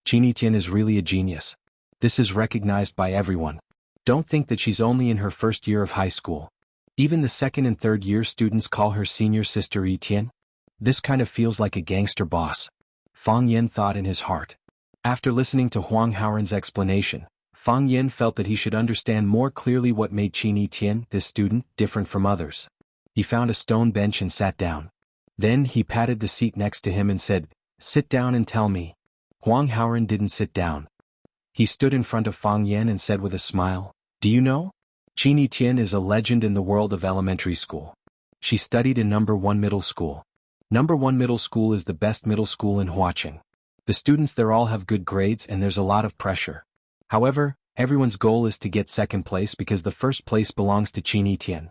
Qin Etian is really a genius. This is recognized by everyone. Don't think that she's only in her first year of high school. Even the second and third year students call her senior sister Etian. This kind of feels like a gangster boss. Fang Yin thought in his heart. After listening to Huang Haoren's explanation, Fang Yin felt that he should understand more clearly what made Qin Etian, this student, different from others. He found a stone bench and sat down. Then he patted the seat next to him and said, "Sit down and tell me." Huang Haoren didn't sit down. He stood in front of Fang Yin and said with a smile, "Do you know? Qin Etian is a legend in the world of elementary school. She studied in number 1 middle school. Number 1 middle school is the best middle school in Huaqing. The students there all have good grades and there's a lot of pressure. However, everyone's goal is to get second place because the first place belongs to Qin Etian.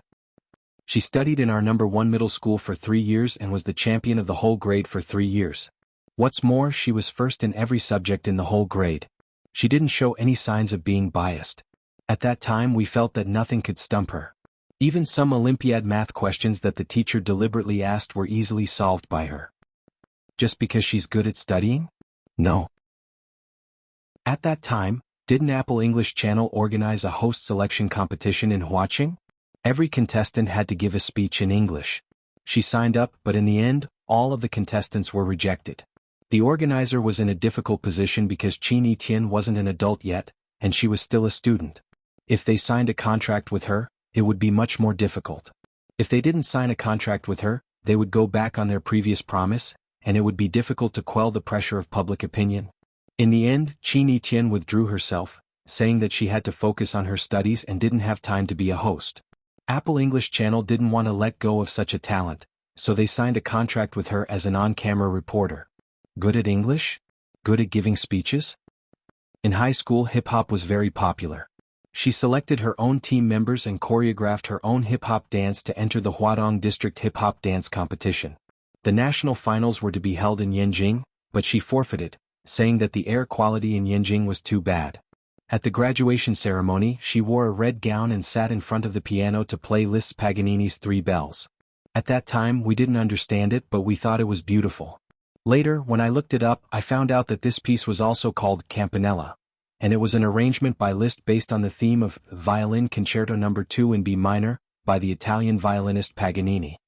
She studied in our number 1 middle school for 3 years and was the champion of the whole grade for 3 years. What's more, she was first in every subject in the whole grade. She didn't show any signs of being biased. At that time we felt that nothing could stump her. Even some Olympiad math questions that the teacher deliberately asked were easily solved by her. Just because she's good at studying? No. At that time, didn't Apple English Channel organize a host selection competition in Huaqing? Every contestant had to give a speech in English. She signed up, but in the end, all of the contestants were rejected. The organizer was in a difficult position because Qin Etian wasn't an adult yet, and she was still a student. If they signed a contract with her, it would be much more difficult. If they didn't sign a contract with her, they would go back on their previous promise, and it would be difficult to quell the pressure of public opinion. In the end, Qin Etian withdrew herself, saying that she had to focus on her studies and didn't have time to be a host. Apple English Channel didn't want to let go of such a talent, so they signed a contract with her as an on-camera reporter. Good at English? Good at giving speeches? In high school, hip-hop was very popular. She selected her own team members and choreographed her own hip-hop dance to enter the Huadong District Hip-Hop Dance Competition. The national finals were to be held in Yanjing, but she forfeited, saying that the air quality in Yanjing was too bad. At the graduation ceremony, she wore a red gown and sat in front of the piano to play Liszt's Paganini's Three Bells. At that time, we didn't understand it, but we thought it was beautiful. Later, when I looked it up, I found out that this piece was also called Campanella, and it was an arrangement by Liszt based on the theme of Violin Concerto No. 2 in B minor, by the Italian violinist Paganini.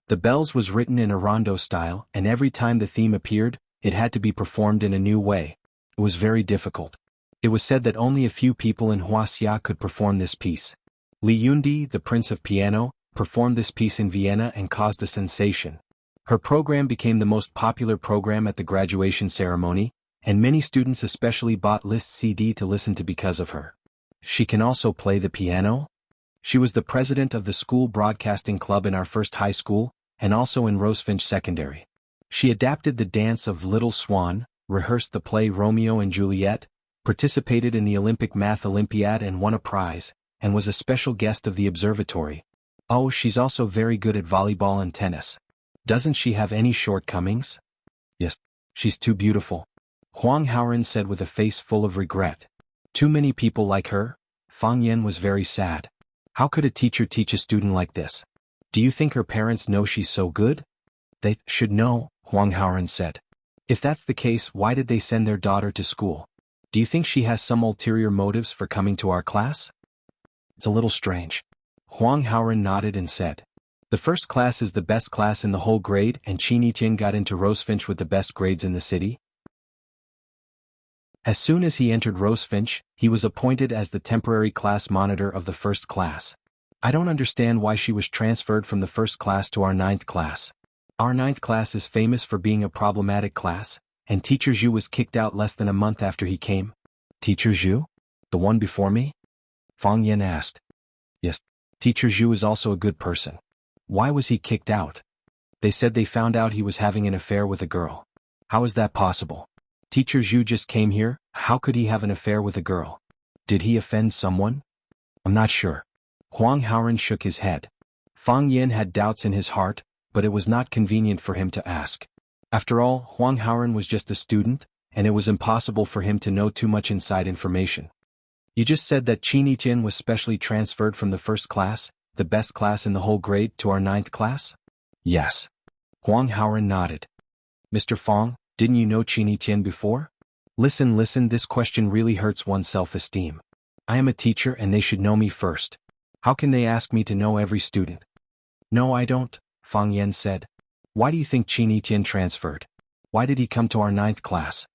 The Bells was written in a rondo style, and every time the theme appeared, it had to be performed in a new way. It was very difficult. It was said that only a few people in Wuxia could perform this piece. Li Yundi, the Prince of Piano, performed this piece in Vienna and caused a sensation. Her program became the most popular program at the graduation ceremony, and many students especially bought Liszt's CD to listen to because of her. She can also play the piano? She was the president of the school broadcasting club in our first high school, and also in Rosefinch Secondary. She adapted the dance of Little Swan, rehearsed the play Romeo and Juliet, participated in the Olympic Math Olympiad and won a prize, and was a special guest of the observatory. Oh, she's also very good at volleyball and tennis. Doesn't she have any shortcomings? Yes. She's too beautiful. Huang Haoren said with a face full of regret. Too many people like her? Fang Yan was very sad. How could a teacher teach a student like this? Do you think her parents know she's so good? They should know, Huang Haoren said. If that's the case, why did they send their daughter to school? Do you think she has some ulterior motives for coming to our class? It's a little strange. Huang Haoren nodded and said. The first class is the best class in the whole grade, and Qin Yiqian got into Rosefinch with the best grades in the city. As soon as he entered Rosefinch, he was appointed as the temporary class monitor of the first class. I don't understand why she was transferred from the first class to our 9th class. Our 9th class is famous for being a problematic class, and Teacher Zhu was kicked out less than a month after he came. Teacher Zhu? The one before me? Fang Yan asked. Yes. Teacher Zhu is also a good person. Why was he kicked out? They said they found out he was having an affair with a girl. How is that possible? Teacher Zhu just came here, how could he have an affair with a girl? Did he offend someone? I'm not sure. Huang Haoren shook his head. Fang Yan had doubts in his heart, but it was not convenient for him to ask. After all, Huang Haoren was just a student, and it was impossible for him to know too much inside information. You just said that Qin Yiqian was specially transferred from the first class, the best class in the whole grade, to our 9th class? Yes. Huang Haoren nodded. Mr. Fang, didn't you know Qin Yiqian before? Listen, this question really hurts one's self-esteem. I am a teacher and they should know me first. How can they ask me to know every student? No, I don't, Fang Yan said. Why do you think Qin Yiqian transferred? Why did he come to our 9th class?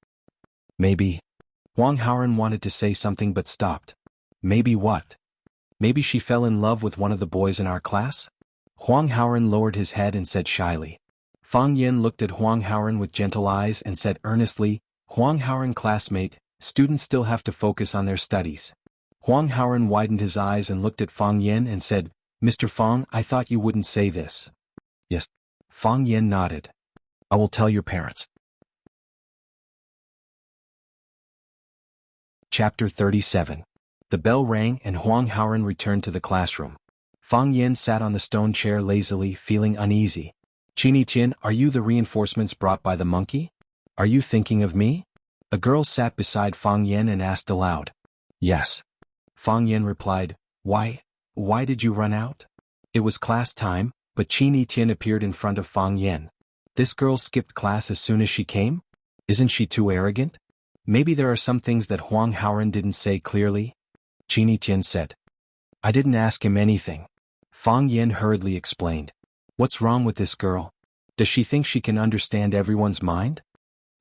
Maybe. Huang Haoren wanted to say something but stopped. Maybe what? Maybe she fell in love with one of the boys in our class? Huang Haoren lowered his head and said shyly. Fang Yan looked at Huang Haoren with gentle eyes and said earnestly, Huang Haoren classmate, students still have to focus on their studies. Huang Haoren widened his eyes and looked at Fang Yan and said, Mr. Fang, I thought you wouldn't say this. Yes. Fang Yan nodded. I will tell your parents. Chapter 37. The bell rang and Huang Haoren returned to the classroom. Fang Yan sat on the stone chair lazily, feeling uneasy. Qin Yiqian, are you the reinforcements brought by the monkey? Are you thinking of me? A girl sat beside Fang Yan and asked aloud. Yes. Fang Yan replied, Why did you run out? It was class time, but Qin Yiqian appeared in front of Fang Yan. This girl skipped class as soon as she came? Isn't she too arrogant? Maybe there are some things that Huang Haoren didn't say clearly? Qin Yiqian said. I didn't ask him anything. Fang Yan hurriedly explained. What's wrong with this girl? Does she think she can understand everyone's mind?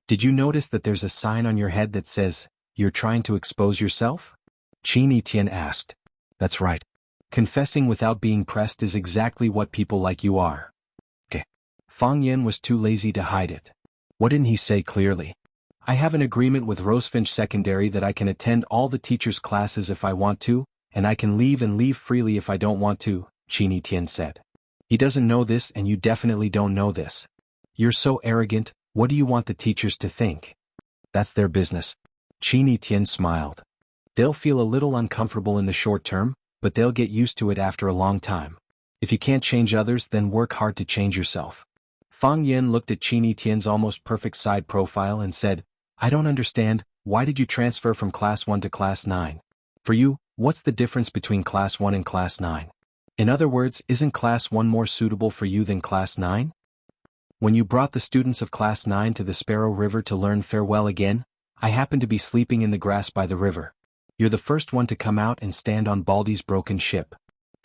Did you notice that there's a sign on your head that says, you're trying to expose yourself? Qin Yiqian asked. That's right. Confessing without being pressed is exactly what people like you are. Okay. Fang Yan was too lazy to hide it. What didn't he say clearly? I have an agreement with Rosefinch Secondary that I can attend all the teachers' classes if I want to, and I can leave freely if I don't want to, Qin Yiqian said. He doesn't know this and you definitely don't know this. You're so arrogant, What do you want the teachers to think? That's their business. Qin Tian smiled. They'll feel a little uncomfortable in the short term, but they'll get used to it after a long time. If you can't change others, then work hard to change yourself. Fang Yin looked at Qin Tian's almost perfect side profile and said, I don't understand, why did you transfer from class 1 to class 9? For you, what's the difference between class 1 and class 9? In other words, isn't class 1 more suitable for you than class 9? When you brought the students of class 9 to the Sparrow River to learn farewell again, I happened to be sleeping in the grass by the river. You're the first one to come out and stand on Baldy's broken ship.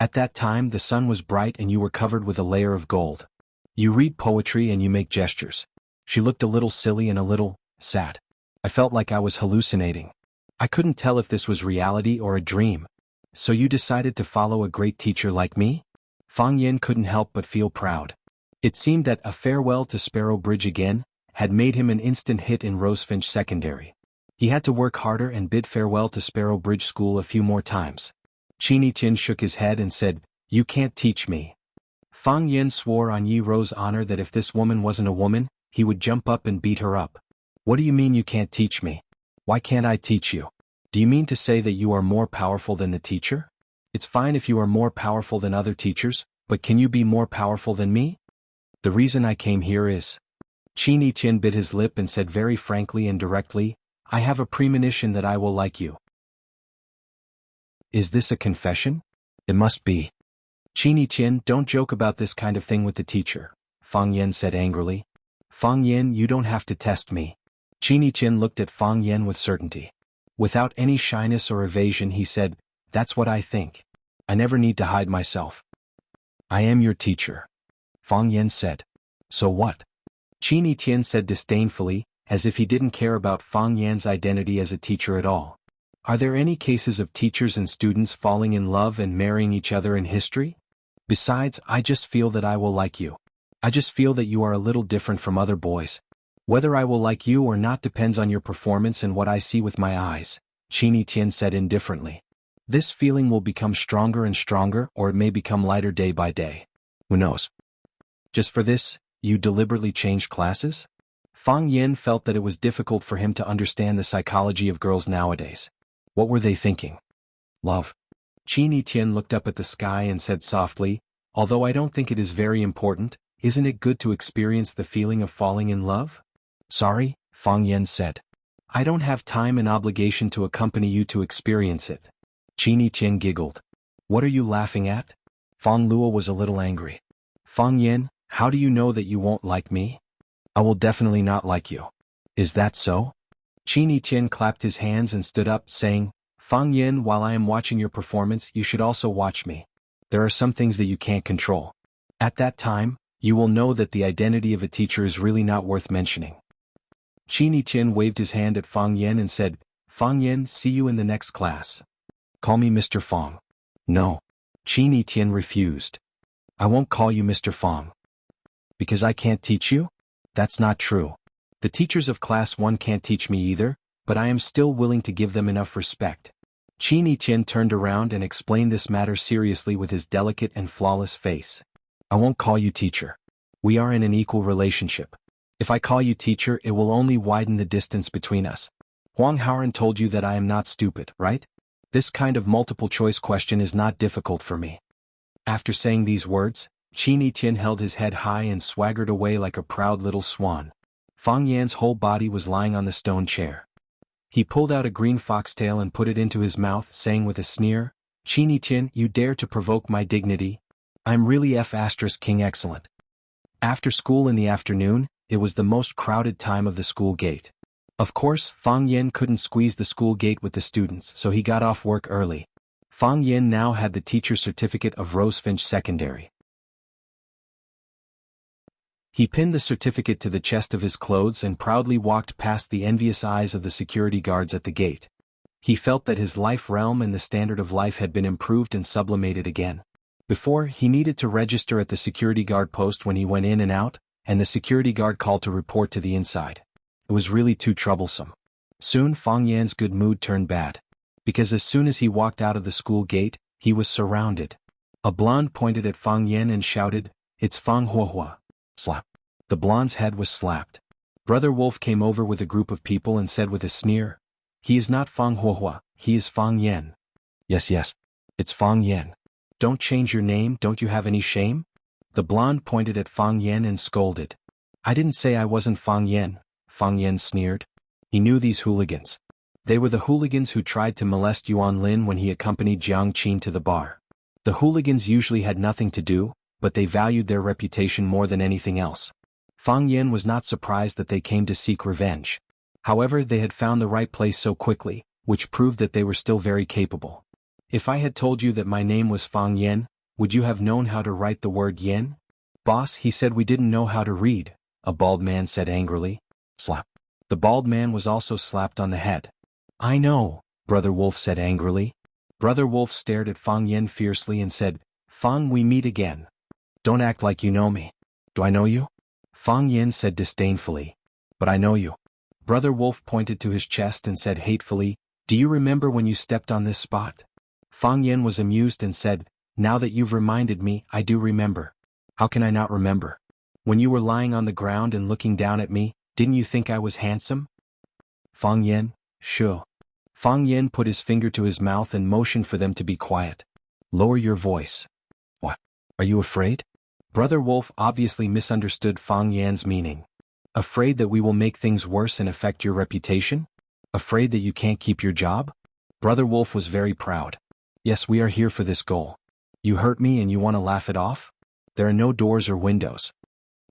At that time the sun was bright and you were covered with a layer of gold. You read poetry and you make gestures. She looked a little silly and a little sad. I felt like I was hallucinating. I couldn't tell if this was reality or a dream. So you decided to follow a great teacher like me? Fang Yin couldn't help but feel proud. It seemed that A Farewell to Sparrow Bridge Again had made him an instant hit in Rosefinch Secondary. He had to work harder and bid farewell to Sparrow Bridge School a few more times. Qin Tian shook his head and said, You can't teach me. Fang Yin swore on Yi Ro's honor that if this woman wasn't a woman, he would jump up and beat her up. What do you mean you can't teach me? Why can't I teach you? Do you mean to say that you are more powerful than the teacher? It's fine if you are more powerful than other teachers, but can you be more powerful than me? The reason I came here is... Qin Tian bit his lip and said very frankly and directly, I have a premonition that I will like you. Is this a confession? It must be. Qin Tian, don't joke about this kind of thing with the teacher, Fang Yin said angrily. Fang Yin, you don't have to test me. Qin Tian looked at Fang Yin with certainty. Without any shyness or evasion he said, That's what I think. I never need to hide myself. I am your teacher. Fang Yin said. So what? Qin Tian said disdainfully, as if he didn't care about Fang Yan's identity as a teacher at all. Are there any cases of teachers and students falling in love and marrying each other in history? Besides, I just feel that I will like you. I just feel that you are a little different from other boys. Whether I will like you or not depends on your performance and what I see with my eyes, Qin Tian said indifferently. This feeling will become stronger and stronger, or it may become lighter day by day. Who knows? Just for this, you deliberately changed classes? Fang Yin felt that it was difficult for him to understand the psychology of girls nowadays. What were they thinking? Love. Qin Tian looked up at the sky and said softly, Although I don't think it is very important, isn't it good to experience the feeling of falling in love? Sorry, Fang Yin said. I don't have time and obligation to accompany you to experience it. Qin Tian giggled. What are you laughing at? Fang Luo was a little angry. Fang Yin, how do you know that you won't like me? I will definitely not like you. Is that so? Qin Tian clapped his hands and stood up, saying, Fang Yin, while I am watching your performance, you should also watch me. There are some things that you can't control. At that time, you will know that the identity of a teacher is really not worth mentioning. Qin Tian waved his hand at Fang Yin and said, Fang Yin, see you in the next class. Call me Mr. Fang. No. Qin Tian refused. I won't call you Mr. Fang. Because I can't teach you? That's not true. The teachers of class 1 can't teach me either, but I am still willing to give them enough respect. Qin Tian turned around and explained this matter seriously with his delicate and flawless face. I won't call you teacher. We are in an equal relationship. If I call you teacher, it will only widen the distance between us. Huang Haoran told you that I am not stupid, right? This kind of multiple choice question is not difficult for me. After saying these words, Qin Tian held his head high and swaggered away like a proud little swan. Fang Yan's whole body was lying on the stone chair. He pulled out a green foxtail and put it into his mouth, saying with a sneer, Qin Tian, you dare to provoke my dignity? I'm really King excellent. After school in the afternoon, it was the most crowded time of the school gate. Of course, Fang Yin couldn't squeeze the school gate with the students, so he got off work early. Fang Yin now had the teacher's certificate of Rosefinch Secondary. He pinned the certificate to the chest of his clothes and proudly walked past the envious eyes of the security guards at the gate. He felt that his life realm and the standard of life had been improved and sublimated again. Before, he needed to register at the security guard post when he went in and out, and the security guard called to report to the inside. It was really too troublesome. Soon Fang Yan's good mood turned bad. Because as soon as he walked out of the school gate, he was surrounded. A blonde pointed at Fang Yan and shouted, It's Fang Huahua. Slap. The blonde's head was slapped. Brother Wolf came over with a group of people and said with a sneer, "He is not Fang Huohua, he is Fang Yen." Yes, it's Fang Yen. Don't change your name, don't you have any shame? The blonde pointed at Fang Yen and scolded. I didn't say I wasn't Fang Yen, Fang Yen sneered. He knew these hooligans. They were the hooligans who tried to molest Yuan Lin when he accompanied Jiang Qin to the bar. The hooligans usually had nothing to do, but they valued their reputation more than anything else. Fang Yen was not surprised that they came to seek revenge. However, they had found the right place so quickly, which proved that they were still very capable. If I had told you that my name was Fang Yen, would you have known how to write the word yen? Boss, he said we didn't know how to read, a bald man said angrily. Slap. The bald man was also slapped on the head. I know, Brother Wolf said angrily. Brother Wolf stared at Fang Yen fiercely and said, Fang, we meet again. Don't act like you know me. Do I know you? Fang Yen said disdainfully. But I know you. Brother Wolf pointed to his chest and said hatefully, Do you remember when you stepped on this spot? Fang Yen was amused and said, Now that you've reminded me, I do remember. How can I not remember? When you were lying on the ground and looking down at me, didn't you think I was handsome? Fang Yen, sure. Fang Yen put his finger to his mouth and motioned for them to be quiet. Lower your voice. What? Are you afraid? Brother Wolf obviously misunderstood Fang Yan's meaning. Afraid that we will make things worse and affect your reputation? Afraid that you can't keep your job? Brother Wolf was very proud. Yes, we are here for this goal. You hurt me and you want to laugh it off? There are no doors or windows.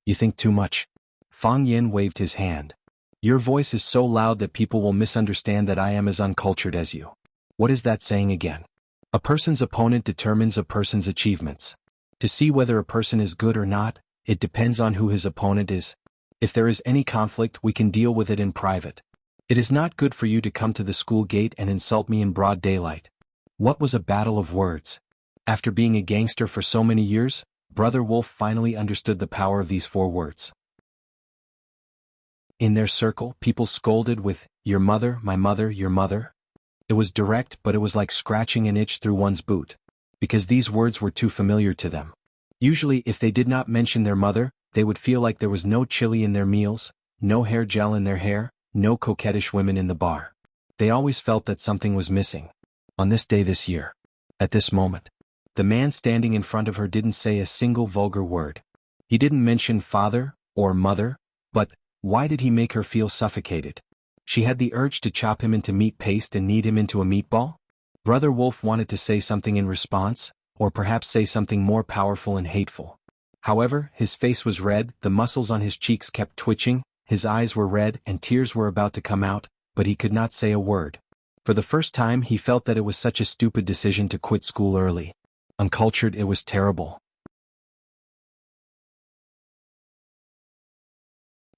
You think too much. Fang Yen waved his hand. Your voice is so loud that people will misunderstand that I am as uncultured as you. What is that saying again? A person's opponent determines a person's achievements. To see whether a person is good or not, it depends on who his opponent is. If there is any conflict, we can deal with it in private. It is not good for you to come to the school gate and insult me in broad daylight. What was a battle of words? After being a gangster for so many years, Brother Wolf finally understood the power of these 4 words. In their circle, people scolded with, your mother, my mother, your mother. It was direct, but it was like scratching an itch through one's boot. Because these words were too familiar to them. Usually, if they did not mention their mother, they would feel like there was no chili in their meals, no hair gel in their hair, no coquettish women in the bar. They always felt that something was missing. On this day this year. At this moment. The man standing in front of her didn't say a single vulgar word. He didn't mention father, or mother, but why did he make her feel suffocated? She had the urge to chop him into meat paste and knead him into a meatball? Brother Wolf wanted to say something in response, or perhaps say something more powerful and hateful. However, his face was red, the muscles on his cheeks kept twitching, his eyes were red and tears were about to come out, but he could not say a word. For the first time he felt that it was such a stupid decision to quit school early. Uncultured, it was terrible.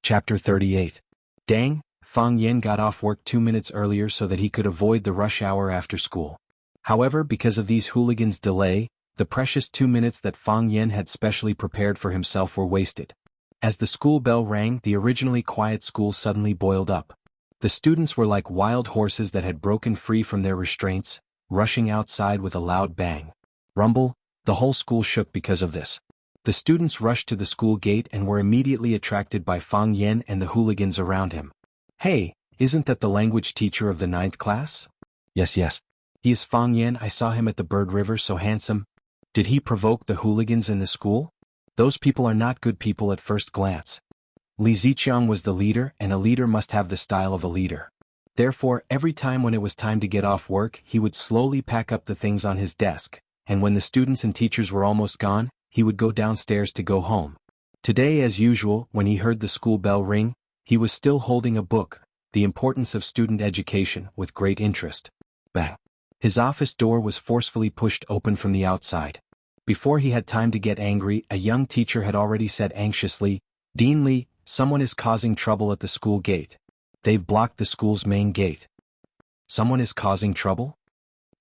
Chapter 38. Dang, Fang Yen got off work 2 minutes earlier so that he could avoid the rush hour after school. However, because of these hooligans' delay, the precious 2 minutes that Fang Yen had specially prepared for himself were wasted. As the school bell rang, the originally quiet school suddenly boiled up. The students were like wild horses that had broken free from their restraints, rushing outside with a loud bang. Rumble, the whole school shook because of this. The students rushed to the school gate and were immediately attracted by Fang Yen and the hooligans around him. Hey, isn't that the language teacher of the 9th class? Yes. He is Fang Yen, I saw him at the Bird River, so handsome. Did he provoke the hooligans in the school? Those people are not good people at first glance. Li Ziqiang was the leader, and a leader must have the style of a leader. Therefore, every time when it was time to get off work, he would slowly pack up the things on his desk, and when the students and teachers were almost gone, he would go downstairs to go home. Today, as usual, when he heard the school bell ring, he was still holding a book, The Importance of Student Education, with great interest. Bang! His office door was forcefully pushed open from the outside. Before he had time to get angry, a young teacher had already said anxiously, Dean Li, someone is causing trouble at the school gate. They've blocked the school's main gate. Someone is causing trouble?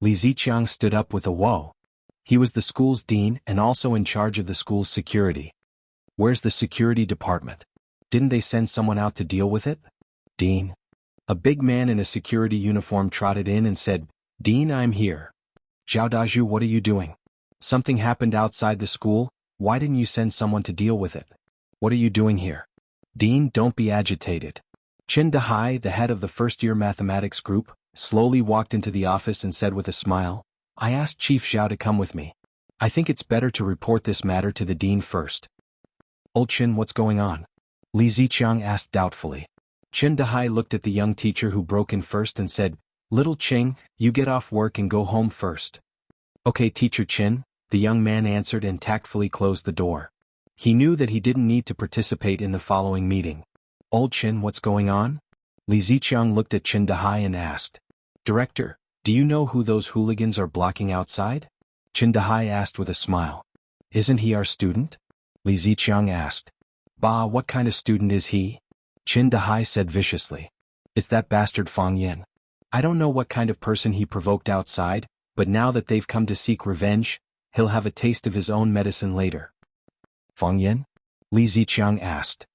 Li Ziqiang stood up with a whoa. He was the school's dean and also in charge of the school's security. Where's the security department? Didn't they send someone out to deal with it? Dean. A big man in a security uniform trotted in and said, Dean, I'm here. Zhao Daju, what are you doing? Something happened outside the school, why didn't you send someone to deal with it? What are you doing here? Dean, don't be agitated. Chin Dahai, the head of the first-year mathematics group, slowly walked into the office and said with a smile, I asked Chief Zhao to come with me. I think it's better to report this matter to the dean first. Old Chin, what's going on? Li Ziqiang asked doubtfully. Chin Dahai looked at the young teacher who broke in first and said, Little Ching, you get off work and go home first. Okay, Teacher Chin, the young man answered and tactfully closed the door. He knew that he didn't need to participate in the following meeting. Old Chin, what's going on? Li Ziqiang looked at Chin Dahai and asked. Director, do you know who those hooligans are blocking outside? Chin Dahai asked with a smile. Isn't he our student? Li Ziqiang asked. Bah, what kind of student is he? Chin Dahai said viciously. It's that bastard Fang Yen. I don't know what kind of person he provoked outside, but now that they've come to seek revenge, he'll have a taste of his own medicine later. Fang Yen? Li Ziqiang asked.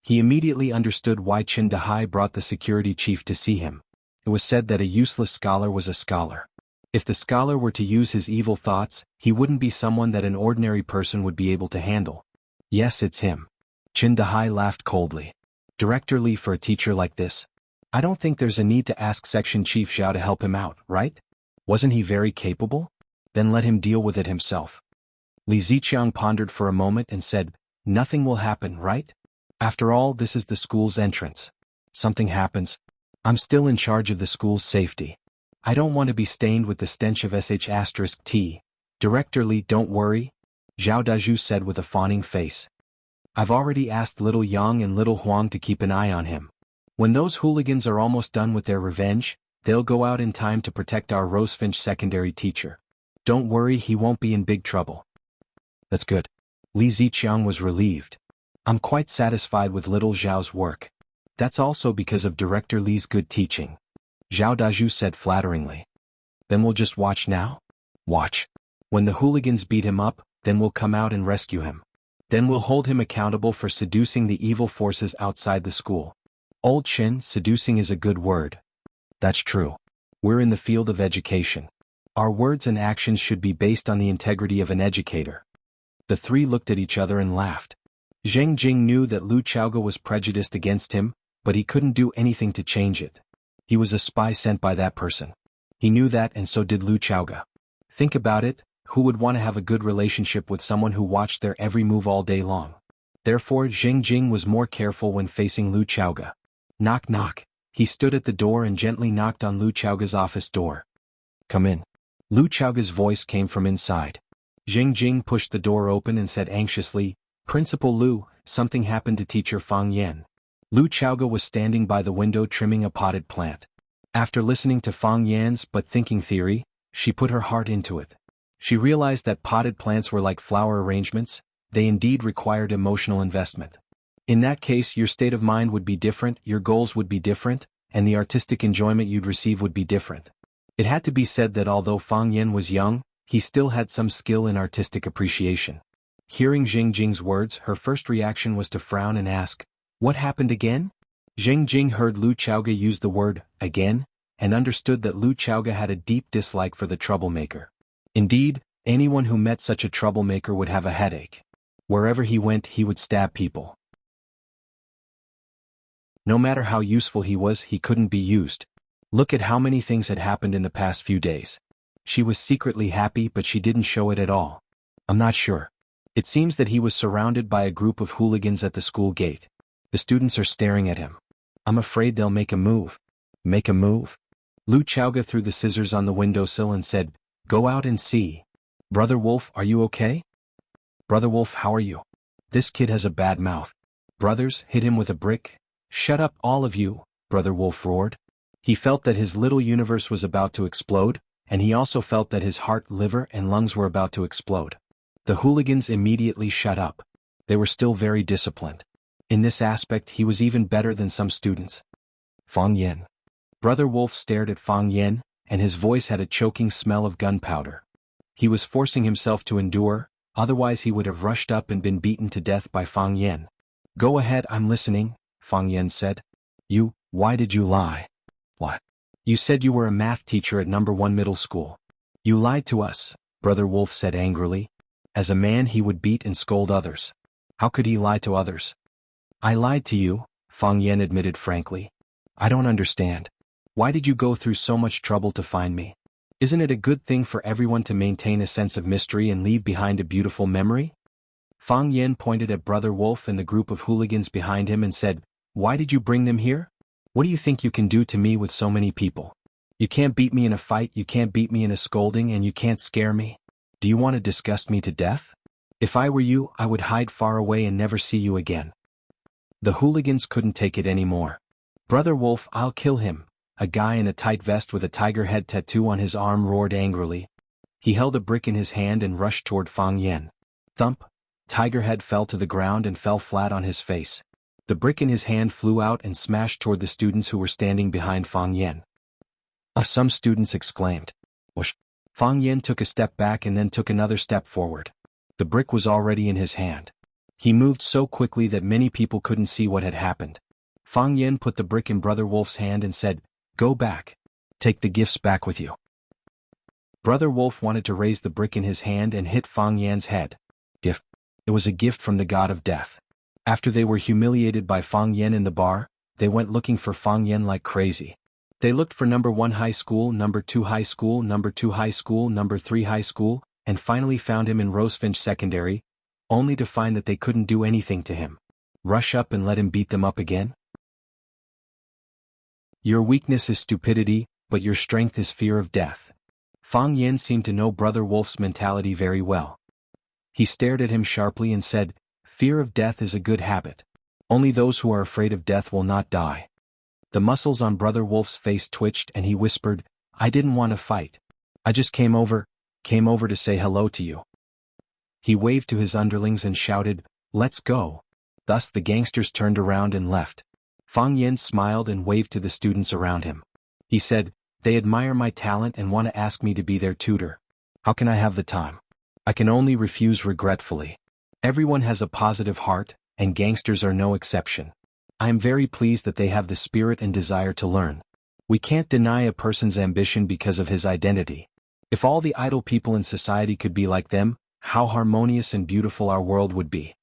He immediately understood why Chin Dahai brought the security chief to see him. It was said that a useless scholar was a scholar. If the scholar were to use his evil thoughts, he wouldn't be someone that an ordinary person would be able to handle. Yes, it's him. Chin Dahai laughed coldly. Director Li, for a teacher like this, I don't think there's a need to ask Section Chief Zhao to help him out, right? Wasn't he very capable? Then let him deal with it himself. Li Ziqiang pondered for a moment and said, Nothing will happen, right? After all, this is the school's entrance. Something happens. I'm still in charge of the school's safety. I don't want to be stained with the stench of sh*t. Director Li, don't worry, Zhao Dazhu said with a fawning face. I've already asked Little Yang and Little Huang to keep an eye on him. When those hooligans are almost done with their revenge, they'll go out in time to protect our Rosefinch secondary teacher. Don't worry, he won't be in big trouble. That's good. Li Ziqiang was relieved. I'm quite satisfied with Little Zhao's work. That's also because of Director Li's good teaching. Zhao Dazhu said flatteringly. Then we'll just watch now? Watch. When the hooligans beat him up, then we'll come out and rescue him. Then we'll hold him accountable for seducing the evil forces outside the school. Old Chin, seducing is a good word. That's true. We're in the field of education. Our words and actions should be based on the integrity of an educator. The three looked at each other and laughed. Zheng Jing knew that Lu Chaoge was prejudiced against him, but he couldn't do anything to change it. He was a spy sent by that person. He knew that, and so did Lu Chaoge. Think about it, who would want to have a good relationship with someone who watched their every move all day long? Therefore, Zheng Jing was more careful when facing Lu Chaoge. Knock knock. He stood at the door and gently knocked on Lu Chaoge's office door. Come in. Lu Chaoge's voice came from inside. Zheng Jing pushed the door open and said anxiously, Principal Lu, something happened to Teacher Fang Yen. Lu Chaoge was standing by the window trimming a potted plant. After listening to Fang Yan's but thinking theory, she put her heart into it. She realized that potted plants were like flower arrangements, they indeed required emotional investment. In that case, your state of mind would be different, your goals would be different, and the artistic enjoyment you'd receive would be different. It had to be said that although Fang Yan was young, he still had some skill in artistic appreciation. Hearing Zheng Jing's words, her first reaction was to frown and ask, What happened again? Zheng Jing heard Lu Chaoge use the word, again, and understood that Lu Chaoge had a deep dislike for the troublemaker. Indeed, anyone who met such a troublemaker would have a headache. Wherever he went, he would stab people. No matter how useful he was, he couldn't be used. Look at how many things had happened in the past few days. She was secretly happy, but she didn't show it at all. I'm not sure. It seems that he was surrounded by a group of hooligans at the school gate. The students are staring at him. I'm afraid they'll make a move. Make a move? Lu Chaoge threw the scissors on the windowsill and said, Go out and see. Brother Wolf, are you okay? Brother Wolf, how are you? This kid has a bad mouth. Brothers, hit him with a brick. Shut up, all of you, Brother Wolf roared. He felt that his little universe was about to explode, and he also felt that his heart, liver, and lungs were about to explode. The hooligans immediately shut up. They were still very disciplined. In this aspect, he was even better than some students. Fang Yen. Brother Wolf stared at Fang Yen, and his voice had a choking smell of gunpowder. He was forcing himself to endure, otherwise he would have rushed up and been beaten to death by Fang Yen. Go ahead, I'm listening, Fang Yen said. Why did you lie? What? You said you were a math teacher at No. 1 middle school. You lied to us, Brother Wolf said angrily. As a man he would beat and scold others. How could he lie to others? I lied to you, Fang Yan admitted frankly. I don't understand. Why did you go through so much trouble to find me? Isn't it a good thing for everyone to maintain a sense of mystery and leave behind a beautiful memory? Fang Yan pointed at Brother Wolf and the group of hooligans behind him and said, Why did you bring them here? What do you think you can do to me with so many people? You can't beat me in a fight, you can't beat me in a scolding, and you can't scare me. Do you want to disgust me to death? If I were you, I would hide far away and never see you again. The hooligans couldn't take it anymore. Brother Wolf, I'll kill him. A guy in a tight vest with a tiger head tattoo on his arm roared angrily. He held a brick in his hand and rushed toward Fang Yan. Thump! Tiger head fell to the ground and fell flat on his face. The brick in his hand flew out and smashed toward the students who were standing behind Fang Yan. Some students exclaimed. Whoosh! Fang Yan took a step back and then took another step forward. The brick was already in his hand. He moved so quickly that many people couldn't see what had happened. Fang Yan put the brick in Brother Wolf's hand and said, Go back. Take the gifts back with you. Brother Wolf wanted to raise the brick in his hand and hit Fang Yan's head. Gift. It was a gift from the god of death. After they were humiliated by Fang Yan in the bar, they went looking for Fang Yan like crazy. They looked for number 1 high school, number 2 high school, number 2 high school, number 3 high school, and finally found him in Rosefinch Secondary, only to find that they couldn't do anything to him. Rush up and let him beat them up again? Your weakness is stupidity, but your strength is fear of death. Fang Yan seemed to know Brother Wolf's mentality very well. He stared at him sharply and said, Fear of death is a good habit. Only those who are afraid of death will not die. The muscles on Brother Wolf's face twitched and he whispered, I didn't want to fight. I just came over to say hello to you. He waved to his underlings and shouted, Let's go. Thus the gangsters turned around and left. Fang Yan smiled and waved to the students around him. He said, They admire my talent and want to ask me to be their tutor. How can I have the time? I can only refuse regretfully. Everyone has a positive heart, and gangsters are no exception. I am very pleased that they have the spirit and desire to learn. We can't deny a person's ambition because of his identity. If all the idle people in society could be like them, how harmonious and beautiful our world would be.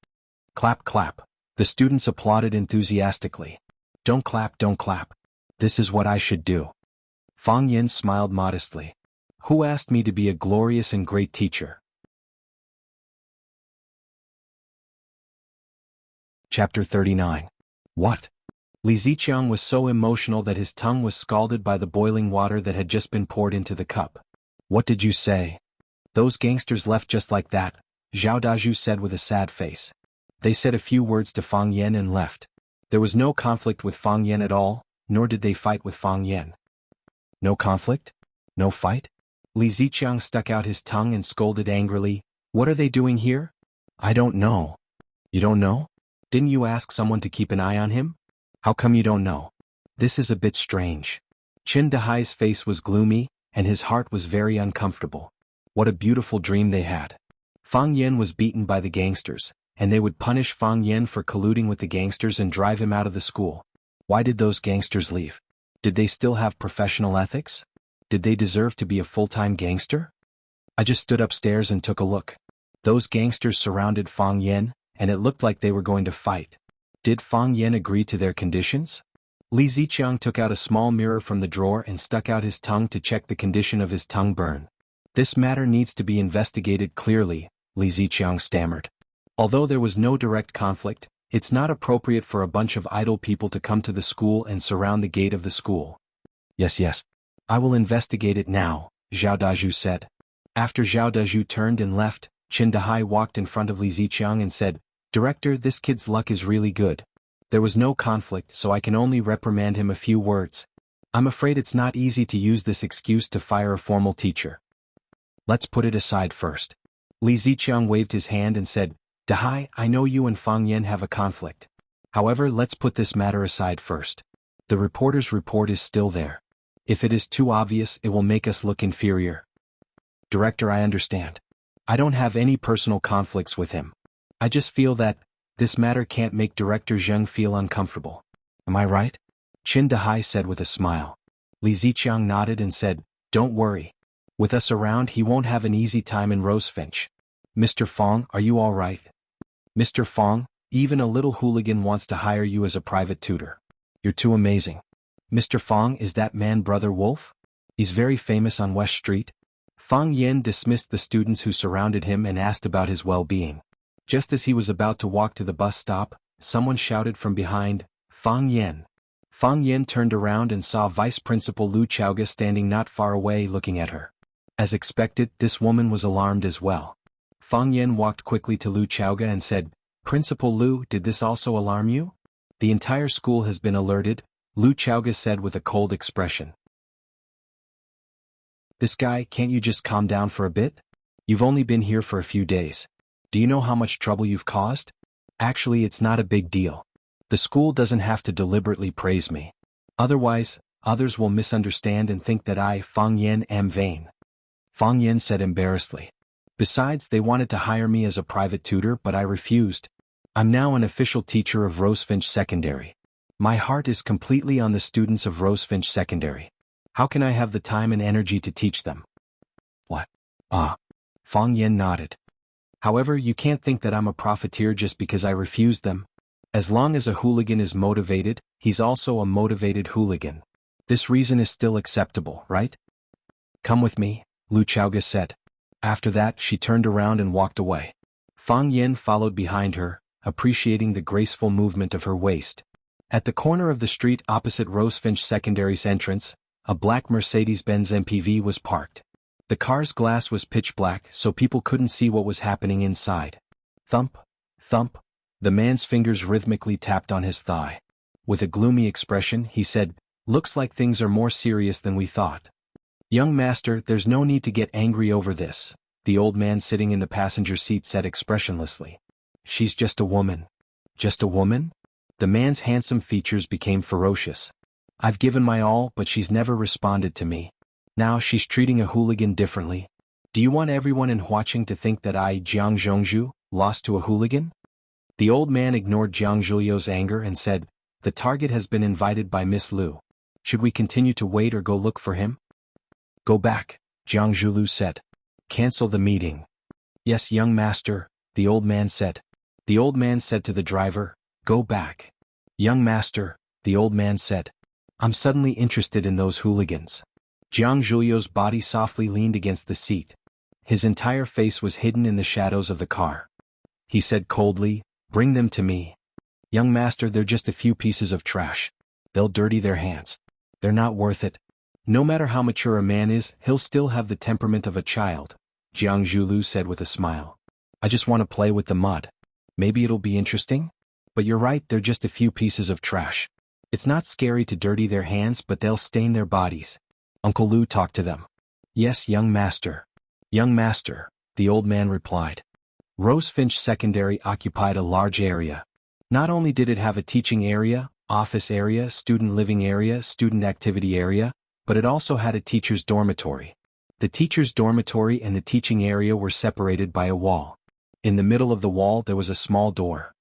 Clap, clap. The students applauded enthusiastically. Don't clap, don't clap. This is what I should do. Fang Yan smiled modestly. Who asked me to be a glorious and great teacher? Chapter 39. What? Li Ziqiang was so emotional that his tongue was scalded by the boiling water that had just been poured into the cup. What did you say? Those gangsters left just like that, Zhao Dazhu said with a sad face. They said a few words to Fang Yan and left. There was no conflict with Fang Yan at all, nor did they fight with Fang Yan. No conflict? No fight? Li Ziqiang stuck out his tongue and scolded angrily, What are they doing here? I don't know. You don't know? Didn't you ask someone to keep an eye on him? How come you don't know? This is a bit strange. Qin Dahai's face was gloomy, and his heart was very uncomfortable. What a beautiful dream they had. Fang Yan was beaten by the gangsters, and they would punish Fang Yan for colluding with the gangsters and drive him out of the school. Why did those gangsters leave? Did they still have professional ethics? Did they deserve to be a full-time gangster? I just stood upstairs and took a look. Those gangsters surrounded Fang Yan, and it looked like they were going to fight. Did Fang Yan agree to their conditions? Li Ziqiang took out a small mirror from the drawer and stuck out his tongue to check the condition of his tongue burn. This matter needs to be investigated clearly, Li Ziqiang stammered. Although there was no direct conflict, it's not appropriate for a bunch of idle people to come to the school and surround the gate of the school. Yes. I will investigate it now, Zhao Dazhu said. After Zhao Dazhu turned and left, Qin Dahai walked in front of Li Ziqiang and said, Director, this kid's luck is really good. There was no conflict, so I can only reprimand him a few words. I'm afraid it's not easy to use this excuse to fire a formal teacher. Let's put it aside first. Li Ziqiang waved his hand and said, Dahai, I know you and Fang Yan have a conflict. However, let's put this matter aside first. The reporter's report is still there. If it is too obvious, it will make us look inferior. Director, I understand. I don't have any personal conflicts with him. I just feel that this matter can't make Director Zheng feel uncomfortable. Am I right? Qin Dahai said with a smile. Li Ziqiang nodded and said, Don't worry. With us around, he won't have an easy time in Rosefinch. Mr. Fong, are you all right? Mr. Fong, even a little hooligan wants to hire you as a private tutor. You're too amazing. Mr. Fong, is that man Brother Wolf? He's very famous on West Street. Fang Yen dismissed the students who surrounded him and asked about his well-being. Just as he was about to walk to the bus stop, someone shouted from behind, "Fang Yen." Fang Yen turned around and saw Vice Principal Lu Chaoga standing not far away looking at her. As expected, this woman was alarmed as well. Fang Yen walked quickly to Lu Chaoga and said, "Principal Lu, did this also alarm you?" "The entire school has been alerted," Lu Chaoga said with a cold expression. "This guy, can't you just calm down for a bit? You've only been here for a few days. Do you know how much trouble you've caused? Actually, it's not a big deal. The school doesn't have to deliberately praise me. Otherwise, others will misunderstand and think that I, Fang Yen, am vain." Fang Yen said embarrassedly. "Besides, they wanted to hire me as a private tutor but I refused. I'm now an official teacher of Rosefinch Secondary. My heart is completely on the students of Rosefinch Secondary. How can I have the time and energy to teach them?" "What? Ah." Fang Yen nodded. "However, you can't think that I'm a profiteer just because I refused them. As long as a hooligan is motivated, he's also a motivated hooligan. This reason is still acceptable, right?" "Come with me," Lu Chaoga said. After that, she turned around and walked away. Fang Yen followed behind her, appreciating the graceful movement of her waist. At the corner of the street opposite Rosefinch Secondary's entrance, a black Mercedes-Benz MPV was parked. The car's glass was pitch black so people couldn't see what was happening inside. Thump, thump, the man's fingers rhythmically tapped on his thigh. With a gloomy expression, he said, "Looks like things are more serious than we thought." "Young master, there's no need to get angry over this," the old man sitting in the passenger seat said expressionlessly. "She's just a woman." "Just a woman?" The man's handsome features became ferocious. "I've given my all but she's never responded to me. Now she's treating a hooligan differently. Do you want everyone in Huaqing to think that I, Jiang Zhongzhu, lost to a hooligan?" The old man ignored Jiang Zhuliu's anger and said, "The target has been invited by Miss Lu. Should we continue to wait or go look for him?" "Go back," Jiang Zhuliu said. "Cancel the meeting." "Yes, young master," the old man said. The old man said to the driver, "Go back." "Young master," the old man said. "I'm suddenly interested in those hooligans." Jiang Zhuliu's body softly leaned against the seat. His entire face was hidden in the shadows of the car. He said coldly, "Bring them to me." "Young master, they're just a few pieces of trash. They'll dirty their hands. They're not worth it. No matter how mature a man is, he'll still have the temperament of a child," Jiang Zhuliu said with a smile. "I just want to play with the mud. Maybe it'll be interesting? But you're right, they're just a few pieces of trash. It's not scary to dirty their hands but they'll stain their bodies. Uncle Lu talked to them." "Yes, young master." "Young master," the old man replied. Rosefinch Secondary occupied a large area. Not only did it have a teaching area, office area, student living area, student activity area, but it also had a teacher's dormitory. The teacher's dormitory and the teaching area were separated by a wall. In the middle of the wall there was a small door.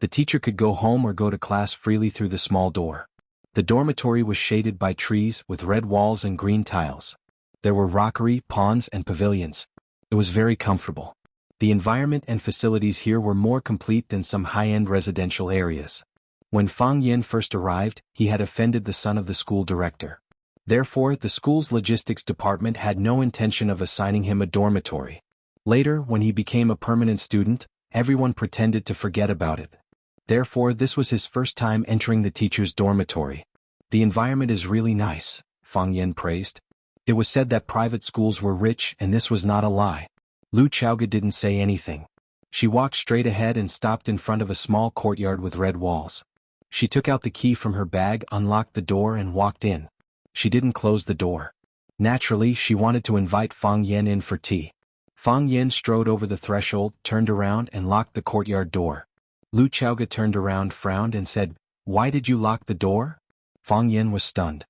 The teacher could go home or go to class freely through the small door. The dormitory was shaded by trees with red walls and green tiles. There were rockery, ponds, and pavilions. It was very comfortable. The environment and facilities here were more complete than some high-end residential areas. When Fang Yen first arrived, he had offended the son of the school director. Therefore, the school's logistics department had no intention of assigning him a dormitory. Later, when he became a permanent student, everyone pretended to forget about it. Therefore, this was his first time entering the teacher's dormitory. "The environment is really nice," Fang Yen praised. It was said that private schools were rich and this was not a lie. Lu Chaoga didn't say anything. She walked straight ahead and stopped in front of a small courtyard with red walls. She took out the key from her bag, unlocked the door and walked in. She didn't close the door. Naturally, she wanted to invite Fang Yen in for tea. Fang Yen strode over the threshold, turned around and locked the courtyard door. Lu Chaoga turned around, frowned and said, "Why did you lock the door?" Fang Yen was stunned.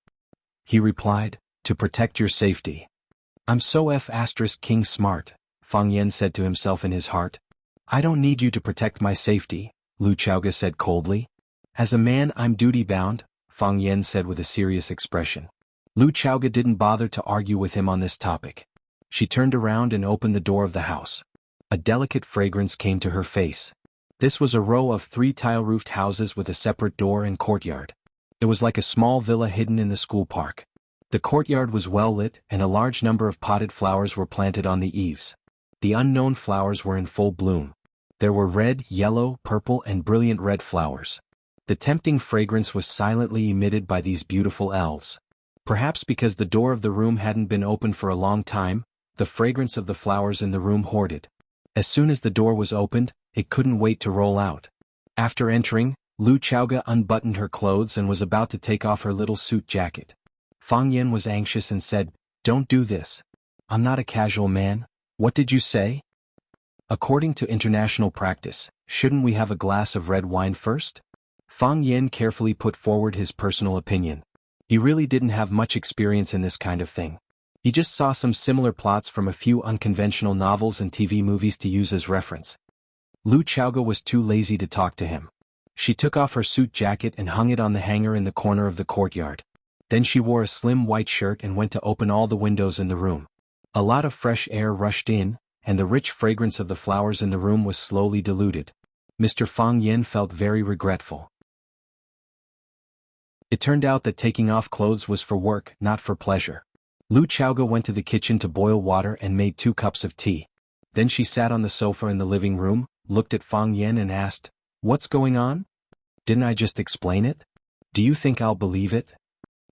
He replied, "To protect your safety." "I'm so King smart," Fang Yen said to himself in his heart. "I don't need you to protect my safety," Lu Chaoga said coldly. "As a man I'm duty-bound," Fang Yen said with a serious expression. Lu Chaoga didn't bother to argue with him on this topic. She turned around and opened the door of the house. A delicate fragrance came to her face. This was a row of 3 tile-roofed houses with a separate door and courtyard. It was like a small villa hidden in the school park. The courtyard was well lit, and a large number of potted flowers were planted on the eaves. The unknown flowers were in full bloom. There were red, yellow, purple, and brilliant red flowers. The tempting fragrance was silently emitted by these beautiful elves. Perhaps because the door of the room hadn't been opened for a long time, the fragrance of the flowers in the room hoarded. As soon as the door was opened, it couldn't wait to roll out. After entering, Lu Chaoge unbuttoned her clothes and was about to take off her little suit jacket. Fang Yan was anxious and said, "Don't do this. I'm not a casual man." "What did you say?" "According to international practice, shouldn't we have a glass of red wine first?" Fang Yan carefully put forward his personal opinion. He really didn't have much experience in this kind of thing. He just saw some similar plots from a few unconventional novels and TV movies to use as reference. Lu Chaoge was too lazy to talk to him. She took off her suit jacket and hung it on the hanger in the corner of the courtyard. Then she wore a slim white shirt and went to open all the windows in the room. A lot of fresh air rushed in, and the rich fragrance of the flowers in the room was slowly diluted. Mr. Fang Yan felt very regretful. It turned out that taking off clothes was for work, not for pleasure. Lu Chaoge went to the kitchen to boil water and made 2 cups of tea. Then she sat on the sofa in the living room, looked at Fang Yan and asked, "What's going on? Didn't I just explain it? Do you think I'll believe it?"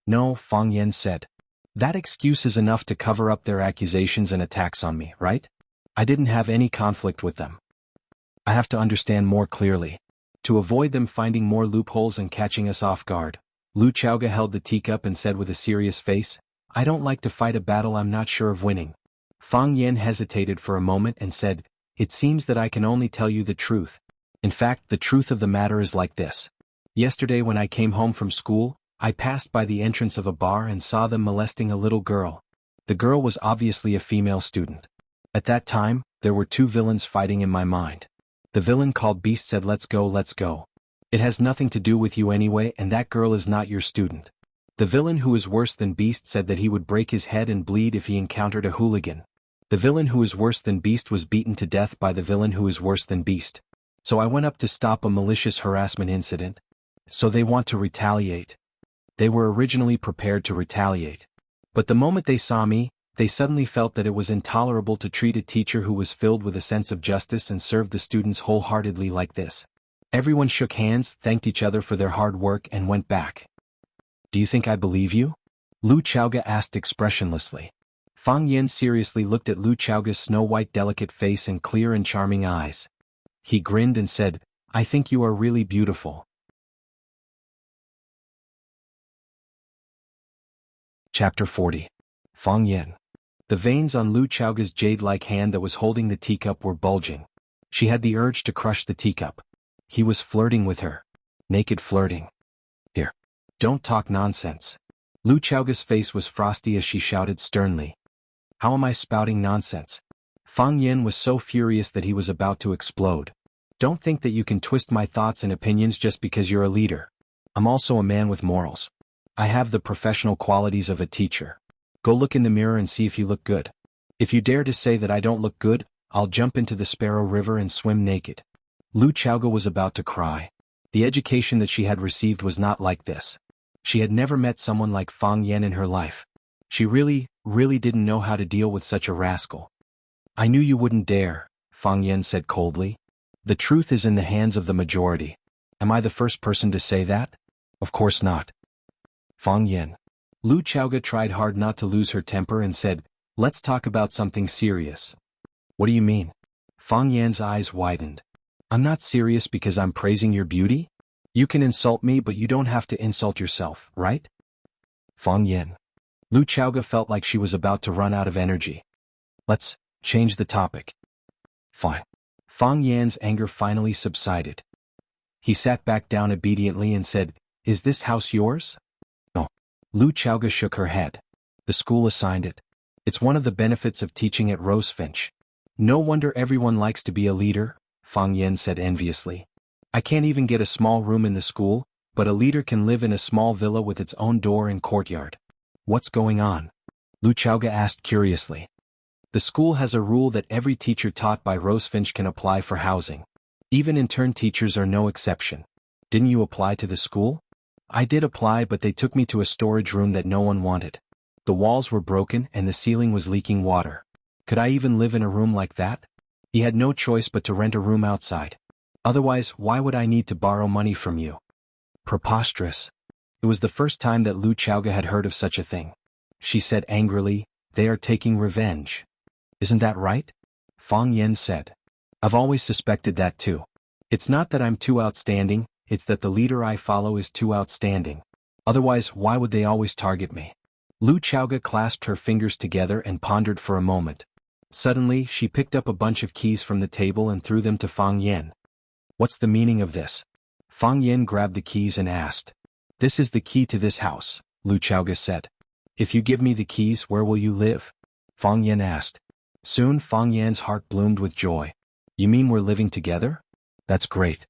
"No," Fang Yan said. "That excuse is enough to cover up their accusations and attacks on me, right? I didn't have any conflict with them. I have to understand more clearly. To avoid them finding more loopholes and catching us off guard." Lu Chaoge held the teacup and said with a serious face, "I don't like to fight a battle I'm not sure of winning." Fang Yan hesitated for a moment and said, "It seems that I can only tell you the truth. In fact, the truth of the matter is like this. Yesterday when I came home from school, I passed by the entrance of a bar and saw them molesting a little girl. The girl was obviously a female student. At that time, there were 2 villains fighting in my mind. The villain called Beast said, 'Let's go, let's go. It has nothing to do with you anyway, and that girl is not your student.' The villain who is worse than Beast said that he would break his head and bleed if he encountered a hooligan. The villain who is worse than Beast was beaten to death by the villain who is worse than Beast. So I went up to stop a malicious harassment incident. So they want to retaliate. They were originally prepared to retaliate. But the moment they saw me, they suddenly felt that it was intolerable to treat a teacher who was filled with a sense of justice and served the students wholeheartedly like this. Everyone shook hands, thanked each other for their hard work and went back." "Do you think I believe you?" Lu Chaoge asked expressionlessly. Fang Yan seriously looked at Lu Chaoge's snow-white delicate face and clear and charming eyes. He grinned and said, "I think you are really beautiful." Chapter 40. Fang Yan. The veins on Lu Chaoge's jade-like hand that was holding the teacup were bulging. She had the urge to crush the teacup. He was flirting with her. Naked flirting. "Here. Don't talk nonsense." Lu Chaoge's face was frosty as she shouted sternly. "How am I spouting nonsense?" Fang Yan was so furious that he was about to explode. "Don't think that you can twist my thoughts and opinions just because you're a leader. I'm also a man with morals. I have the professional qualities of a teacher. Go look in the mirror and see if you look good. If you dare to say that I don't look good, I'll jump into the Sparrow River and swim naked." Lu Chaoge was about to cry. The education that she had received was not like this. She had never met someone like Fang Yan in her life. She really didn't know how to deal with such a rascal. "I knew you wouldn't dare," Fang Yan said coldly. "The truth is in the hands of the majority. Am I the first person to say that? Of course not." Fang Yan. Lu Chaoge tried hard not to lose her temper and said, "Let's talk about something serious." "What do you mean?" Fang Yan's eyes widened. "I'm not serious because I'm praising your beauty? You can insult me but you don't have to insult yourself, right?" Fang Yan. Lu Chaoge felt like she was about to run out of energy. "Let's change the topic." "Fine." Fang Yan's anger finally subsided. He sat back down obediently and said, "Is this house yours?" "No." Lu Chaoge shook her head. "The school assigned it. It's one of the benefits of teaching at Rosefinch. No wonder everyone likes to be a leader," Fang Yan said enviously. "I can't even get a small room in the school, but a leader can live in a small villa with its own door and courtyard." "What's going on?" Lu Chaoge asked curiously. The school has a rule that every teacher taught by Rosefinch can apply for housing. Even intern teachers are no exception. Didn't you apply to the school? I did apply, but they took me to a storage room that no one wanted. The walls were broken and the ceiling was leaking water. Could I even live in a room like that? He had no choice but to rent a room outside. Otherwise, why would I need to borrow money from you? Preposterous. It was the first time that Lu Chaoga had heard of such a thing. She said angrily, "They are taking revenge." "Isn't that right?" Fang Yan said. "I've always suspected that too. It's not that I'm too outstanding, it's that the leader I follow is too outstanding. Otherwise, why would they always target me?" Lu Chaoga clasped her fingers together and pondered for a moment. Suddenly, she picked up a bunch of keys from the table and threw them to Fang Yan. "What's the meaning of this?" Fang Yan grabbed the keys and asked. "This is the key to this house," Lu Chaoga said. "If you give me the keys, where will you live?" Fang Yan asked. Soon Fang Yan's heart bloomed with joy. "You mean we're living together? That's great."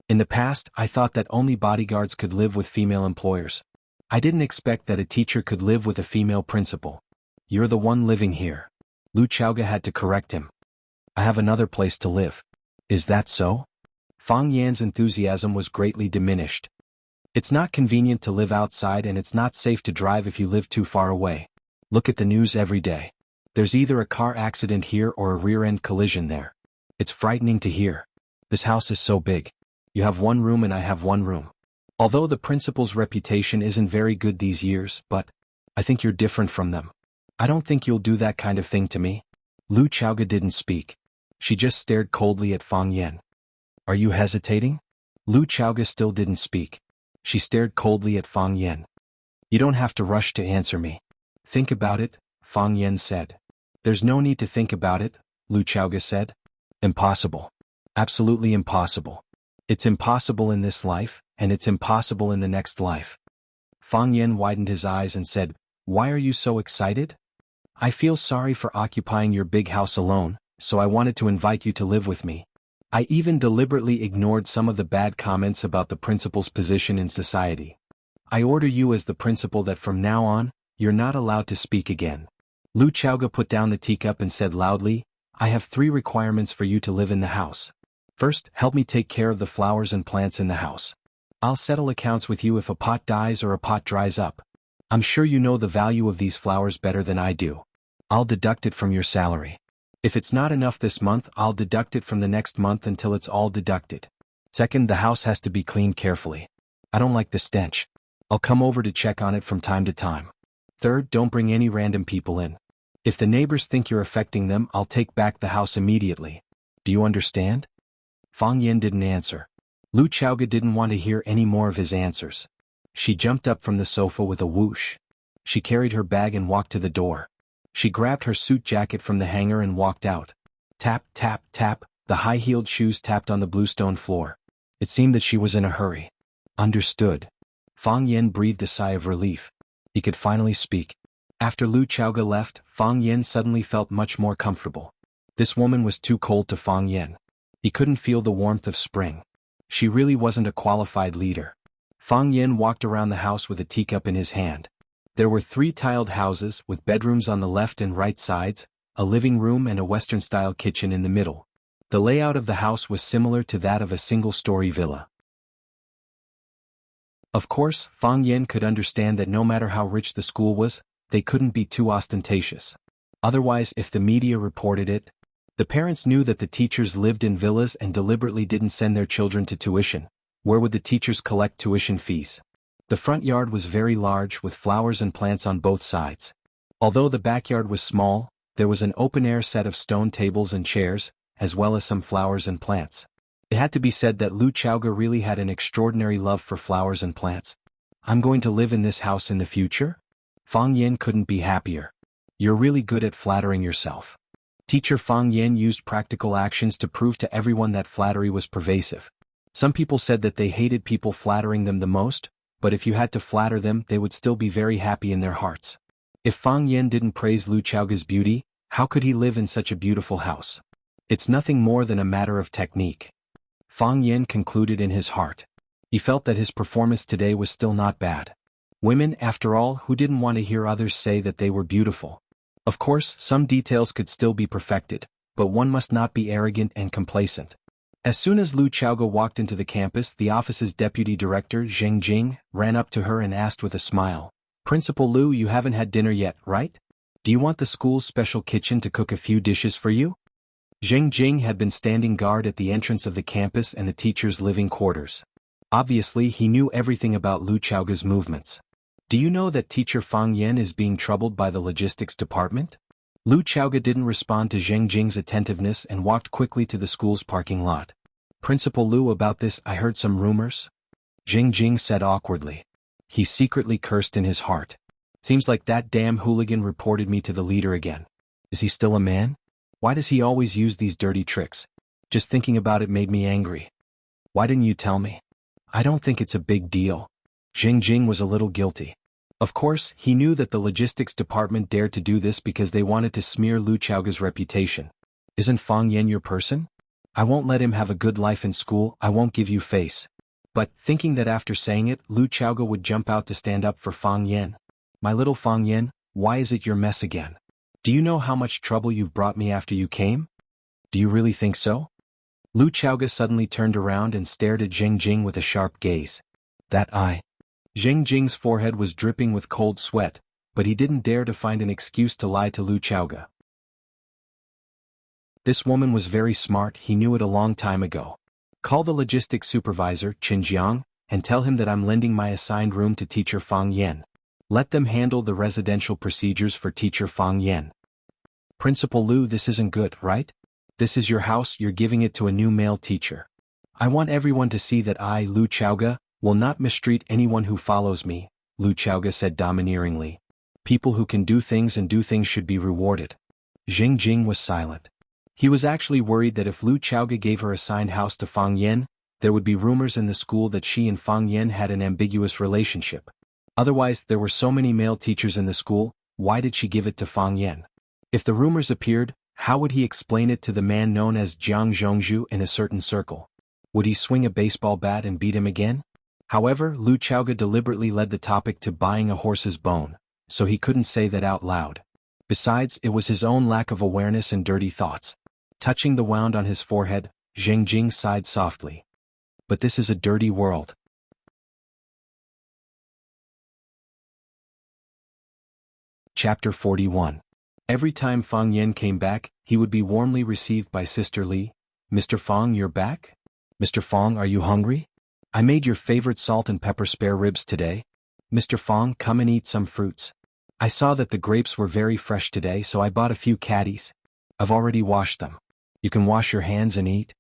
In the past, I thought that only bodyguards could live with female employers. I didn't expect that a teacher could live with a female principal. "You're the one living here." Lu Chaoga had to correct him. "I have another place to live." "Is that so?" Fang Yan's enthusiasm was greatly diminished. "It's not convenient to live outside and it's not safe to drive if you live too far away. Look at the news every day. There's either a car accident here or a rear-end collision there. It's frightening to hear. This house is so big. You have one room and I have one room. Although the principal's reputation isn't very good these years, but I think you're different from them. I don't think you'll do that kind of thing to me." Lu Chaoga didn't speak. She just stared coldly at Fang Yan. "Are you hesitating?" Lu Chaoga still didn't speak. She stared coldly at Fang Yan. "You don't have to rush to answer me. Think about it," Fang Yan said. "There's no need to think about it," Lu Chaoga said. "Impossible. Absolutely impossible. It's impossible in this life, and it's impossible in the next life." Fang Yan widened his eyes and said, "Why are you so excited?" "I feel sorry for occupying your big house alone, so I wanted to invite you to live with me. I even deliberately ignored some of the bad comments about the principal's position in society. I order you as the principal that from now on, you're not allowed to speak again." Lu Chaoga put down the teacup and said loudly, "I have 3 requirements for you to live in the house. First, help me take care of the flowers and plants in the house. I'll settle accounts with you if a pot dies or a pot dries up. I'm sure you know the value of these flowers better than I do. I'll deduct it from your salary. If it's not enough this month, I'll deduct it from the next month until it's all deducted. Second, the house has to be cleaned carefully. I don't like the stench. I'll come over to check on it from time to time. Third, don't bring any random people in. If the neighbors think you're affecting them, I'll take back the house immediately. Do you understand?" Fang Yan didn't answer. Lu Chaoga didn't want to hear any more of his answers. She jumped up from the sofa with a whoosh. She carried her bag and walked to the door. She grabbed her suit jacket from the hanger and walked out. Tap, tap, tap, the high-heeled shoes tapped on the bluestone floor. It seemed that she was in a hurry. Understood. Fang Yan breathed a sigh of relief. He could finally speak. After Lu Chaoga left, Fang Yan suddenly felt much more comfortable. This woman was too cold to Fang Yan. He couldn't feel the warmth of spring. She really wasn't a qualified leader. Fang Yan walked around the house with a teacup in his hand. There were 3 tiled houses with bedrooms on the left and right sides, a living room and a Western-style kitchen in the middle. The layout of the house was similar to that of a single-story villa. Of course, Fang Yan could understand that no matter how rich the school was, they couldn't be too ostentatious. Otherwise, if the media reported it, the parents knew that the teachers lived in villas and deliberately didn't send their children to tuition. Where would the teachers collect tuition fees? The front yard was very large with flowers and plants on both sides. Although the backyard was small, there was an open-air set of stone tables and chairs, as well as some flowers and plants. It had to be said that Lu Chaoga really had an extraordinary love for flowers and plants. "I'm going to live in this house in the future?" Fang Yan couldn't be happier. "You're really good at flattering yourself." Teacher Fang Yan used practical actions to prove to everyone that flattery was pervasive. Some people said that they hated people flattering them the most, but if you had to flatter them, they would still be very happy in their hearts. If Fang Yan didn't praise Lu Chaoga's beauty, how could he live in such a beautiful house? It's nothing more than a matter of technique. Fang Yan concluded in his heart. He felt that his performance today was still not bad. Women, after all, who didn't want to hear others say that they were beautiful? Of course, some details could still be perfected, but one must not be arrogant and complacent. As soon as Lu Chaoge walked into the campus, the office's deputy director, Zheng Jing, ran up to her and asked with a smile, "Principal Lu, you haven't had dinner yet, right? Do you want the school's special kitchen to cook a few dishes for you?" Zheng Jing had been standing guard at the entrance of the campus and the teachers' living quarters. Obviously, he knew everything about Lu Chaoge's movements. "Do you know that teacher Fang Yan is being troubled by the logistics department?" Lu Chaoge didn't respond to Zheng Jing's attentiveness and walked quickly to the school's parking lot. "Principal Lu, about this I heard some rumors," Zheng Jing said awkwardly. He secretly cursed in his heart. "Seems like that damn hooligan reported me to the leader again. Is he still a man? Why does he always use these dirty tricks? Just thinking about it made me angry. Why didn't you tell me?" "I don't think it's a big deal." Zheng Jing was a little guilty. Of course, he knew that the logistics department dared to do this because they wanted to smear Lu Chaoge's reputation. "Isn't Fang Yan your person? I won't let him have a good life in school, I won't give you face." But, thinking that after saying it, Lu Chaoge would jump out to stand up for Fang Yan. "My little Fang Yan, why is it your mess again? Do you know how much trouble you've brought me after you came? Do you really think so?" Lu Chaoge suddenly turned around and stared at Zheng Jing with a sharp gaze. "That I..." Zheng Jing's forehead was dripping with cold sweat, but he didn't dare to find an excuse to lie to Lu Chaoge. This woman was very smart, he knew it a long time ago. "Call the logistics supervisor, Qinjiang, and tell him that I'm lending my assigned room to teacher Fang Yan. Let them handle the residential procedures for teacher Fang Yan." "Principal Lu, this isn't good, right? This is your house, you're giving it to a new male teacher. I want everyone to see that I, Lu Chaoge, will not mistreat anyone who follows me," Lu Chaoge said domineeringly. "People who can do things and do things should be rewarded." Zheng Jing was silent. He was actually worried that if Lu Chaoge gave her assigned house to Fang Yan, there would be rumors in the school that she and Fang Yan had an ambiguous relationship. Otherwise, there were so many male teachers in the school, why did she give it to Fang Yan? If the rumors appeared, how would he explain it to the man known as Jiang Zhongzhu in a certain circle? Would he swing a baseball bat and beat him again? However, Lu Chaoge deliberately led the topic to buying a horse's bone, so he couldn't say that out loud. Besides, it was his own lack of awareness and dirty thoughts. Touching the wound on his forehead, Zheng Jing sighed softly. "But this is a dirty world." Chapter 41. Every time Fang Yan came back, he would be warmly received by Sister Li. "Mr. Fang, you're back? Mr. Fang, are you hungry? I made your favorite salt and pepper spare ribs today. Mr. Fang, come and eat some fruits. I saw that the grapes were very fresh today, so I bought a few caddies. I've already washed them. You can wash your hands and eat."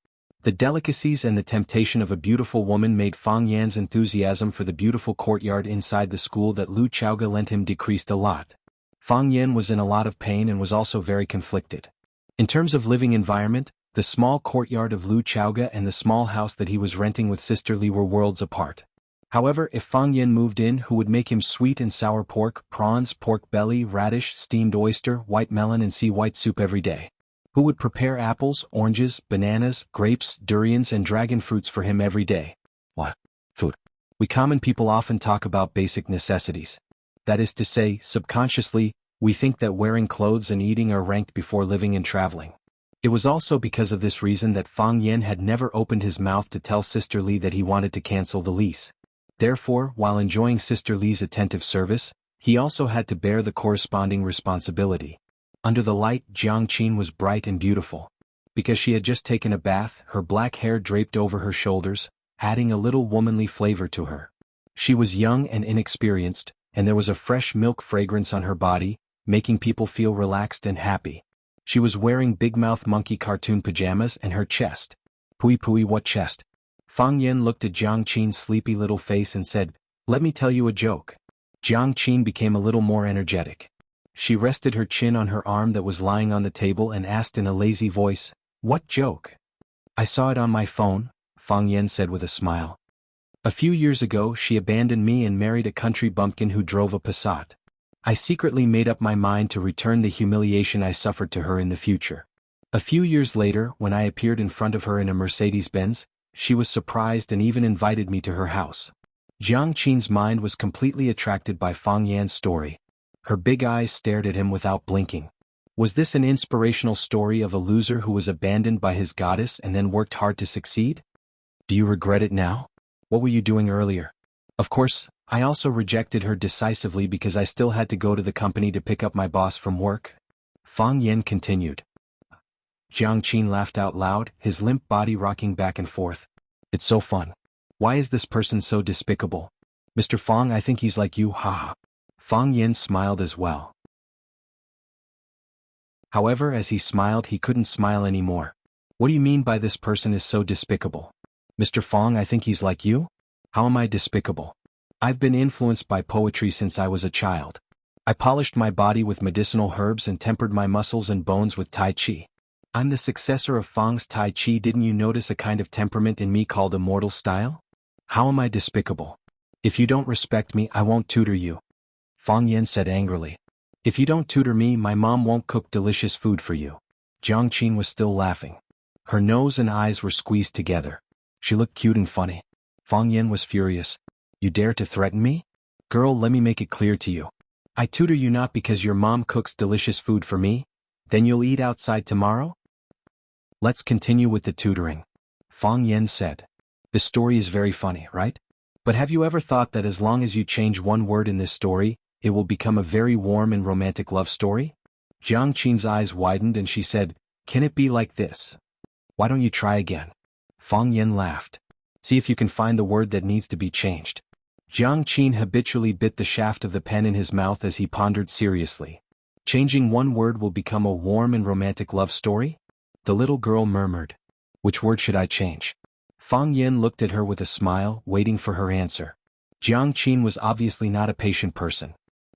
The delicacies and the temptation of a beautiful woman made Fang Yan's enthusiasm for the beautiful courtyard inside the school that Lu Chaoge lent him decreased a lot. Fang Yan was in a lot of pain and was also very conflicted. In terms of living environment, the small courtyard of Lu Chaoge and the small house that he was renting with Sister Li were worlds apart. However, if Fang Yan moved in, who would make him sweet and sour pork, prawns, pork belly, radish, steamed oyster, white melon and sea white soup every day? Who would prepare apples, oranges, bananas, grapes, durians and dragon fruits for him every day? What? Food. We common people often talk about basic necessities. That is to say, subconsciously, we think that wearing clothes and eating are ranked before living and traveling. It was also because of this reason that Fang Yan had never opened his mouth to tell Sister Li that he wanted to cancel the lease. Therefore, while enjoying Sister Li's attentive service, he also had to bear the corresponding responsibility. Under the light, Jiang Qin was bright and beautiful. Because she had just taken a bath, her black hair draped over her shoulders, adding a little womanly flavor to her. She was young and inexperienced, and there was a fresh milk fragrance on her body, making people feel relaxed and happy. She was wearing Big Mouth Monkey cartoon pajamas and her chest. "Pui pui, what chest?" Fang Yan looked at Jiang Qin's sleepy little face and said, "Let me tell you a joke." Jiang Qin became a little more energetic. She rested her chin on her arm that was lying on the table and asked in a lazy voice, "What joke?" "I saw it on my phone," Fang Yan said with a smile. "A few years ago she abandoned me and married a country bumpkin who drove a Passat. I secretly made up my mind to return the humiliation I suffered to her in the future. A few years later, when I appeared in front of her in a Mercedes-Benz, she was surprised and even invited me to her house." Jiang Qin's mind was completely attracted by Fang Yan's story. Her big eyes stared at him without blinking. Was this an inspirational story of a loser who was abandoned by his goddess and then worked hard to succeed? Do you regret it now? What were you doing earlier? Of course, I also rejected her decisively because I still had to go to the company to pick up my boss from work. Fang Yen continued. Jiang Qin laughed out loud, his limp body rocking back and forth. It's so fun. Why is this person so despicable? Mr. Fang, I think he's like you, haha. Fang Yen smiled as well. However, as he smiled, he couldn't smile anymore. What do you mean by this person is so despicable? Mr. Fang, I think he's like you? How am I despicable? I've been influenced by poetry since I was a child. I polished my body with medicinal herbs and tempered my muscles and bones with Tai Chi. I'm the successor of Fang's Tai Chi. Didn't you notice a kind of temperament in me called immortal style? How am I despicable? If you don't respect me, I won't tutor you. Fang Yen said angrily. If you don't tutor me, my mom won't cook delicious food for you. Jiang Qin was still laughing. Her nose and eyes were squeezed together. She looked cute and funny. Fang Yen was furious. You dare to threaten me? Girl, let me make it clear to you. I tutor you not because your mom cooks delicious food for me. Then you'll eat outside tomorrow? Let's continue with the tutoring. Fang Yen said. This story is very funny, right? But have you ever thought that as long as you change one word in this story, it will become a very warm and romantic love story? Jiang Qin's eyes widened and she said, Can it be like this? Why don't you try again? Fang Yen laughed. See if you can find the word that needs to be changed. Jiang Qin habitually bit the shaft of the pen in his mouth as he pondered seriously. Changing one word will become a warm and romantic love story? The little girl murmured. Which word should I change? Fang Yen looked at her with a smile, waiting for her answer. Jiang Qin was obviously not a patient person.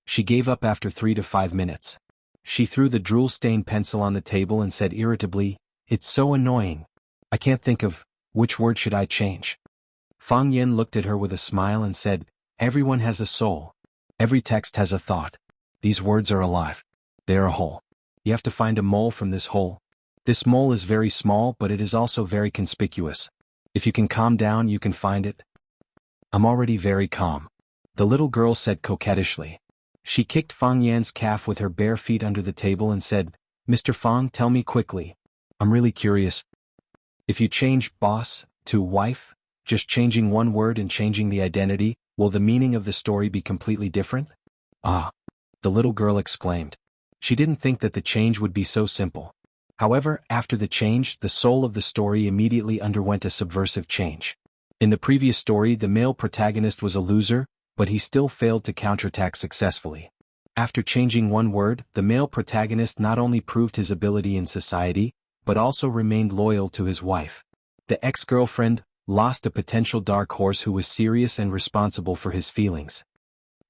She gave up after 3 to 5 minutes. She threw the drool-stained pencil on the table and said irritably, It's so annoying. I can't think of, which word should I change? Fang Yen looked at her with a smile and said, Everyone has a soul. Every text has a thought. These words are alive. They are a hole. You have to find a mole from this hole. This mole is very small, but it is also very conspicuous. If you can calm down, you can find it. I'm already very calm. The little girl said coquettishly. She kicked Fang Yan's calf with her bare feet under the table and said, Mr. Fang, tell me quickly. I'm really curious. If you change boss to wife, just changing one word and changing the identity, will the meaning of the story be completely different? Ah! The little girl exclaimed. She didn't think that the change would be so simple. However, after the change, the soul of the story immediately underwent a subversive change. In the previous story, the male protagonist was a loser, but he still failed to counterattack successfully. After changing one word, the male protagonist not only proved his ability in society, but also remained loyal to his wife. The ex-girlfriend lost a potential dark horse who was serious and responsible for his feelings.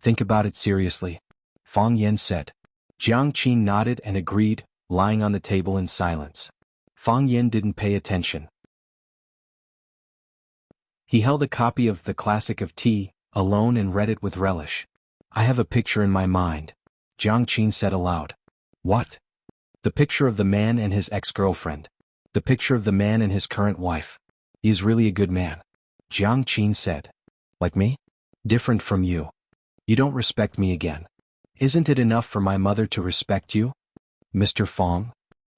Think about it seriously, Fang Yen said. Jiang Qin nodded and agreed, lying on the table in silence. Fang Yen didn't pay attention. He held a copy of The Classic of Tea, alone and read it with relish. I have a picture in my mind, Jiang Qin said aloud. What? The picture of the man and his ex-girlfriend. The picture of the man and his current wife. He is really a good man, Jiang Qin said. Like me? Different from you. You don't respect me again. Isn't it enough for my mother to respect you? Mr. Fang?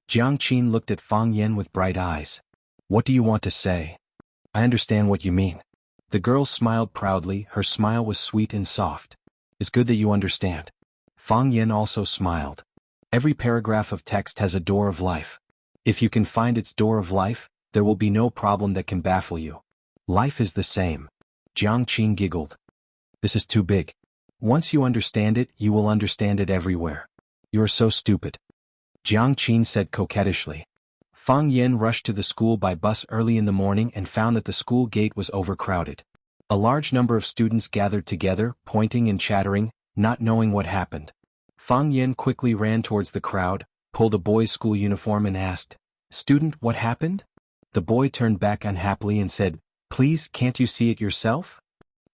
Jiang Qin looked at Fang Yen with bright eyes. What do you want to say? I understand what you mean. The girl smiled proudly, her smile was sweet and soft. It's good that you understand. Fang Yen also smiled. Every paragraph of text has a door of life. If you can find its door of life, there will be no problem that can baffle you. Life is the same. Jiang Qin giggled. This is too big. Once you understand it, you will understand it everywhere. You are so stupid. Jiang Qin said coquettishly. Fang Yen rushed to the school by bus early in the morning and found that the school gate was overcrowded. A large number of students gathered together, pointing and chattering, not knowing what happened. Fang Yen quickly ran towards the crowd, pulled a boy's school uniform and asked, Student, what happened? The boy turned back unhappily and said, Please, can't you see it yourself?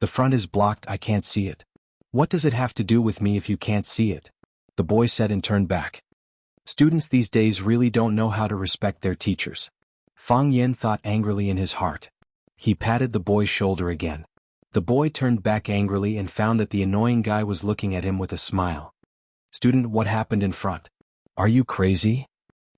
The front is blocked, I can't see it. What does it have to do with me if you can't see it? The boy said and turned back. Students these days really don't know how to respect their teachers. Fang Yen thought angrily in his heart. He patted the boy's shoulder again. The boy turned back angrily and found that the annoying guy was looking at him with a smile. Student, what happened in front? Are you crazy?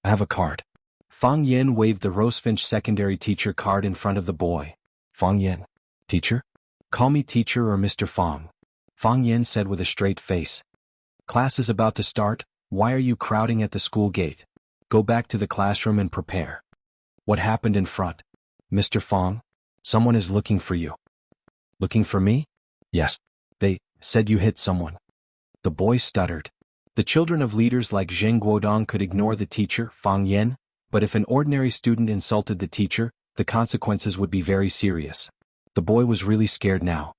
I have a card. Fang Yen waved the Rosefinch secondary teacher card in front of the boy. Fang Yen. Teacher? Call me teacher or Mr. Fang. Fang Yen said with a straight face. Class is about to start, why are you crowding at the school gate? Go back to the classroom and prepare. What happened in front? Mr. Fang? Someone is looking for you. Looking for me? Yes. They said you hit someone. The boy stuttered. The children of leaders like Zheng Guodong could ignore the teacher, Fang Yen, but if an ordinary student insulted the teacher, the consequences would be very serious. The boy was really scared now.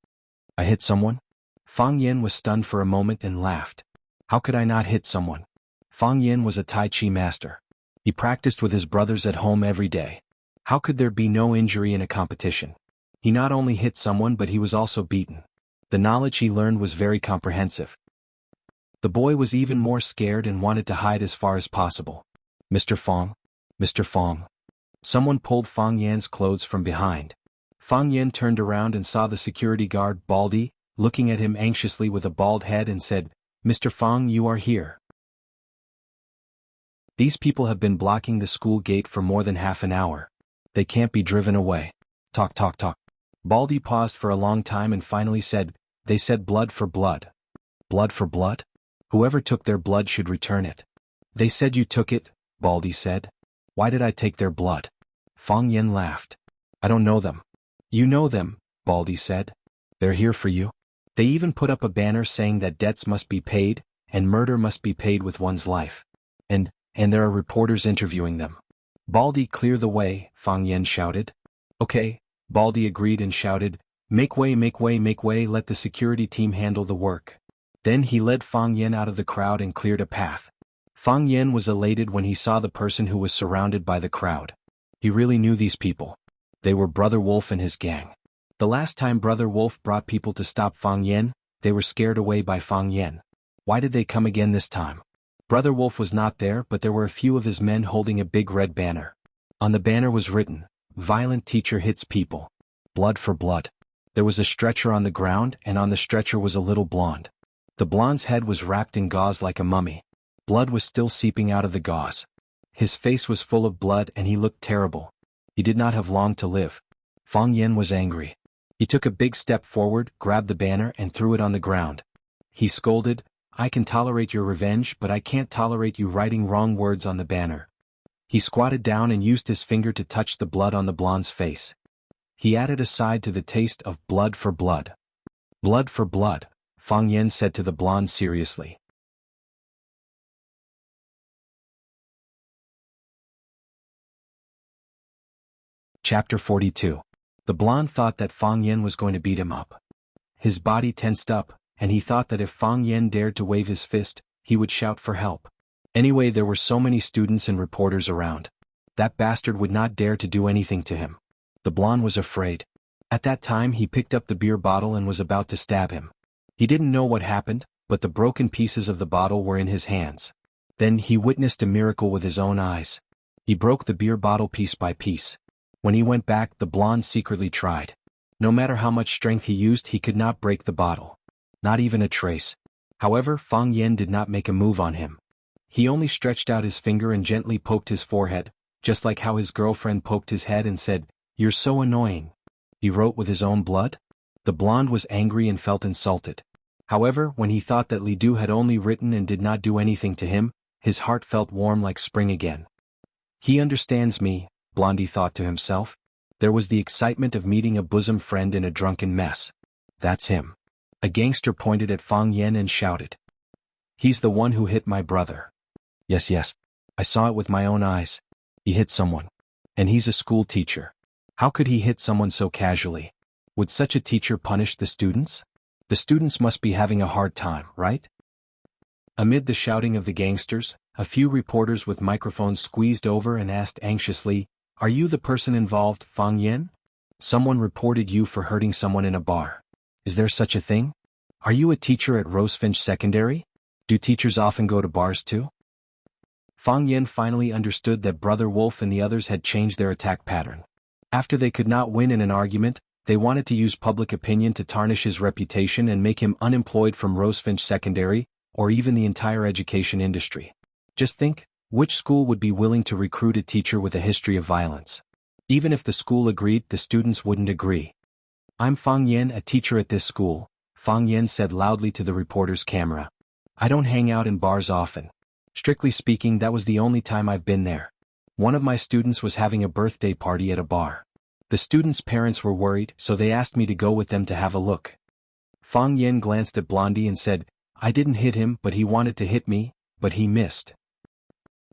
I hit someone? Fang Yen was stunned for a moment and laughed. How could I not hit someone? Fang Yen was a Tai Chi master. He practiced with his brothers at home every day. How could there be no injury in a competition? He not only hit someone but he was also beaten. The knowledge he learned was very comprehensive. The boy was even more scared and wanted to hide as far as possible. Mr. Fang? Mr. Fang. Someone pulled Fang Yan's clothes from behind. Fang Yan turned around and saw the security guard, Baldy, looking at him anxiously with a bald head and said, Mr. Fang, you are here. These people have been blocking the school gate for more than half an hour. They can't be driven away. Talk, talk, talk. Baldy paused for a long time and finally said, They said blood for blood. Blood for blood? Whoever took their blood should return it. They said you took it, Baldy said. Why did I take their blood? Fang Yen laughed. I don't know them. You know them, Baldy said. They're here for you. They even put up a banner saying that debts must be paid, and murder must be paid with one's life. And there are reporters interviewing them. Baldy, clear the way, Fang Yen shouted. Okay, Baldy agreed and shouted, Make way, make way, make way, let the security team handle the work. Then he led Fang Yen out of the crowd and cleared a path. Fang Yen was elated when he saw the person who was surrounded by the crowd. He really knew these people. They were Brother Wolf and his gang. The last time Brother Wolf brought people to stop Fang Yen, they were scared away by Fang Yen. Why did they come again this time? Brother Wolf was not there, but there were a few of his men holding a big red banner. On the banner was written, Violent teacher hits people. Blood for blood. There was a stretcher on the ground, and on the stretcher was a little blonde. The blonde's head was wrapped in gauze like a mummy. Blood was still seeping out of the gauze. His face was full of blood and he looked terrible. He did not have long to live. Fang Yen was angry. He took a big step forward, grabbed the banner and threw it on the ground. He scolded, I can tolerate your revenge, but I can't tolerate you writing wrong words on the banner. He squatted down and used his finger to touch the blood on the blonde's face. He added a side to the taste of blood for blood. Blood for blood, Fang Yen said to the blonde seriously. Chapter 42. The blonde thought that Fang Yen was going to beat him up. His body tensed up, and he thought that if Fang Yen dared to wave his fist, he would shout for help. Anyway, there were so many students and reporters around. That bastard would not dare to do anything to him. The blonde was afraid. At that time he picked up the beer bottle and was about to stab him. He didn't know what happened, but the broken pieces of the bottle were in his hands. Then he witnessed a miracle with his own eyes. He broke the beer bottle piece by piece. When he went back, the blonde secretly tried. No matter how much strength he used, he could not break the bottle. Not even a trace. However, Fang Yen did not make a move on him. He only stretched out his finger and gently poked his forehead, just like how his girlfriend poked his head and said, You're so annoying. He wrote with his own blood? The blonde was angry and felt insulted. However, when he thought that Li Du had only written and did not do anything to him, his heart felt warm like spring again. He understands me, Blondie thought to himself. There was the excitement of meeting a bosom friend in a drunken mess. That's him. A gangster pointed at Fang Yen and shouted. He's the one who hit my brother. Yes. I saw it with my own eyes. He hit someone. And he's a school teacher. How could he hit someone so casually? Would such a teacher punish the students? The students must be having a hard time, right? Amid the shouting of the gangsters, a few reporters with microphones squeezed over and asked anxiously, Are you the person involved, Fang Yen? Someone reported you for hurting someone in a bar. Is there such a thing? Are you a teacher at Rosefinch Secondary? Do teachers often go to bars too? Fang Yen finally understood that Brother Wolf and the others had changed their attack pattern. After they could not win in an argument, they wanted to use public opinion to tarnish his reputation and make him unemployed from Rosefinch Secondary, or even the entire education industry. Just think, which school would be willing to recruit a teacher with a history of violence? Even if the school agreed, the students wouldn't agree. I'm Fang Yan, a teacher at this school, Fang Yan said loudly to the reporter's camera. I don't hang out in bars often. Strictly speaking, that was the only time I've been there. One of my students was having a birthday party at a bar. The students' parents were worried, so they asked me to go with them to have a look. Fang Yan glanced at Blondie and said, I didn't hit him, but he wanted to hit me, but he missed.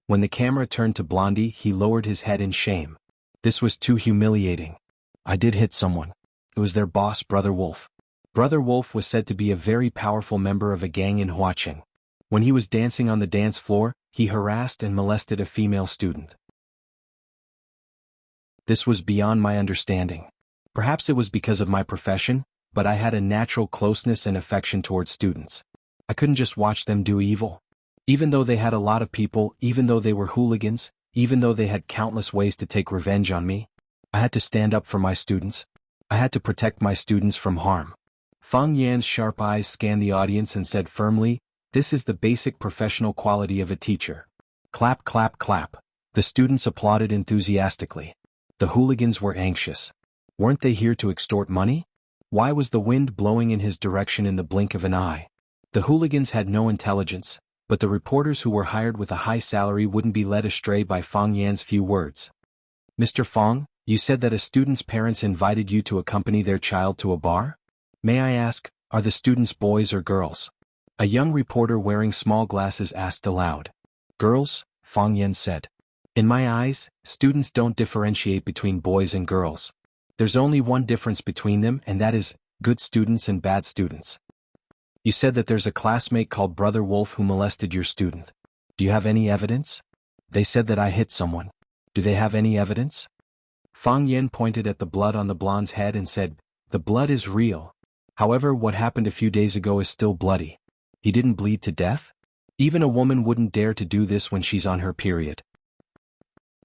When the camera turned to Blondie, he lowered his head in shame. This was too humiliating. I did hit someone. It was their boss, Brother Wolf. Brother Wolf was said to be a very powerful member of a gang in Huacheng. When he was dancing on the dance floor, he harassed and molested a female student. This was beyond my understanding. Perhaps it was because of my profession, but I had a natural closeness and affection towards students. I couldn't just watch them do evil. Even though they had a lot of people, even though they were hooligans, even though they had countless ways to take revenge on me, I had to stand up for my students. I had to protect my students from harm. Fang Yan's sharp eyes scanned the audience and said firmly, this is the basic professional quality of a teacher. Clap, clap, clap. The students applauded enthusiastically. The hooligans were anxious. Weren't they here to extort money? Why was the wind blowing in his direction in the blink of an eye? The hooligans had no intelligence, but the reporters who were hired with a high salary wouldn't be led astray by Fang Yan's few words. Mr. Fang, you said that a student's parents invited you to accompany their child to a bar? May I ask, are the students boys or girls? A young reporter wearing small glasses asked aloud. Girls, Fang Yan said. In my eyes, students don't differentiate between boys and girls. There's only one difference between them, and that is, good students and bad students. You said that there's a classmate called Brother Wolf who molested your student. Do you have any evidence? They said that I hit someone. Do they have any evidence? Fang Yan pointed at the blood on the blonde's head and said, the blood is real. However, what happened a few days ago is still bloody. He didn't bleed to death? Even a woman wouldn't dare to do this when she's on her period.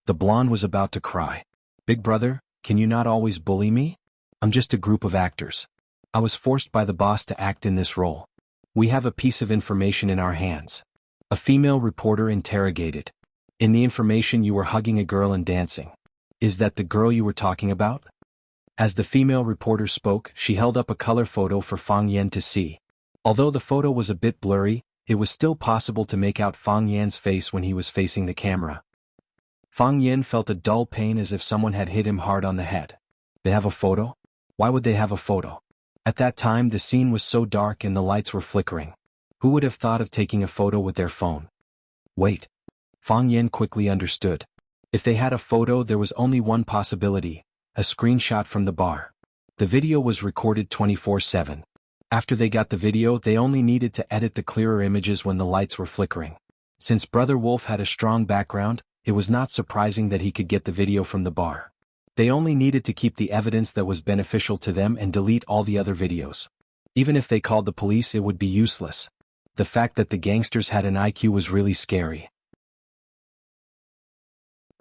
The blonde was about to cry. Big brother, can you not always bully me? I'm just a group of actors. I was forced by the boss to act in this role. We have a piece of information in our hands. A female reporter interrogated. In the information you were hugging a girl and dancing. Is that the girl you were talking about? As the female reporter spoke, she held up a color photo for Fang Yan to see. Although the photo was a bit blurry, it was still possible to make out Fang Yan's face when he was facing the camera. Fang Yan felt a dull pain as if someone had hit him hard on the head. They have a photo? Why would they have a photo? At that time the scene was so dark and the lights were flickering. Who would have thought of taking a photo with their phone? Wait. Fang Yan quickly understood. If they had a photo, there was only one possibility, a screenshot from the bar. The video was recorded 24/7. After they got the video, they only needed to edit the clearer images when the lights were flickering. Since Brother Wolf had a strong background, it was not surprising that he could get the video from the bar. They only needed to keep the evidence that was beneficial to them and delete all the other videos. Even if they called the police, it would be useless. The fact that the gangsters had an IQ was really scary.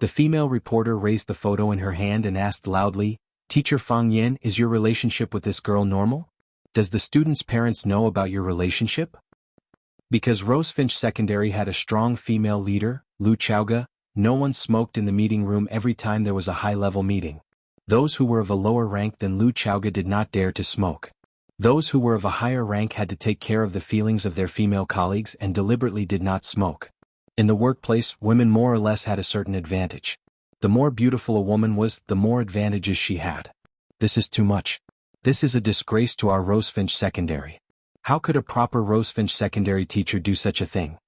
The female reporter raised the photo in her hand and asked loudly, Teacher Fang Yan, is your relationship with this girl normal? Does the student's parents know about your relationship? Because Rosefinch Secondary had a strong female leader, Lu Chaoga, no one smoked in the meeting room every time there was a high-level meeting. Those who were of a lower rank than Lu Chaoga did not dare to smoke. Those who were of a higher rank had to take care of the feelings of their female colleagues and deliberately did not smoke. In the workplace, women more or less had a certain advantage. The more beautiful a woman was, the more advantages she had. This is too much. This is a disgrace to our Rosefinch Secondary. How could a proper Rosefinch Secondary teacher do such a thing?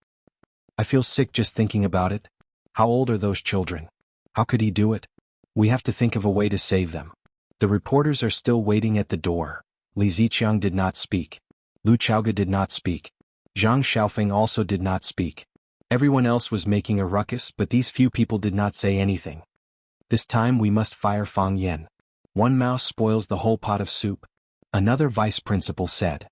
I feel sick just thinking about it. How old are those children? How could he do it? We have to think of a way to save them. The reporters are still waiting at the door. Li Ziqiang did not speak. Lu Chaoga did not speak. Zhang Xiaofeng also did not speak. Everyone else was making a ruckus, but these few people did not say anything. This time we must fire Fang Yan. One mouse spoils the whole pot of soup. Another vice principal said.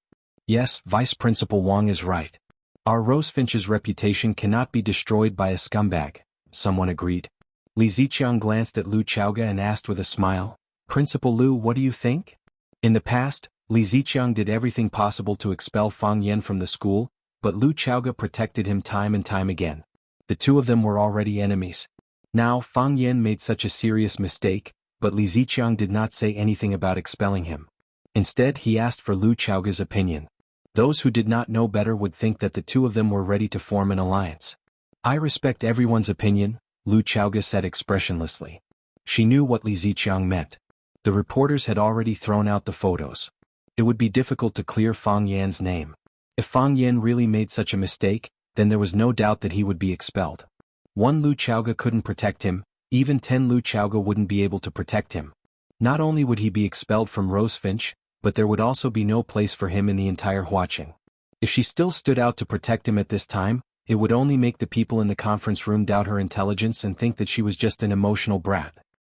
Yes, Vice Principal Wang is right. Our Rosefinch's reputation cannot be destroyed by a scumbag, someone agreed. Li Ziqiang glanced at Lu Chaoga and asked with a smile, Principal Lu, what do you think? In the past, Li Ziqiang did everything possible to expel Fang Yan from the school, but Lu Chaoga protected him time and time again. The two of them were already enemies. Now Fang Yan made such a serious mistake, but Li Ziqiang did not say anything about expelling him. Instead he asked for Lu Chaoga's opinion. Those who did not know better would think that the two of them were ready to form an alliance. I respect everyone's opinion, Lu Chaoga said expressionlessly. She knew what Li Ziqiang meant. The reporters had already thrown out the photos. It would be difficult to clear Fang Yan's name. If Fang Yan really made such a mistake, then there was no doubt that he would be expelled. One Lu Chaoga couldn't protect him, even 10 Lu Chaoga wouldn't be able to protect him. Not only would he be expelled from Rosefinch, but there would also be no place for him in the entire Huaqing. If she still stood out to protect him at this time, it would only make the people in the conference room doubt her intelligence and think that she was just an emotional brat.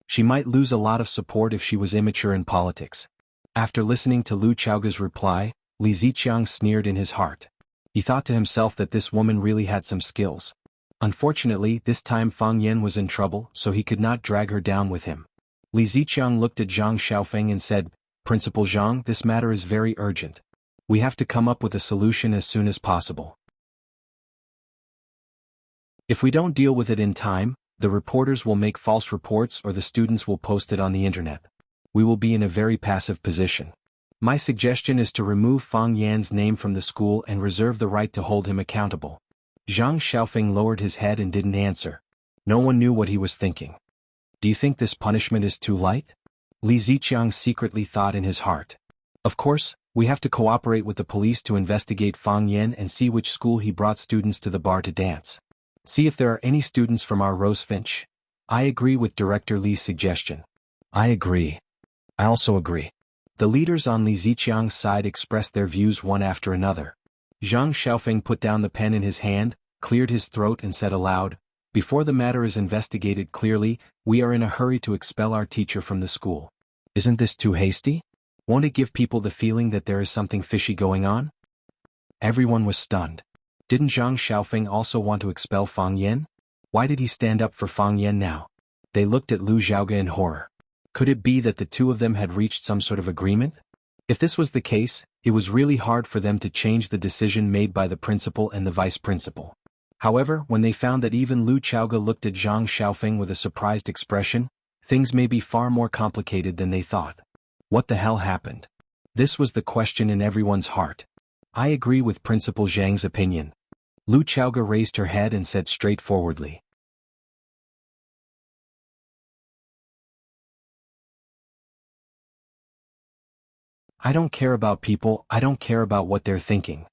She might lose a lot of support if she was immature in politics. After listening to Lu Chaoga's reply, Li Ziqiang sneered in his heart. He thought to himself that this woman really had some skills. Unfortunately, this time Fang Yan was in trouble, so he could not drag her down with him. Li Ziqiang looked at Zhang Xiaofeng and said, "Principal Zhang, this matter is very urgent. We have to come up with a solution as soon as possible. If we don't deal with it in time, the reporters will make false reports or the students will post it on the internet. We will be in a very passive position. My suggestion is to remove Fang Yan's name from the school and reserve the right to hold him accountable." Zhang Xiaofeng lowered his head and didn't answer. No one knew what he was thinking. Do you think this punishment is too light? Li Ziqiang secretly thought in his heart. Of course, we have to cooperate with the police to investigate Fang Yan and see which school he brought students to the bar to dance. See if there are any students from our Rosefinch. I agree with Director Li's suggestion. I agree. I also agree. The leaders on Li Ziqiang's side expressed their views one after another. Zhang Xiaofeng put down the pen in his hand, cleared his throat and said aloud, "Before the matter is investigated clearly, we are in a hurry to expel our teacher from the school. Isn't this too hasty? Won't it give people the feeling that there is something fishy going on?" Everyone was stunned. Didn't Zhang Xiaofeng also want to expel Fang Yan? Why did he stand up for Fang Yan now? They looked at Lu Xiaoga in horror. Could it be that the two of them had reached some sort of agreement? If this was the case, it was really hard for them to change the decision made by the principal and the vice principal. However, when they found that even Lu Chaoga looked at Zhang Xiaofeng with a surprised expression, things may be far more complicated than they thought. What the hell happened? This was the question in everyone's heart. I agree with Principal Zhang's opinion. Lu Chaoga raised her head and said straightforwardly. I don't care about people, I don't care about what they're thinking.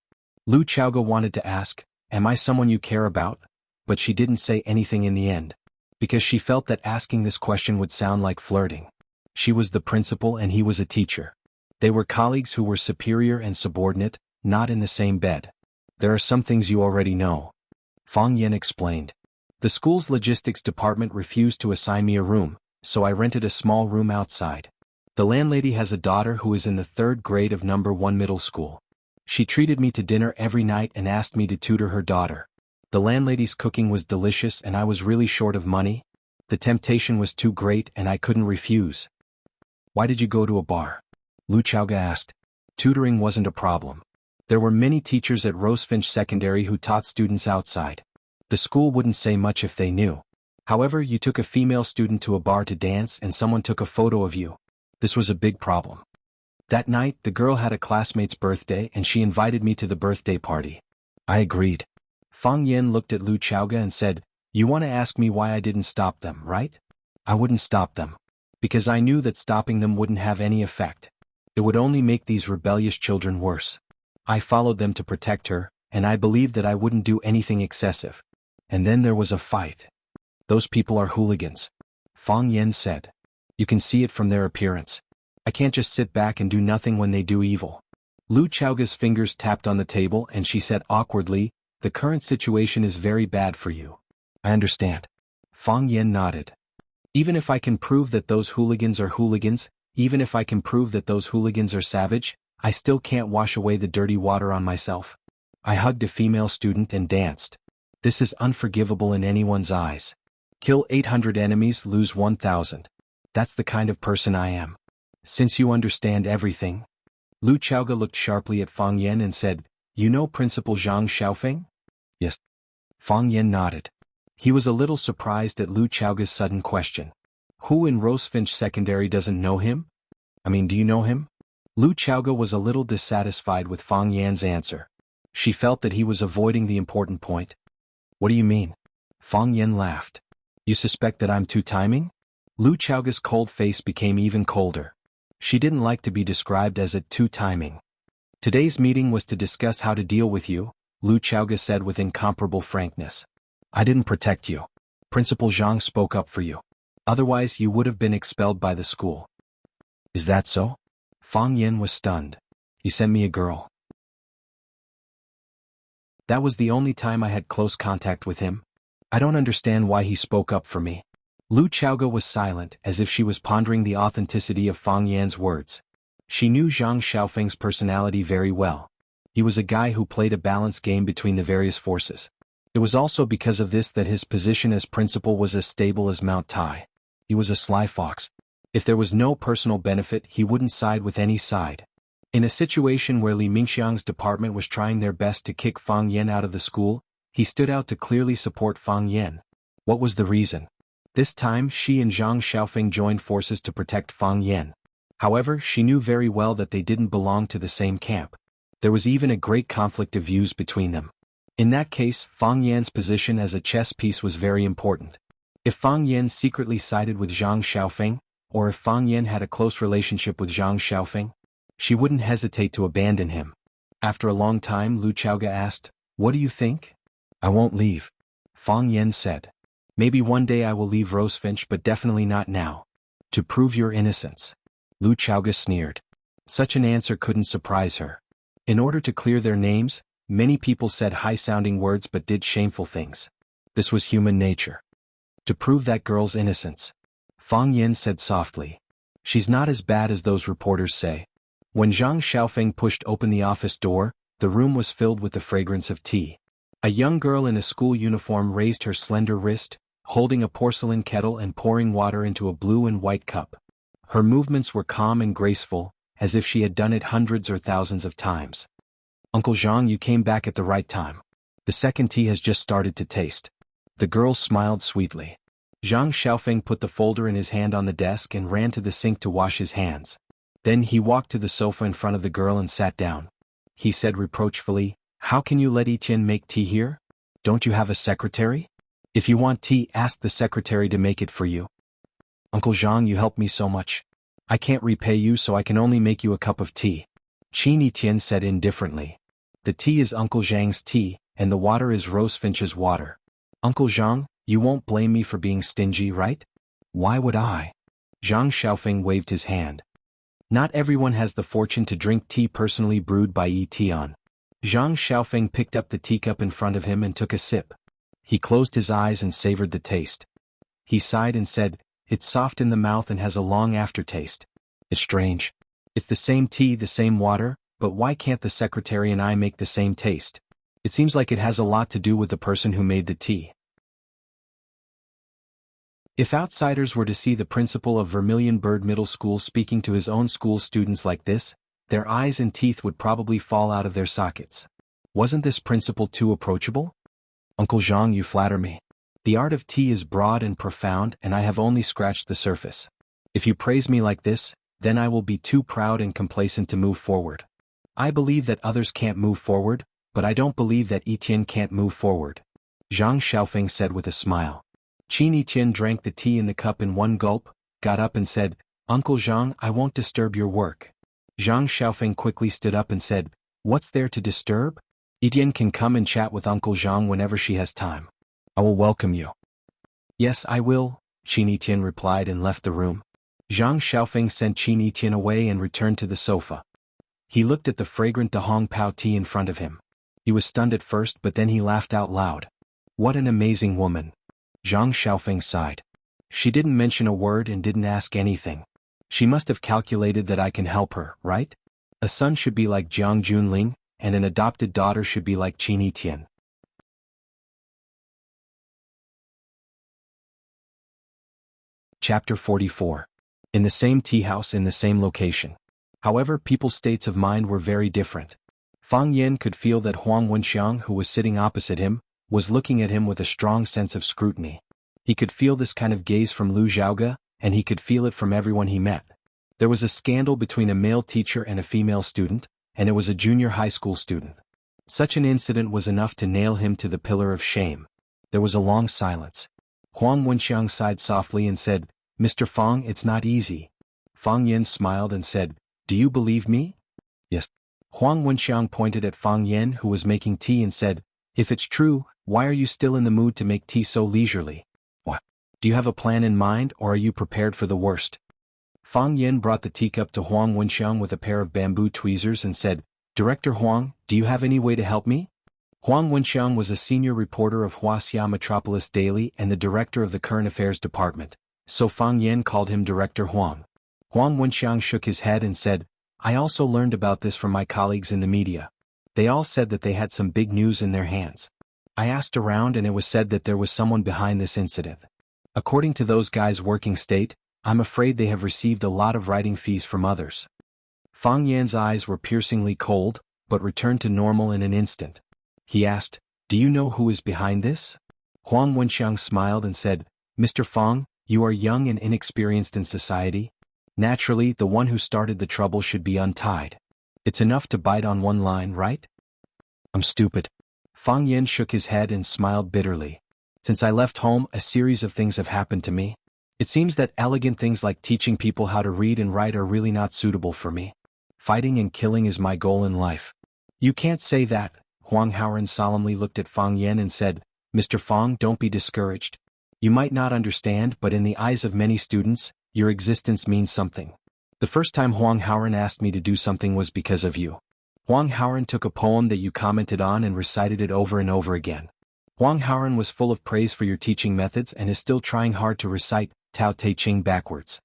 Lu Chaoga wanted to ask, "Am I someone you care about?" But she didn't say anything in the end, because she felt that asking this question would sound like flirting. She was the principal and he was a teacher. They were colleagues who were superior and subordinate, not in the same bed. There are some things you already know. Fang Yan explained. The school's logistics department refused to assign me a room, so I rented a small room outside. The landlady has a daughter who is in the 3rd grade of number 1 middle school. She treated me to dinner every night and asked me to tutor her daughter. The landlady's cooking was delicious and I was really short of money. The temptation was too great and I couldn't refuse. Why did you go to a bar? Lu Chaoga asked. Tutoring wasn't a problem. There were many teachers at Rosefinch Secondary who taught students outside. The school wouldn't say much if they knew. However, you took a female student to a bar to dance and someone took a photo of you. This was a big problem. That night, the girl had a classmate's birthday and she invited me to the birthday party. I agreed. Fang Yan looked at Lu Chaoga and said, "You want to ask me why I didn't stop them, right? I wouldn't stop them. Because I knew that stopping them wouldn't have any effect. It would only make these rebellious children worse. I followed them to protect her, and I believed that I wouldn't do anything excessive. And then there was a fight. Those people are hooligans," Fang Yan said. "You can see it from their appearance. I can't just sit back and do nothing when they do evil." Lu Chaoga's fingers tapped on the table and she said awkwardly, "The current situation is very bad for you." I understand. Fang Yan nodded. Even if I can prove that those hooligans are hooligans, even if I can prove that those hooligans are savage, I still can't wash away the dirty water on myself. I hugged a female student and danced. This is unforgivable in anyone's eyes. Kill 800 enemies, lose 1,000. That's the kind of person I am. Since you understand everything. Lu Chaoga looked sharply at Fang Yan and said, "You know Principal Zhang Xiaofeng?" Yes. Fang Yan nodded. He was a little surprised at Lu Chaoga's sudden question. Who in Rosefinch Secondary doesn't know him? I mean, do you know him? Lu Chaoga was a little dissatisfied with Fang Yan's answer. She felt that he was avoiding the important point. What do you mean? Fang Yan laughed. You suspect that I'm two-timing? Lu Chaoga's cold face became even colder. She didn't like to be described as a two-timing. Today's meeting was to discuss how to deal with you, Lu Chaoga said with incomparable frankness. I didn't protect you. Principal Zhang spoke up for you. Otherwise you would have been expelled by the school. Is that so? Fang Yan was stunned. He sent me a girl. That was the only time I had close contact with him. I don't understand why he spoke up for me. Lu Chaoga was silent, as if she was pondering the authenticity of Fang Yan's words. She knew Zhang Xiaofeng's personality very well. He was a guy who played a balanced game between the various forces. It was also because of this that his position as principal was as stable as Mount Tai. He was a sly fox. If there was no personal benefit, he wouldn't side with any side. In a situation where Li Mingxiang's department was trying their best to kick Fang Yan out of the school, he stood out to clearly support Fang Yan. What was the reason? This time she and Zhang Xiaofeng joined forces to protect Fang Yan. However, she knew very well that they didn't belong to the same camp. There was even a great conflict of views between them. In that case, Fang Yan's position as a chess piece was very important. If Fang Yan secretly sided with Zhang Xiaofeng, or if Fang Yan had a close relationship with Zhang Xiaofeng, she wouldn't hesitate to abandon him. After a long time, Lu Chaoga asked, "What do you think?" "I won't leave," Fang Yan said. "Maybe one day I will leave Rosefinch, but definitely not now. To prove your innocence." Lu Chaoga sneered. Such an answer couldn't surprise her. In order to clear their names, many people said high-sounding words but did shameful things. This was human nature. To prove that girl's innocence, Fang Yan said softly. She's not as bad as those reporters say. When Zhang Xiaofeng pushed open the office door, the room was filled with the fragrance of tea. A young girl in a school uniform raised her slender wrist, holding a porcelain kettle and pouring water into a blue and white cup. Her movements were calm and graceful, as if she had done it hundreds or thousands of times. "Uncle Zhang, you came back at the right time. The second tea has just started to taste." The girl smiled sweetly. Zhang Xiaofeng put the folder in his hand on the desk and ran to the sink to wash his hands. Then he walked to the sofa in front of the girl and sat down. He said reproachfully, "How can you let Etienne make tea here? Don't you have a secretary? If you want tea, ask the secretary to make it for you." "Uncle Zhang, you helped me so much. I can't repay you, so I can only make you a cup of tea," Qin Etienne said indifferently. "The tea is Uncle Zhang's tea, and the water is Rosefinch's water. Uncle Zhang, you won't blame me for being stingy, right?" "Why would I?" Zhang Xiaofeng waved his hand. "Not everyone has the fortune to drink tea personally brewed by Etienne." Zhang Xiaofeng picked up the teacup in front of him and took a sip. He closed his eyes and savored the taste. He sighed and said, "It's soft in the mouth and has a long aftertaste. It's strange. It's the same tea, the same water, but why can't the secretary and I make the same taste? It seems like it has a lot to do with the person who made the tea." If outsiders were to see the principal of Vermilion Bird Middle School speaking to his own school students like this, their eyes and teeth would probably fall out of their sockets. Wasn't this principal too approachable? "Uncle Zhang, you flatter me. The art of tea is broad and profound, and I have only scratched the surface. If you praise me like this, then I will be too proud and complacent to move forward. I believe that others can't move forward, but I don't believe that Etienne can't move forward," Zhang Xiaofeng said with a smile. Qin Etienne drank the tea in the cup in one gulp, got up and said, "Uncle Zhang, I won't disturb your work." Zhang Xiaofeng quickly stood up and said, "What's there to disturb? Etienne can come and chat with Uncle Zhang whenever she has time. I will welcome you." "Yes, I will," Qin Etienne replied and left the room. Zhang Xiaofeng sent Qin Etienne away and returned to the sofa. He looked at the fragrant Dahong Pao tea in front of him. He was stunned at first, but then he laughed out loud. "What an amazing woman." Zhang Xiaofeng sighed. "She didn't mention a word and didn't ask anything. She must have calculated that I can help her, right? A son should be like Jiang Junling, and an adopted daughter should be like Qin Etienne." Chapter 44. In the same tea house in the same location. However, people's states of mind were very different. Fang Yan could feel that Huang Wenxiang, who was sitting opposite him, was looking at him with a strong sense of scrutiny. He could feel this kind of gaze from Lu Xiaoge, and he could feel it from everyone he met. There was a scandal between a male teacher and a female student, and it was a junior high school student. Such an incident was enough to nail him to the pillar of shame. There was a long silence. Huang Wenxiang sighed softly and said, "Mr. Fang, it's not easy." Fang Yan smiled and said, "Do you believe me?" "Yes." Huang Wenxiang pointed at Fang Yan, who was making tea, and said, "If it's true, why are you still in the mood to make tea so leisurely? What? Do you have a plan in mind, or are you prepared for the worst?" Fang Yan brought the teacup to Huang Wenxiang with a pair of bamboo tweezers and said, "Director Huang, do you have any way to help me?" Huang Wenxiang was a senior reporter of Wuxia Metropolis Daily and the director of the Current Affairs Department, so Fang Yan called him Director Huang. Huang Wenxiang shook his head and said, "I also learned about this from my colleagues in the media. They all said that they had some big news in their hands. I asked around and it was said that there was someone behind this incident. According to those guys working state, I'm afraid they have received a lot of writing fees from others." Fang Yan's eyes were piercingly cold, but returned to normal in an instant. He asked, "Do you know who is behind this?" Huang Wenxiang smiled and said, "Mr. Fang, you are young and inexperienced in society. Naturally, the one who started the trouble should be untied. It's enough to bite on one line, right?" "I'm stupid." Fang Yan shook his head and smiled bitterly. "Since I left home, a series of things have happened to me. It seems that elegant things like teaching people how to read and write are really not suitable for me. Fighting and killing is my goal in life." "You can't say that." Huang Haoren solemnly looked at Fang Yan and said, "Mr. Fang, don't be discouraged. You might not understand, but in the eyes of many students, your existence means something. The first time Huang Haoren asked me to do something was because of you." Huang Haoren took a poem that you commented on and recited it over and over again. Huang Haoren was full of praise for your teaching methods and is still trying hard to recite Tao Te Ching backwards.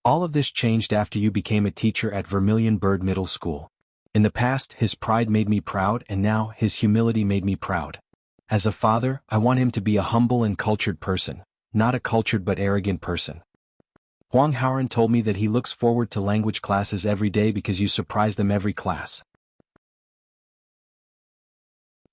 All of this changed after you became a teacher at Vermilion Bird Middle School. In the past, his pride made me proud, and now his humility made me proud. As a father, I want him to be a humble and cultured person, not a cultured but arrogant person. Huang Haoren told me that he looks forward to language classes every day because you surprise them every class.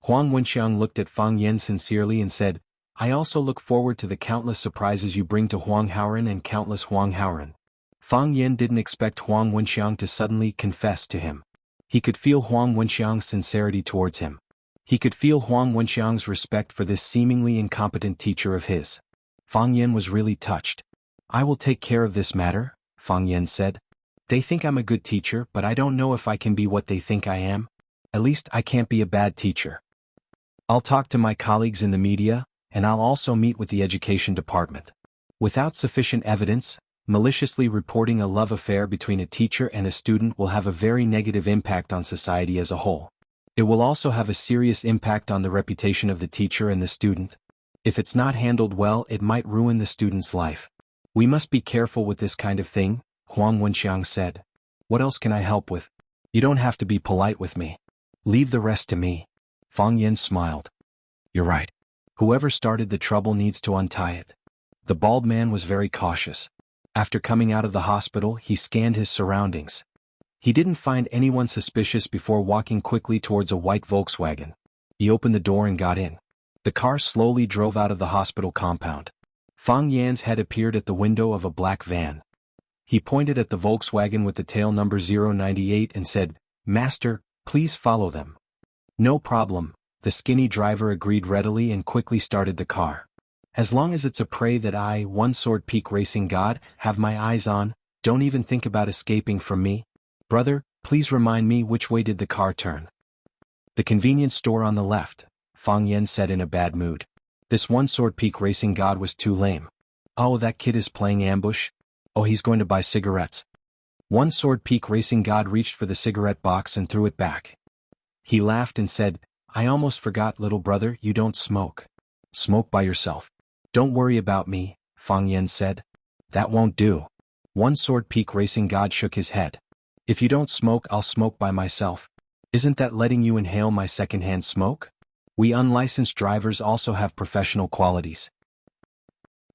Huang Wenxiang looked at Fang Yan sincerely and said, "I also look forward to the countless surprises you bring to Huang Haoren and countless Huang Haoren." Fang Yan didn't expect Huang Wenxiang to suddenly confess to him. He could feel Huang Wenxiang's sincerity towards him. He could feel Huang Wenxiang's respect for this seemingly incompetent teacher of his. Fang Yan was really touched. "I will take care of this matter," Fang Yan said. "They think I'm a good teacher, but I don't know if I can be what they think I am. At least I can't be a bad teacher. I'll talk to my colleagues in the media, and I'll also meet with the education department." Without sufficient evidence, maliciously reporting a love affair between a teacher and a student will have a very negative impact on society as a whole. It will also have a serious impact on the reputation of the teacher and the student. If it's not handled well, it might ruin the student's life. "We must be careful with this kind of thing," Huang Wenxiang said. "What else can I help with? You don't have to be polite with me. Leave the rest to me." Fang Yan smiled. "You're right. Whoever started the trouble needs to untie it." The bald man was very cautious. After coming out of the hospital, he scanned his surroundings. He didn't find anyone suspicious before walking quickly towards a white Volkswagen. He opened the door and got in. The car slowly drove out of the hospital compound. Fang Yan's head appeared at the window of a black van. He pointed at the Volkswagen with the tail number 098 and said, "Master, please follow them." "No problem," the skinny driver agreed readily and quickly started the car. "As long as it's a prey that I, One Sword Peak Racing God, have my eyes on, don't even think about escaping from me. Brother, please remind me which way did the car turn?" "The convenience store on the left," Fang Yan said in a bad mood. This One Sword Peak Racing God was too lame. "Oh, that kid is playing ambush? Oh, he's going to buy cigarettes." One Sword Peak Racing God reached for the cigarette box and threw it back. He laughed and said, "I almost forgot, little brother, you don't smoke. Smoke by yourself." "Don't worry about me," Fang Yan said. "That won't do." One Sword Peak Racing God shook his head. "If you don't smoke, I'll smoke by myself. Isn't that letting you inhale my secondhand smoke? We unlicensed drivers also have professional qualities."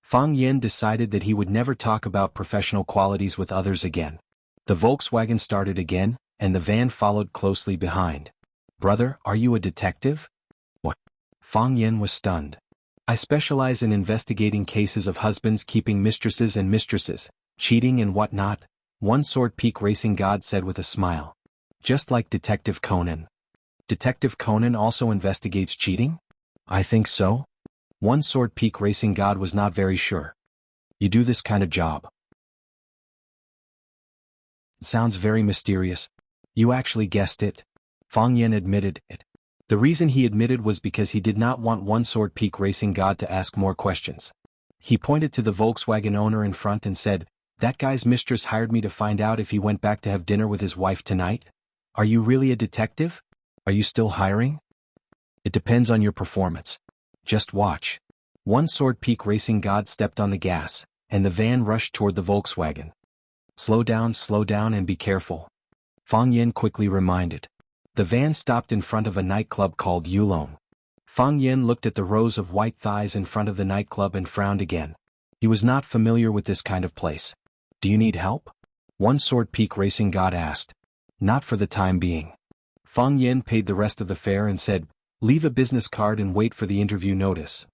Fang Yan decided that he would never talk about professional qualities with others again. The Volkswagen started again, and the van followed closely behind. "Brother, are you a detective?" "What?" Fang Yen was stunned. I specialize in investigating cases of husbands keeping mistresses and mistresses, cheating and whatnot, One Sword Peak Racing God said with a smile. Just like Detective Conan. Detective Conan also investigates cheating? I think so. One Sword Peak Racing God was not very sure. You do this kind of job. Sounds very mysterious. You actually guessed it. Fang Yen admitted it. The reason he admitted was because he did not want One Sword Peak Racing God to ask more questions. He pointed to the Volkswagen owner in front and said, "That guy's mistress hired me to find out if he went back to have dinner with his wife tonight. Are you really a detective? Are you still hiring? It depends on your performance. Just watch." One Sword Peak Racing God stepped on the gas, and the van rushed toward the Volkswagen. Slow down and be careful," Fang Yen quickly reminded. The van stopped in front of a nightclub called Yulong. Fang Yen looked at the rows of white thighs in front of the nightclub and frowned again. He was not familiar with this kind of place. "Do you need help?" One Sword Peak Racing God asked. "Not for the time being." Fang Yen paid the rest of the fare and said, "Leave a business card and wait for the interview notice."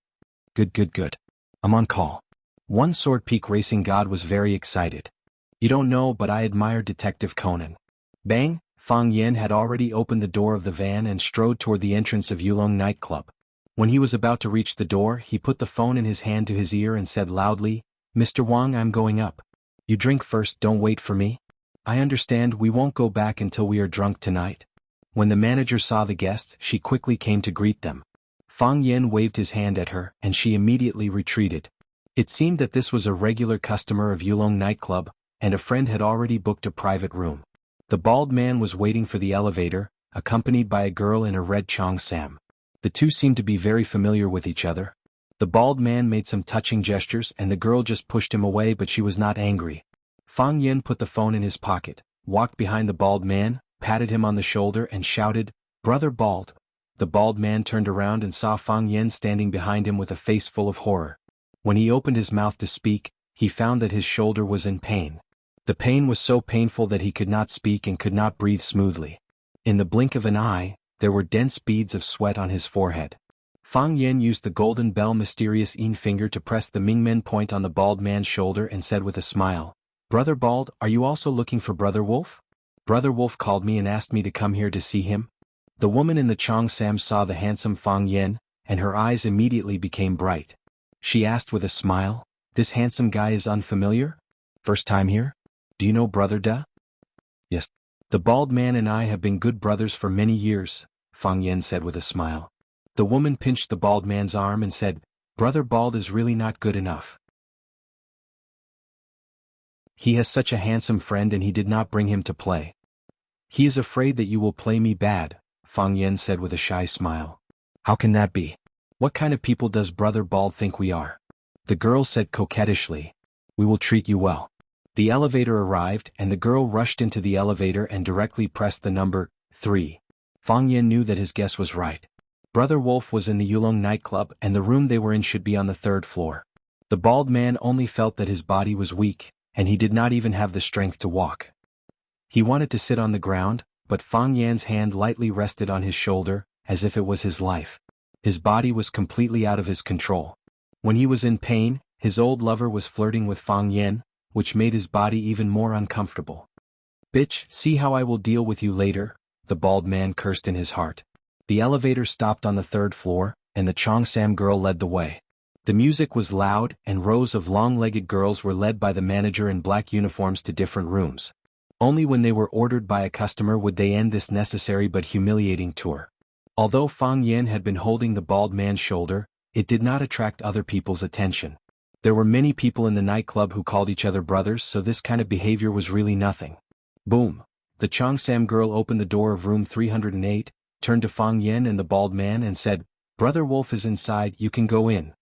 Good. I'm on call." One Sword Peak Racing God was very excited. "You don't know, but I admire Detective Conan." Bang! Fang Yen had already opened the door of the van and strode toward the entrance of Yulong nightclub. When he was about to reach the door, he put the phone in his hand to his ear and said loudly, "Mr. Wang, I'm going up. You drink first, don't wait for me. I understand we won't go back until we are drunk tonight." When the manager saw the guests, she quickly came to greet them. Fang Yen waved his hand at her, and she immediately retreated. It seemed that this was a regular customer of Yulong nightclub, and a friend had already booked a private room. The bald man was waiting for the elevator, accompanied by a girl in a red cheongsam. The two seemed to be very familiar with each other. The bald man made some touching gestures and the girl just pushed him away, but she was not angry. Fang Yen put the phone in his pocket, walked behind the bald man, patted him on the shoulder and shouted, "Brother Bald." The bald man turned around and saw Fang Yen standing behind him with a face full of horror. When he opened his mouth to speak, he found that his shoulder was in pain. The pain was so painful that he could not speak and could not breathe smoothly. In the blink of an eye, there were dense beads of sweat on his forehead. Fang Yen used the golden bell mysterious finger to press the Mingmen point on the bald man's shoulder and said with a smile, "Brother Bald, are you also looking for Brother Wolf? Brother Wolf called me and asked me to come here to see him." The woman in the cheongsam saw the handsome Fang Yen, and her eyes immediately became bright. She asked with a smile, "This handsome guy is unfamiliar? First time here? Do you know Brother Da?" "Yes. The bald man and I have been good brothers for many years," Fang Yen said with a smile. The woman pinched the bald man's arm and said, "Brother Bald is really not good enough. He has such a handsome friend and he did not bring him to play." "He is afraid that you will play me bad," Fang Yen said with a shy smile. "How can that be? What kind of people does Brother Bald think we are?" The girl said coquettishly, "We will treat you well." The elevator arrived and the girl rushed into the elevator and directly pressed the number 3. Fang Yen knew that his guess was right. Brother Wolf was in the Yulong nightclub and the room they were in should be on the 3rd floor. The bald man only felt that his body was weak, and he did not even have the strength to walk. He wanted to sit on the ground, but Fang Yan's hand lightly rested on his shoulder, as if it was his life. His body was completely out of his control. When he was in pain, his old lover was flirting with Fang Yen, which made his body even more uncomfortable. "Bitch, see how I will deal with you later," the bald man cursed in his heart. The elevator stopped on the 3rd floor, and the cheongsam girl led the way. The music was loud, and rows of long-legged girls were led by the manager in black uniforms to different rooms. Only when they were ordered by a customer would they end this necessary but humiliating tour. Although Fang Yen had been holding the bald man's shoulder, it did not attract other people's attention. There were many people in the nightclub who called each other brothers, so this kind of behavior was really nothing. Boom! The cheongsam girl opened the door of room 308, turned to Fang Yen and the bald man and said, "Brother Wolf is inside, you can go in."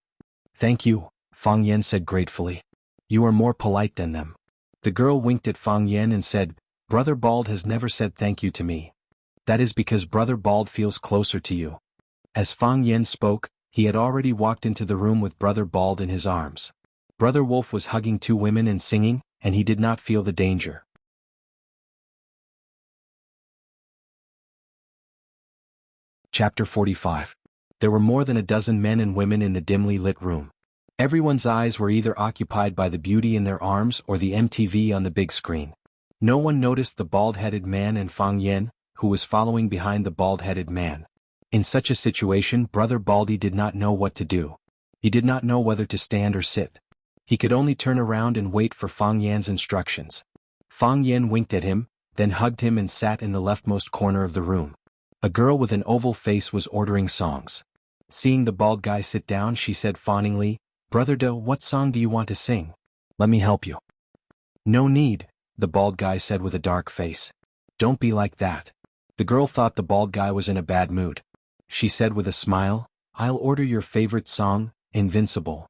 "Thank you," Fang Yen said gratefully. "You are more polite than them." The girl winked at Fang Yen and said, "Brother Bald has never said thank you to me. That is because Brother Bald feels closer to you." As Fang Yen spoke, he had already walked into the room with Brother Bald in his arms. Brother Wolf was hugging 2 women and singing, and he did not feel the danger. Chapter 45. There were more than a dozen men and women in the dimly lit room. Everyone's eyes were either occupied by the beauty in their arms or the MTV on the big screen. No one noticed the bald-headed man and Fang Yen, who was following behind the bald-headed man. In such a situation, Brother Baldy did not know what to do. He did not know whether to stand or sit. He could only turn around and wait for Fang Yan's instructions. Fang Yan winked at him, then hugged him and sat in the leftmost corner of the room. A girl with an oval face was ordering songs. Seeing the bald guy sit down, she said fawningly, "Brother Do, what song do you want to sing? Let me help you." "No need," the bald guy said with a dark face. "Don't be like that." The girl thought the bald guy was in a bad mood. She said with a smile, "I'll order your favorite song, Invincible."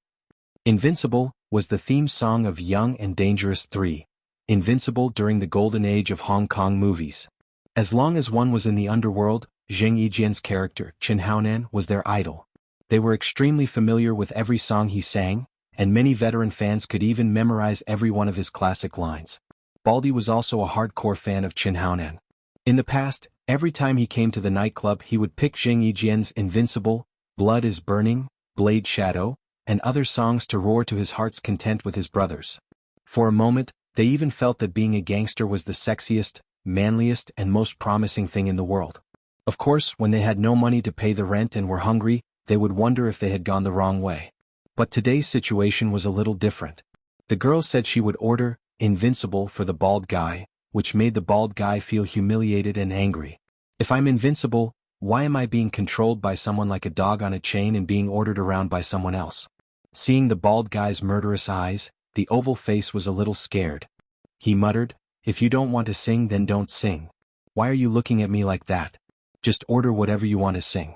Invincible was the theme song of Young and Dangerous 3, Invincible during the golden age of Hong Kong movies. As long as one was in the underworld, Zheng Yijian's character, Chen Haonan, was their idol. They were extremely familiar with every song he sang, and many veteran fans could even memorize every one of his classic lines. Baldy was also a hardcore fan of Chen Haonan. In the past, every time he came to the nightclub he would pick Zheng Yijian's Invincible, Blood is Burning, Blade Shadow, and other songs to roar to his heart's content with his brothers. For a moment, they even felt that being a gangster was the sexiest, manliest and most promising thing in the world. Of course, when they had no money to pay the rent and were hungry, they would wonder if they had gone the wrong way. But today's situation was a little different. The girl said she would order Invincible for the bald guy, which made the bald guy feel humiliated and angry. If I'm invincible, why am I being controlled by someone like a dog on a chain and being ordered around by someone else? Seeing the bald guy's murderous eyes, the oval face was a little scared. He muttered, "If you don't want to sing, then don't sing. Why are you looking at me like that? Just order whatever you want to sing."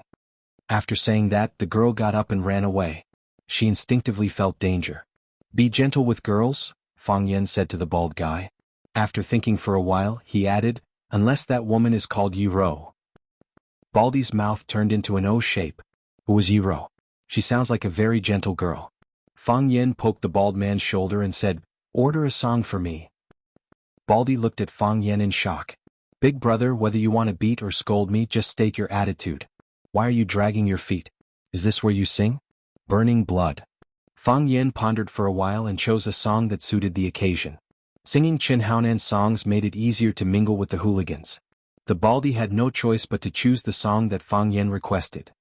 After saying that, the girl got up and ran away. She instinctively felt danger. "Be gentle with girls," Fang Yan said to the bald guy. After thinking for a while, he added, "Unless that woman is called Yi Ro." Baldy's mouth turned into an O shape. "Who is Yi Ro? She sounds like a very gentle girl." Fang Yan poked the bald man's shoulder and said, "Order a song for me." Baldy looked at Fang Yan in shock. "Big brother, whether you want to beat or scold me, just state your attitude. Why are you dragging your feet? Is this where you sing? Burning Blood." Fang Yan pondered for a while and chose a song that suited the occasion. Singing Chen Haonan's songs made it easier to mingle with the hooligans. The Baldy had no choice but to choose the song that Fang Yan requested.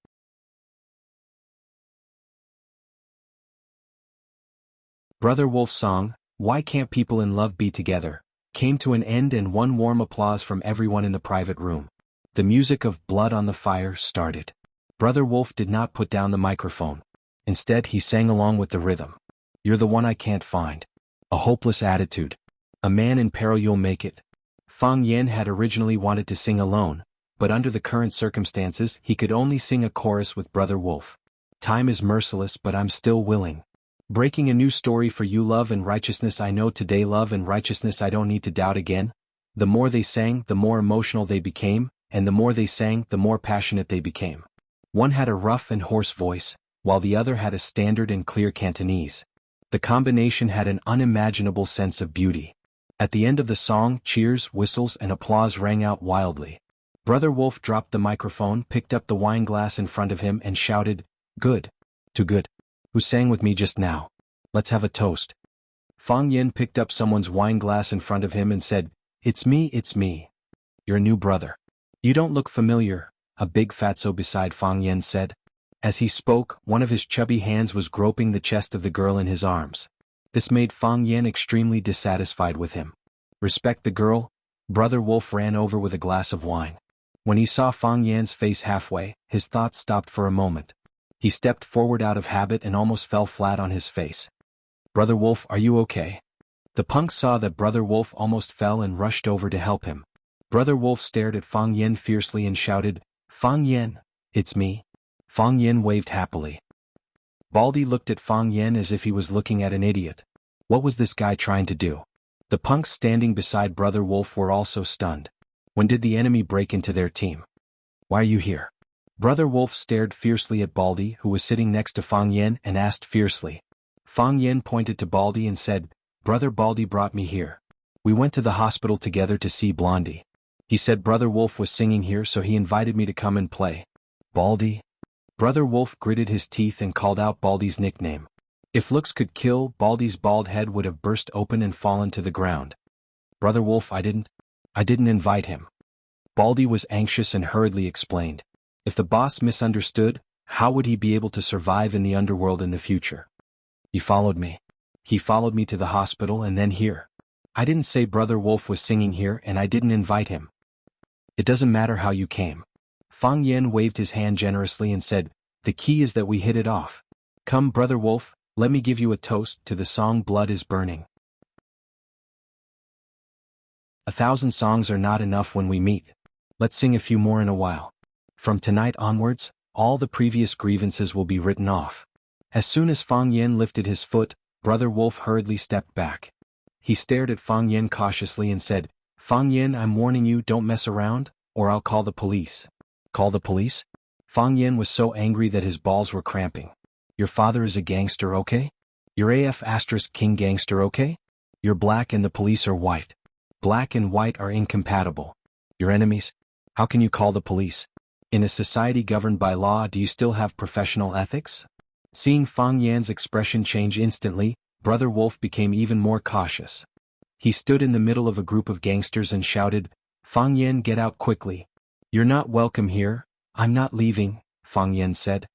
Brother Wolf's song, "Why Can't People in Love Be Together?" came to an end and one warm applause from everyone in the private room. The music of Blood on the Fire started. Brother Wolf did not put down the microphone. Instead, he sang along with the rhythm. "You're the one I can't find. A hopeless attitude. A man in peril, you'll make it." Fang Yan had originally wanted to sing alone, but under the current circumstances he could only sing a chorus with Brother Wolf. "Time is merciless, but I'm still willing. Breaking a new story for you, love and righteousness. I know today, love and righteousness, I don't need to doubt again." The more they sang, the more emotional they became, and the more they sang, the more passionate they became. One had a rough and hoarse voice, while the other had a standard and clear Cantonese. The combination had an unimaginable sense of beauty. At the end of the song, cheers, whistles, and applause rang out wildly. Brother Wolf dropped the microphone, picked up the wine glass in front of him, and shouted, "Good. Too good. Who sang with me just now? Let's have a toast." Fang Yan picked up someone's wine glass in front of him and said, It's me. Your new brother. You don't look familiar," a big fatso beside Fang Yan said. As he spoke, one of his chubby hands was groping the chest of the girl in his arms. This made Fang Yan extremely dissatisfied with him. "Respect the girl?" Brother Wolf ran over with a glass of wine. When he saw Fang Yan's face halfway, his thoughts stopped for a moment. He stepped forward out of habit and almost fell flat on his face. "Brother Wolf, are you okay?" The punk saw that Brother Wolf almost fell and rushed over to help him. Brother Wolf stared at Fang Yan fiercely and shouted, "Fang Yan, it's me." Fang Yan waved happily. Baldy looked at Fang Yan as if he was looking at an idiot. What was this guy trying to do? The punks standing beside Brother Wolf were also stunned. When did the enemy break into their team? "Why are you here?" Brother Wolf stared fiercely at Baldy, who was sitting next to Fang Yan, and asked fiercely. Fang Yan pointed to Baldy and said, "Brother Baldy brought me here. We went to the hospital together to see Blondie. He said Brother Wolf was singing here, so he invited me to come and play." "Baldy?" Brother Wolf gritted his teeth and called out Baldy's nickname. If looks could kill, Baldy's bald head would have burst open and fallen to the ground. Brother Wolf, I didn't invite him. Baldy was anxious and hurriedly explained. If the boss misunderstood, how would he be able to survive in the underworld in the future? He followed me. He followed me to the hospital and then here. I didn't say Brother Wolf was singing here and I didn't invite him. It doesn't matter how you came. Fang Yen waved his hand generously and said, the key is that we hit it off. Come, Brother Wolf, let me give you a toast to the song Blood is Burning. 1,000 songs are not enough when we meet. Let's sing a few more in a while. From tonight onwards, all the previous grievances will be written off. As soon as Fang Yen lifted his foot, Brother Wolf hurriedly stepped back. He stared at Fang Yen cautiously and said, Fang Yen, I'm warning you, don't mess around, or I'll call the police. Call the police? Fang Yen was so angry that his balls were cramping. Your father is a gangster, okay? You're AF*King gangster, okay? You're black and the police are white. Black and white are incompatible. Your enemies? How can you call the police? In a society governed by law, do you still have professional ethics? Seeing Fang Yan's expression change instantly, Brother Wolf became even more cautious. He stood in the middle of a group of gangsters and shouted, Fang Yan, get out quickly. You're not welcome here. I'm not leaving, Fang Yan said.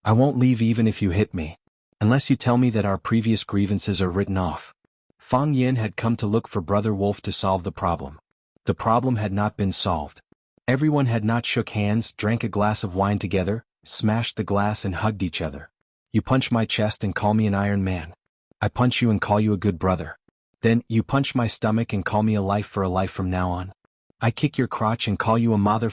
I won't leave even if you hit me. Unless you tell me that our previous grievances are written off. Fang Yan had come to look for Brother Wolf to solve the problem. The problem had not been solved. Everyone had not shook hands, drank a glass of wine together, smashed the glass and hugged each other. You punch my chest and call me an Iron Man. I punch you and call you a good brother. Then, you punch my stomach and call me a life for a life from now on. I kick your crotch and call you a mother*****.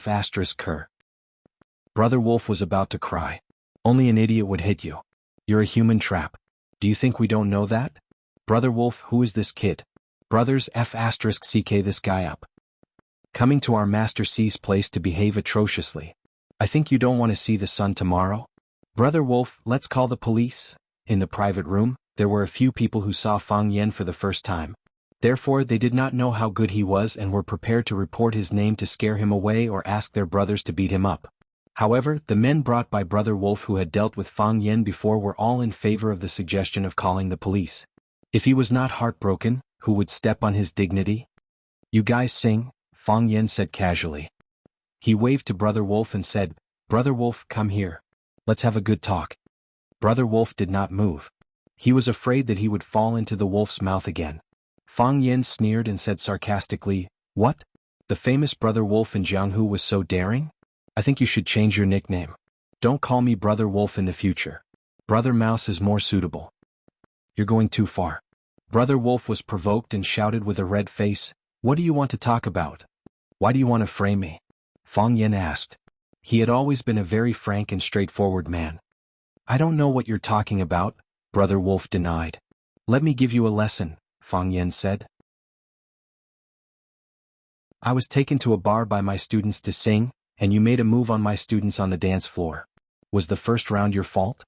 Brother Wolf was about to cry. Only an idiot would hit you. You're a human trap. Do you think we don't know that? Brother Wolf, who is this kid? Brothers *****ck this guy up. Coming to our Master C's place to behave atrociously. I think you don't want to see the sun tomorrow? Brother Wolf, let's call the police. In the private room, there were a few people who saw Fang Yen for the first time. Therefore they did not know how good he was and were prepared to report his name to scare him away or ask their brothers to beat him up. However, the men brought by Brother Wolf who had dealt with Fang Yen before were all in favor of the suggestion of calling the police. If he was not heartbroken, who would step on his dignity? You guys sing, Fang Yen said casually. He waved to Brother Wolf and said, Brother Wolf, come here. Let's have a good talk. Brother Wolf did not move. He was afraid that he would fall into the wolf's mouth again. Fang Yen sneered and said sarcastically, What? The famous Brother Wolf in Jianghu was so daring? I think you should change your nickname. Don't call me Brother Wolf in the future. Brother Mouse is more suitable. You're going too far. Brother Wolf was provoked and shouted with a red face, What do you want to talk about? Why do you want to frame me? Fang Yen asked. He had always been a very frank and straightforward man. I don't know what you're talking about, Brother Wolf denied. Let me give you a lesson, Fang Yen said. I was taken to a bar by my students to sing, and you made a move on my students on the dance floor. Was the first round your fault?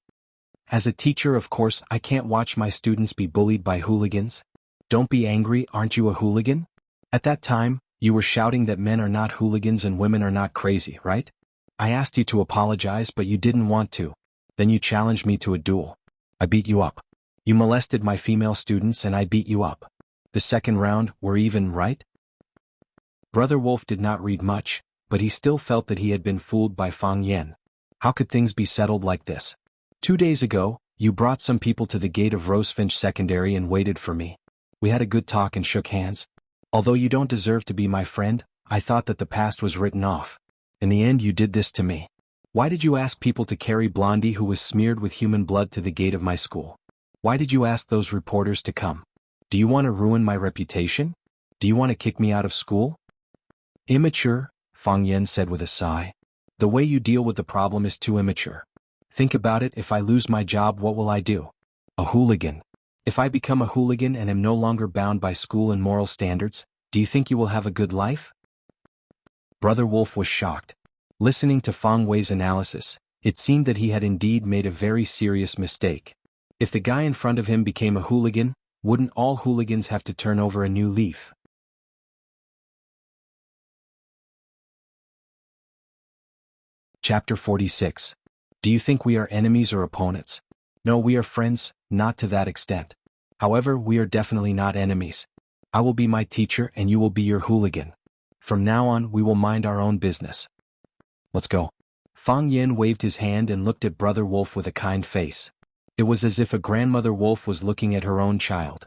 As a teacher, of course, I can't watch my students be bullied by hooligans. Don't be angry, aren't you a hooligan? At that time, you were shouting that men are not hooligans and women are not crazy, right? I asked you to apologize but you didn't want to. Then you challenged me to a duel. I beat you up. You molested my female students and I beat you up. The second round, we're even, right? Brother Wolf did not read much, but he still felt that he had been fooled by Fang Yen. How could things be settled like this? 2 days ago, you brought some people to the gate of Rosefinch Secondary and waited for me. We had a good talk and shook hands. Although you don't deserve to be my friend, I thought that the past was written off. In the end, you did this to me. Why did you ask people to carry Blondie who was smeared with human blood to the gate of my school? Why did you ask those reporters to come? Do you want to ruin my reputation? Do you want to kick me out of school? Immature, Fang Yen said with a sigh. The way you deal with the problem is too immature. Think about it, if I lose my job, what will I do? A hooligan. If I become a hooligan and am no longer bound by school and moral standards, do you think you will have a good life? Brother Wolf was shocked. Listening to Fang Wei's analysis, it seemed that he had indeed made a very serious mistake. If the guy in front of him became a hooligan, wouldn't all hooligans have to turn over a new leaf? Chapter 46. Do you think we are enemies or opponents? No, we are friends, not to that extent. However, we are definitely not enemies. I will be my teacher and you will be your hooligan. From now on, we will mind our own business. Let's go. Fang Yin waved his hand and looked at Brother Wolf with a kind face. It was as if a grandmother wolf was looking at her own child.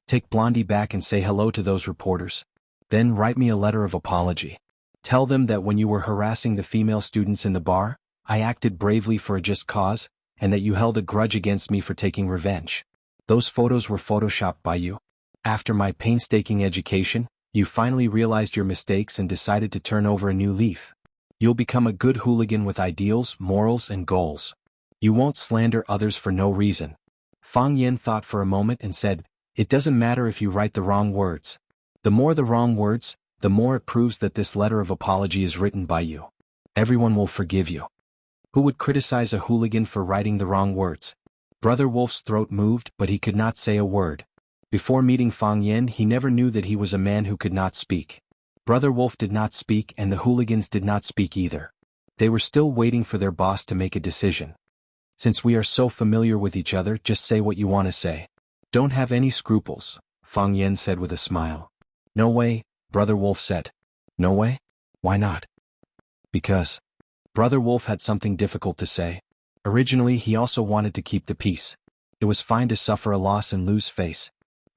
Take Blondie back and say hello to those reporters. Then write me a letter of apology. Tell them that when you were harassing the female students in the bar, I acted bravely for a just cause, and that you held a grudge against me for taking revenge. Those photos were photoshopped by you. After my painstaking education, you finally realized your mistakes and decided to turn over a new leaf. You'll become a good hooligan with ideals, morals, and goals. You won't slander others for no reason. Fang Yin thought for a moment and said, "It doesn't matter if you write the wrong words. The more the wrong words, the more it proves that this letter of apology is written by you. Everyone will forgive you." Who would criticize a hooligan for writing the wrong words? Brother Wolf's throat moved, but he could not say a word. Before meeting Fang Yin, he never knew that he was a man who could not speak. Brother Wolf did not speak and the hooligans did not speak either. They were still waiting for their boss to make a decision. Since we are so familiar with each other, just say what you want to say. Don't have any scruples, Fang Yin said with a smile. No way, Brother Wolf said. No way? Why not? Because. Brother Wolf had something difficult to say. Originally he also wanted to keep the peace. It was fine to suffer a loss and lose face.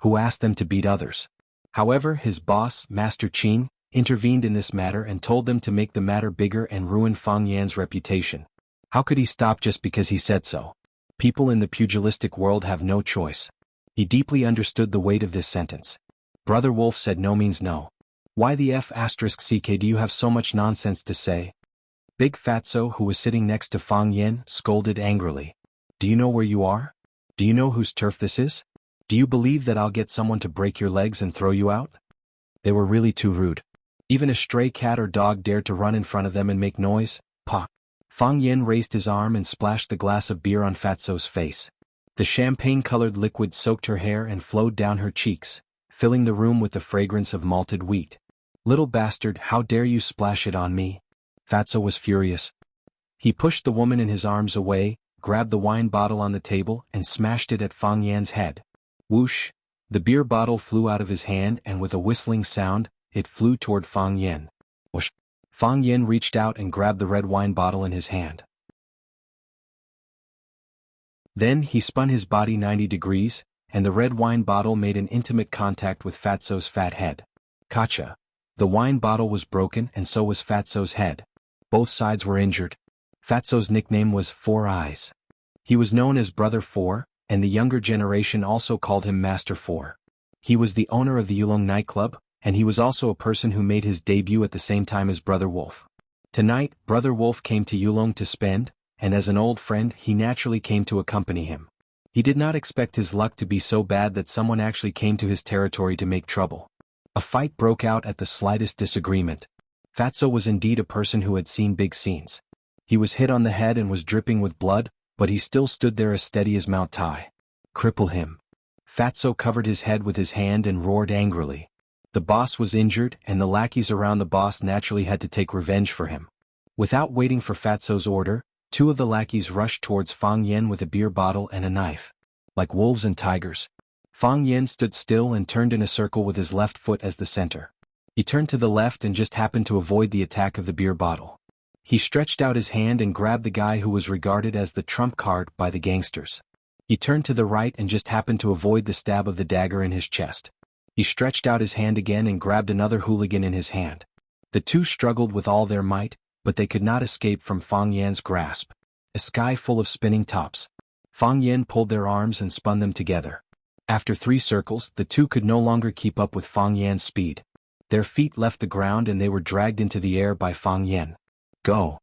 Who asked them to beat others? However, his boss, Master Qin, intervened in this matter and told them to make the matter bigger and ruin Fang Yan's reputation. How could he stop just because he said so? People in the pugilistic world have no choice. He deeply understood the weight of this sentence. Brother Wolf said no means no. Why the F***ck do you have so much nonsense to say? Big Fatso, who was sitting next to Fang Yin, scolded angrily. Do you know where you are? Do you know whose turf this is? Do you believe that I'll get someone to break your legs and throw you out? They were really too rude. Even a stray cat or dog dared to run in front of them and make noise. Pah! Fang Yin raised his arm and splashed the glass of beer on Fatso's face. The champagne-colored liquid soaked her hair and flowed down her cheeks, filling the room with the fragrance of malted wheat. Little bastard, how dare you splash it on me? Fatso was furious. He pushed the woman in his arms away, grabbed the wine bottle on the table and smashed it at Fang Yan's head. Whoosh! The beer bottle flew out of his hand and with a whistling sound, it flew toward Fang Yin. Whoosh! Fang Yin reached out and grabbed the red wine bottle in his hand. Then he spun his body 90 degrees, and the red wine bottle made an intimate contact with Fatso's fat head. Gotcha! The wine bottle was broken and so was Fatso's head. Both sides were injured. Fatso's nickname was Four Eyes. He was known as Brother Four, and the younger generation also called him Master Four. He was the owner of the Yulong nightclub, and he was also a person who made his debut at the same time as Brother Wolf. Tonight, Brother Wolf came to Yulong to spend, and as an old friend he naturally came to accompany him. He did not expect his luck to be so bad that someone actually came to his territory to make trouble. A fight broke out at the slightest disagreement. Fatso was indeed a person who had seen big scenes. He was hit on the head and was dripping with blood, but he still stood there as steady as Mount Tai. Cripple him. Fatso covered his head with his hand and roared angrily. The boss was injured and the lackeys around the boss naturally had to take revenge for him. Without waiting for Fatso's order, two of the lackeys rushed towards Fang Yin with a beer bottle and a knife. Like wolves and tigers. Fang Yin stood still and turned in a circle with his left foot as the center. He turned to the left and just happened to avoid the attack of the beer bottle. He stretched out his hand and grabbed the guy who was regarded as the trump card by the gangsters. He turned to the right and just happened to avoid the stab of the dagger in his chest. He stretched out his hand again and grabbed another hooligan in his hand. The two struggled with all their might, but they could not escape from Fang Yan's grasp. A sky full of spinning tops. Fang Yin pulled their arms and spun them together. After 3 circles, the two could no longer keep up with Fang Yan's speed. Their feet left the ground and they were dragged into the air by Fang Yin. Go!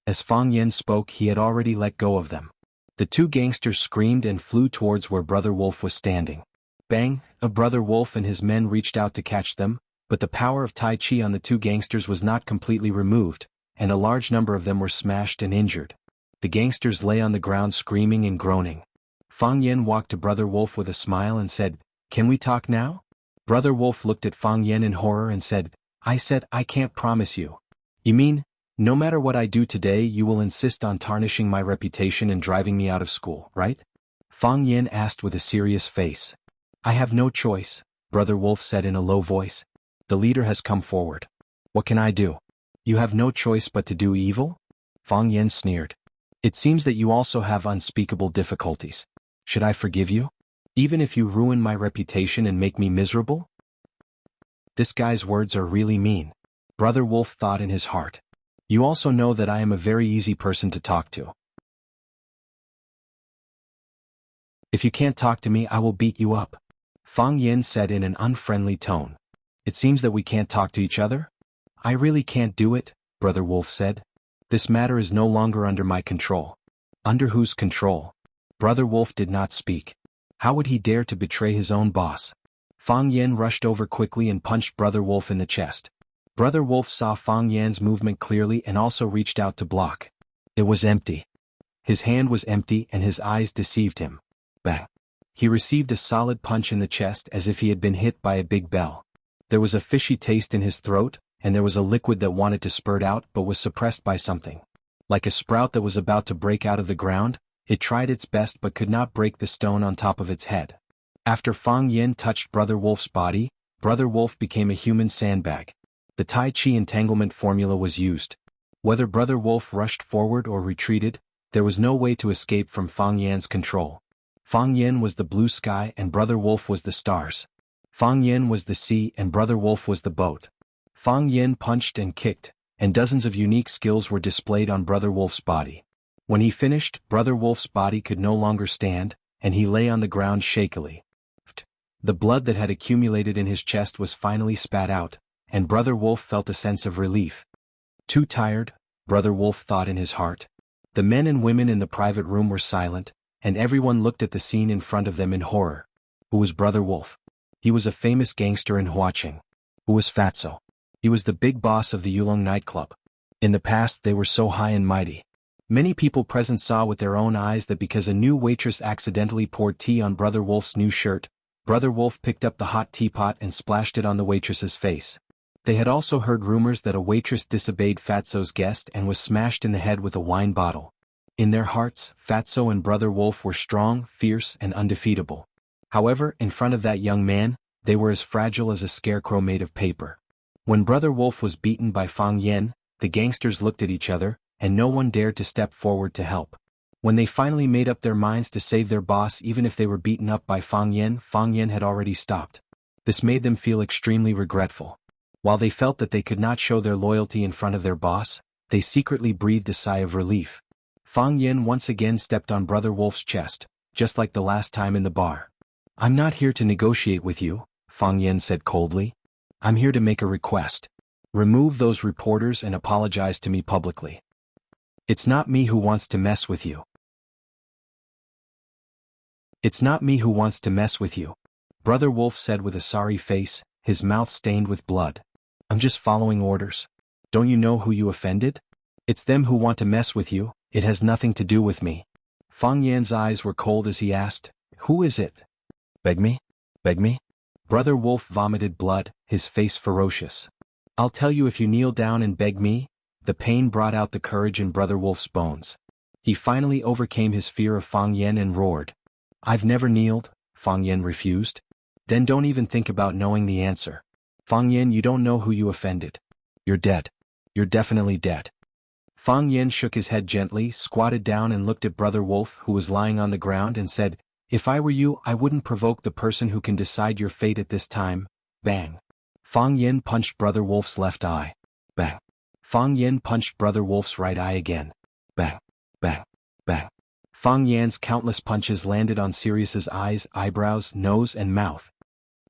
As Fang Yin spoke, he had already let go of them. The two gangsters screamed and flew towards where Brother Wolf was standing. Bang! A Brother Wolf and his men reached out to catch them, but the power of Tai Chi on the two gangsters was not completely removed, and a large number of them were smashed and injured. The gangsters lay on the ground screaming and groaning. Fang Yin walked to Brother Wolf with a smile and said, "Can we talk now?" Brother Wolf looked at Fang Yin in horror and said, I can't promise you." "You mean, No matter what I do today, you will insist on tarnishing my reputation and driving me out of school, right? Fang Yin asked with a serious face. I have no choice, Brother Wolf said in a low voice. The leader has come forward. What can I do? You have no choice but to do evil? Fang Yin sneered. It seems that you also have unspeakable difficulties. Should I forgive you? Even if you ruin my reputation and make me miserable? This guy's words are really mean, Brother Wolf thought in his heart. You also know that I am a very easy person to talk to. If you can't talk to me, I will beat you up, Fang Yin said in an unfriendly tone. It seems that we can't talk to each other? I really can't do it, Brother Wolf said. This matter is no longer under my control. Under whose control? Brother Wolf did not speak. How would he dare to betray his own boss? Fang Yin rushed over quickly and punched Brother Wolf in the chest. Brother Wolf saw Fang Yan's movement clearly and also reached out to block. It was empty. His hand was empty and his eyes deceived him. Bang. He received a solid punch in the chest as if he had been hit by a big bell. There was a fishy taste in his throat, and there was a liquid that wanted to spurt out but was suppressed by something. Like a sprout that was about to break out of the ground, it tried its best but could not break the stone on top of its head. After Fang Yin touched Brother Wolf's body, Brother Wolf became a human sandbag. The Tai Chi entanglement formula was used. Whether Brother Wolf rushed forward or retreated, there was no way to escape from Fang Yan's control. Fang Yin was the blue sky and Brother Wolf was the stars. Fang Yin was the sea and Brother Wolf was the boat. Fang Yin punched and kicked, and dozens of unique skills were displayed on Brother Wolf's body. When he finished, Brother Wolf's body could no longer stand, and he lay on the ground shakily. The blood that had accumulated in his chest was finally spat out, and Brother Wolf felt a sense of relief. Too tired, Brother Wolf thought in his heart. The men and women in the private room were silent, and everyone looked at the scene in front of them in horror. Who was Brother Wolf? He was a famous gangster in Huaqing. Who was Fatso? He was the big boss of the Yulong nightclub. In the past they were so high and mighty. Many people present saw with their own eyes that because a new waitress accidentally poured tea on Brother Wolf's new shirt, Brother Wolf picked up the hot teapot and splashed it on the waitress's face. They had also heard rumors that a waitress disobeyed Fatso's guest and was smashed in the head with a wine bottle. In their hearts, Fatso and Brother Wolf were strong, fierce, and undefeatable. However, in front of that young man, they were as fragile as a scarecrow made of paper. When Brother Wolf was beaten by Fang Yin, the gangsters looked at each other, and no one dared to step forward to help. When they finally made up their minds to save their boss even if they were beaten up by Fang Yin had already stopped. This made them feel extremely regretful. While they felt that they could not show their loyalty in front of their boss, they secretly breathed a sigh of relief. Fang Yin once again stepped on Brother Wolf's chest, just like the last time in the bar. I'm not here to negotiate with you, Fang Yin said coldly. I'm here to make a request. Remove those reporters and apologize to me publicly. It's not me who wants to mess with you. It's not me who wants to mess with you, Brother Wolf said with a sorry face, his mouth stained with blood. I'm just following orders. Don't you know who you offended? It's them who want to mess with you, it has nothing to do with me. Fang Yan's eyes were cold as he asked, Who is it? Beg me? Beg me? Brother Wolf vomited blood, his face ferocious. I'll tell you if you kneel down and beg me. The pain brought out the courage in Brother Wolf's bones. He finally overcame his fear of Fang Yin and roared. I've never kneeled, Fang Yin refused. Then don't even think about knowing the answer. Fang Yin, you don't know who you offended. You're dead. You're definitely dead. Fang Yin shook his head gently, squatted down and looked at Brother Wolf who was lying on the ground and said, If I were you, I wouldn't provoke the person who can decide your fate at this time. Bang. Fang Yin punched Brother Wolf's left eye. Bang. Fang Yin punched Brother Wolf's right eye again. Bang. Bang. Bang. Fang Yan's countless punches landed on Sirius's eyes, eyebrows, nose and mouth.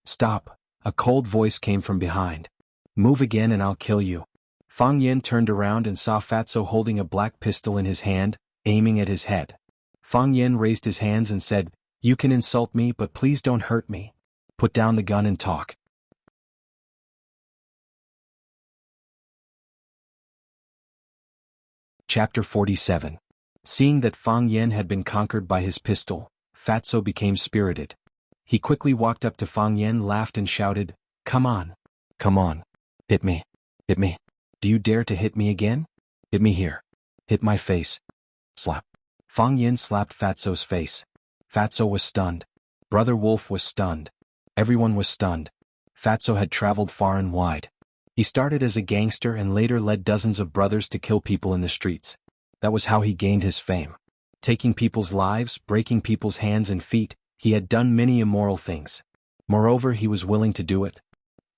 Stop. A cold voice came from behind. Move again and I'll kill you. Fang Yin turned around and saw Fatso holding a black pistol in his hand, aiming at his head. Fang Yin raised his hands and said, You can insult me but please don't hurt me. Put down the gun and talk. Chapter 47. Seeing that Fang Yin had been conquered by his pistol, Fatso became spirited. He quickly walked up to Fang Yin, laughed and shouted, Come on. Come on. Hit me. Hit me. Do you dare to hit me again? Hit me here. Hit my face. Slap. Fang Yin slapped Fatso's face. Fatso was stunned. Brother Wolf was stunned. Everyone was stunned. Fatso had traveled far and wide. He started as a gangster and later led dozens of brothers to kill people in the streets. That was how he gained his fame. Taking people's lives, breaking people's hands and feet, he had done many immoral things. Moreover, he was willing to do it.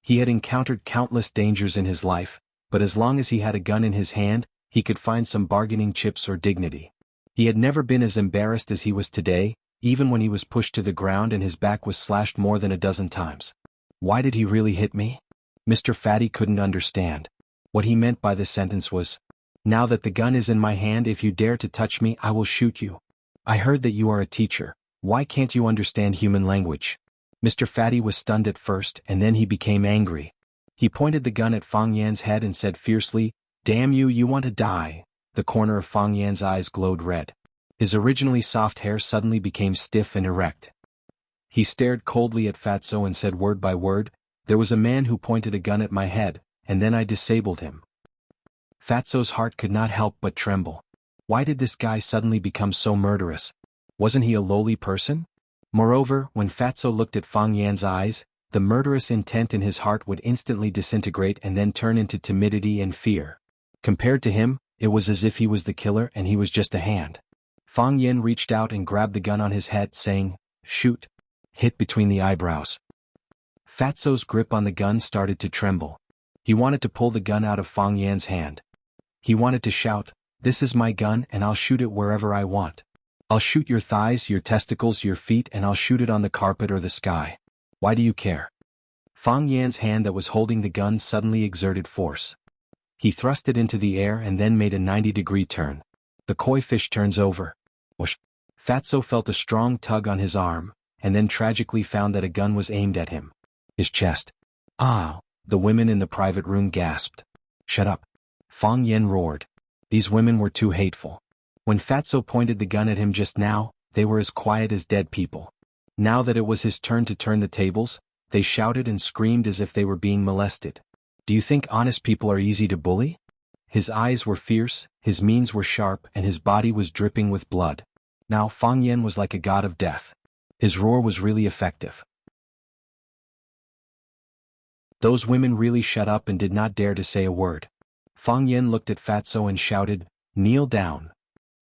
He had encountered countless dangers in his life, but as long as he had a gun in his hand, he could find some bargaining chips or dignity. He had never been as embarrassed as he was today, even when he was pushed to the ground and his back was slashed more than a dozen times. Why did he really hit me? Mr. Fatty couldn't understand. What he meant by the sentence was, "Now that the gun is in my hand, if you dare to touch me, I will shoot you. I heard that you are a teacher. Why can't you understand human language?" Mr. Fatty was stunned at first, and then he became angry. He pointed the gun at Fang Yan's head and said fiercely, "Damn you, you want to die." The corner of Fang Yan's eyes glowed red. His originally soft hair suddenly became stiff and erect. He stared coldly at Fatso and said word by word, "There was a man who pointed a gun at my head, and then I disabled him." Fatso's heart could not help but tremble. Why did this guy suddenly become so murderous? Wasn't he a lowly person? Moreover, when Fatso looked at Fang Yan's eyes, the murderous intent in his heart would instantly disintegrate and then turn into timidity and fear. Compared to him, it was as if he was the killer and he was just a hand. Fang Yan reached out and grabbed the gun on his head, saying, "Shoot." Hit between the eyebrows. Fatso's grip on the gun started to tremble. He wanted to pull the gun out of Fang Yan's hand. He wanted to shout, "This is my gun and I'll shoot it wherever I want. I'll shoot your thighs, your testicles, your feet, and I'll shoot it on the carpet or the sky. Why do you care?" Fang Yan's hand that was holding the gun suddenly exerted force. He thrust it into the air and then made a 90-degree turn. The koi fish turns over. Whoosh. Fatso felt a strong tug on his arm, and then tragically found that a gun was aimed at him. His chest. "Ah!" The women in the private room gasped. "Shut up!" Fang Yan roared. These women were too hateful. When Fatso pointed the gun at him just now, they were as quiet as dead people. Now that it was his turn to turn the tables, they shouted and screamed as if they were being molested. Do you think honest people are easy to bully? His eyes were fierce, his means were sharp, and his body was dripping with blood. Now Fang Yan was like a god of death. His roar was really effective. Those women really shut up and did not dare to say a word. Fang Yan looked at Fatso and shouted, "Kneel down.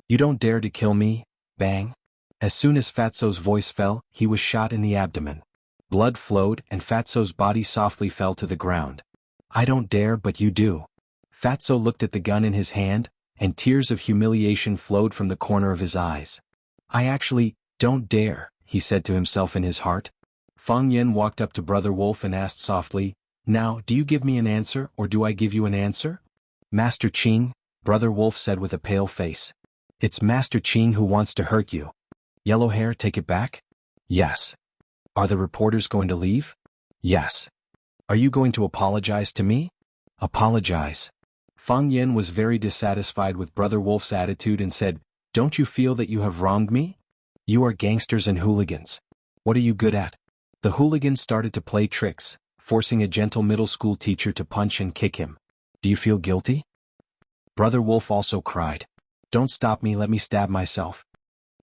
You don't dare to kill me." Bang. As soon as Fatso's voice fell, he was shot in the abdomen. Blood flowed and Fatso's body softly fell to the ground. "I don't dare, but you do." Fatso looked at the gun in his hand, and tears of humiliation flowed from the corner of his eyes. "I actually don't dare," he said to himself in his heart. Fang Yan walked up to Brother Wolf and asked softly, "Now, do you give me an answer or do I give you an answer?" "Master Qing," Brother Wolf said with a pale face. "It's Master Qing who wants to hurt you." "Yellow hair, take it back?" "Yes." "Are the reporters going to leave?" "Yes." "Are you going to apologize to me?" "Apologize." Fang Yan was very dissatisfied with Brother Wolf's attitude and said, "Don't you feel that you have wronged me? You are gangsters and hooligans. What are you good at?" The hooligans started to play tricks, forcing a gentle middle school teacher to punch and kick him. "Do you feel guilty?" Brother Wolf also cried. "Don't stop me, let me stab myself."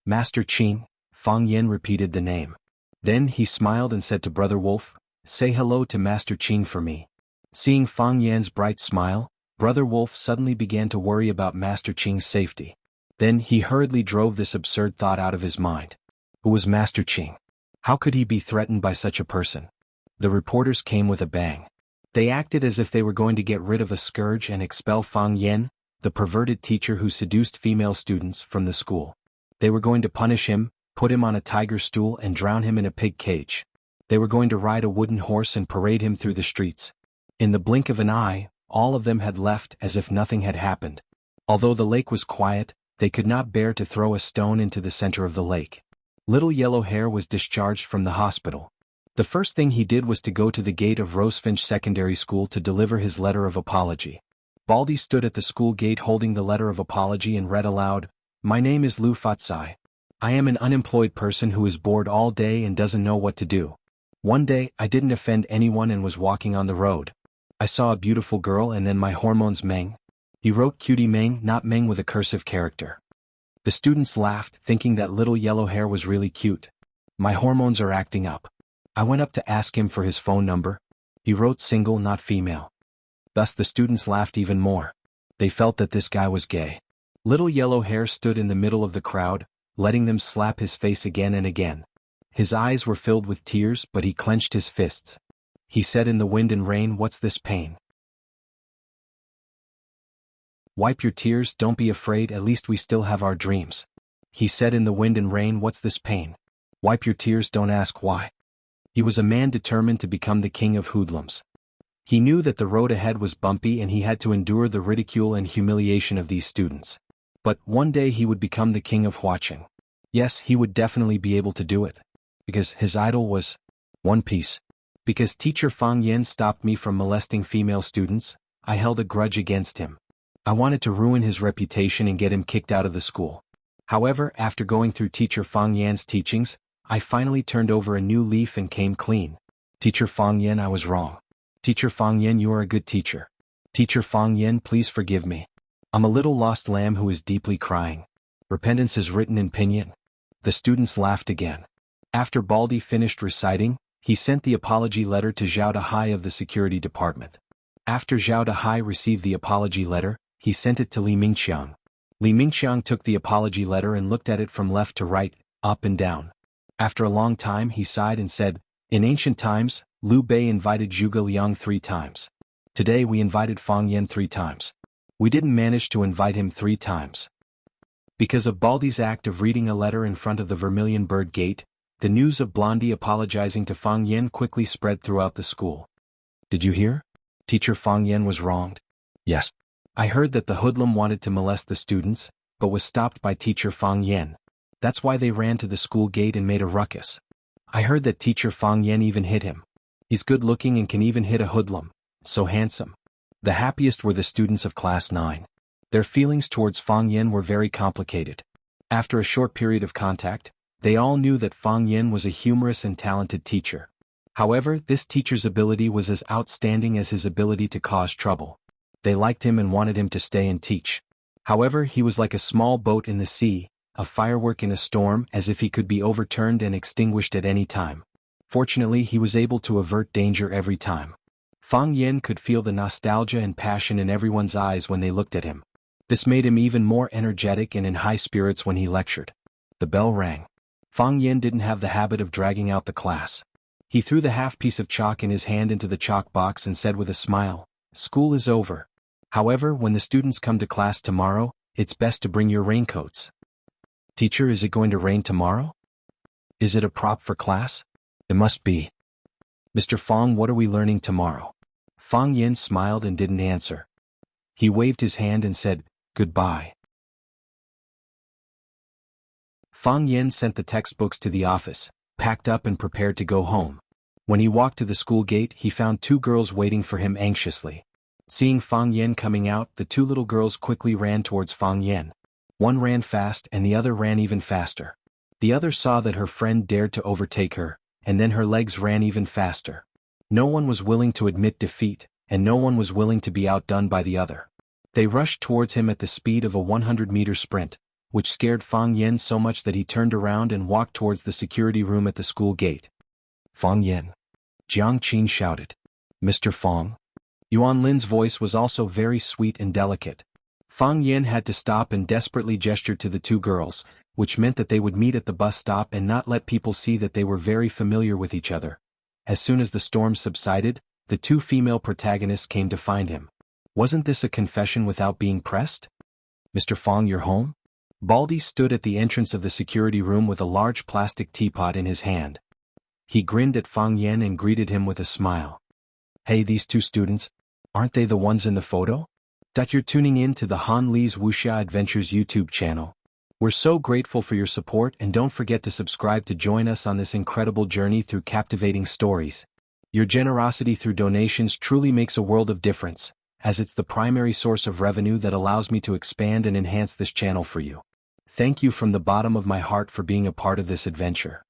"Master Qing," Fang Yan repeated the name. Then he smiled and said to Brother Wolf, "Say hello to Master Qing for me." Seeing Fang Yan's bright smile, Brother Wolf suddenly began to worry about Master Qing's safety. Then he hurriedly drove this absurd thought out of his mind. Who was Master Qing? How could he be threatened by such a person? The reporters came with a bang. They acted as if they were going to get rid of a scourge and expel Fang Yan, the perverted teacher who seduced female students, from the school. They were going to punish him, put him on a tiger stool and drown him in a pig cage. They were going to ride a wooden horse and parade him through the streets. In the blink of an eye, all of them had left as if nothing had happened. Although the lake was quiet, they could not bear to throw a stone into the center of the lake. Little Yellow Hair was discharged from the hospital. The first thing he did was to go to the gate of Rosefinch Secondary School to deliver his letter of apology. Baldy stood at the school gate holding the letter of apology and read aloud, "My name is Lu Fatsai. I am an unemployed person who is bored all day and doesn't know what to do. One day, I didn't offend anyone and was walking on the road. I saw a beautiful girl and then my hormones meng. He wrote cutie Meng, not Meng with a cursive character. The students laughed, thinking that little yellow hair was really cute. My hormones are acting up. I went up to ask him for his phone number. He wrote single, not female. Thus the students laughed even more. They felt that this guy was gay. Little yellow hair stood in the middle of the crowd, letting them slap his face again and again. His eyes were filled with tears, but he clenched his fists. He said in the wind and rain, "What's this pain? Wipe your tears, don't be afraid, at least we still have our dreams." He said in the wind and rain, "What's this pain? Wipe your tears, don't ask why." He was a man determined to become the king of hoodlums. He knew that the road ahead was bumpy and he had to endure the ridicule and humiliation of these students. But one day he would become the king of Huacheng. Yes, he would definitely be able to do it. Because his idol was One Piece. Because teacher Fang Yen stopped me from molesting female students, I held a grudge against him. I wanted to ruin his reputation and get him kicked out of the school. However, after going through teacher Fang Yan's teachings, I finally turned over a new leaf and came clean. Teacher Fang Yan, I was wrong. Teacher Fang Yan, you are a good teacher. Teacher Fang Yan, please forgive me. I'm a little lost lamb who is deeply crying. Repentance is written in pinyin. The students laughed again. After Baldi finished reciting, he sent the apology letter to Zhao Dahai of the security department. After Zhao Dahai received the apology letter, he sent it to Li Mingqiang. Li Mingqiang took the apology letter and looked at it from left to right, up and down. After a long time he sighed and said, "In ancient times, Liu Bei invited Zhuge Liang 3 times. Today we invited Fang Yan 3 times. We didn't manage to invite him 3 times." Because of Baldi's act of reading a letter in front of the Vermilion Bird Gate, the news of Blondie apologizing to Fang Yan quickly spread throughout the school. "Did you hear? Teacher Fang Yan was wronged." "Yes. I heard that the hoodlum wanted to molest the students, but was stopped by teacher Fang Yan. That's why they ran to the school gate and made a ruckus. I heard that teacher Fang Yan even hit him. He's good looking and can even hit a hoodlum, so handsome." The happiest were the students of class 9. Their feelings towards Fang Yan were very complicated. After a short period of contact, they all knew that Fang Yan was a humorous and talented teacher. However, this teacher's ability was as outstanding as his ability to cause trouble. They liked him and wanted him to stay and teach. However, he was like a small boat in the sea, a firework in a storm, as if he could be overturned and extinguished at any time. Fortunately, he was able to avert danger every time. Fang Yan could feel the nostalgia and passion in everyone's eyes when they looked at him. This made him even more energetic and in high spirits when he lectured. The bell rang. Fang Yan didn't have the habit of dragging out the class. He threw the half piece of chalk in his hand into the chalk box and said with a smile, "School is over. However, when the students come to class tomorrow, it's best to bring your raincoats." "Teacher, is it going to rain tomorrow? Is it a prop for class?" "It must be." "Mr. Fang, what are we learning tomorrow?" Fang Yan smiled and didn't answer. He waved his hand and said, "Goodbye." Fang Yan sent the textbooks to the office, packed up and prepared to go home. When he walked to the school gate, he found 2 girls waiting for him anxiously. Seeing Fang Yan coming out, the 2 little girls quickly ran towards Fang Yan. One ran fast and the other ran even faster. The other saw that her friend dared to overtake her, and then her legs ran even faster. No one was willing to admit defeat, and no one was willing to be outdone by the other. They rushed towards him at the speed of a 100-meter sprint, which scared Fang Yan so much that he turned around and walked towards the security room at the school gate. "Fang Yan!" Jiang Qin shouted. "Mr. Fang?" Yuan Lin's voice was also very sweet and delicate. Fang Yan had to stop and desperately gestured to the 2 girls, which meant that they would meet at the bus stop and not let people see that they were very familiar with each other. As soon as the storm subsided, the 2 female protagonists came to find him. Wasn't this a confession without being pressed? "Mr. Fang, you're home?" Baldi stood at the entrance of the security room with a large plastic teapot in his hand. He grinned at Fang Yan and greeted him with a smile. "Hey, these 2 students, aren't they the ones in the photo?" You're tuning in to the Han Li's Wuxia Adventures YouTube channel. We're so grateful for your support, and don't forget to subscribe to join us on this incredible journey through captivating stories. Your generosity through donations truly makes a world of difference, as it's the primary source of revenue that allows me to expand and enhance this channel for you. Thank you from the bottom of my heart for being a part of this adventure.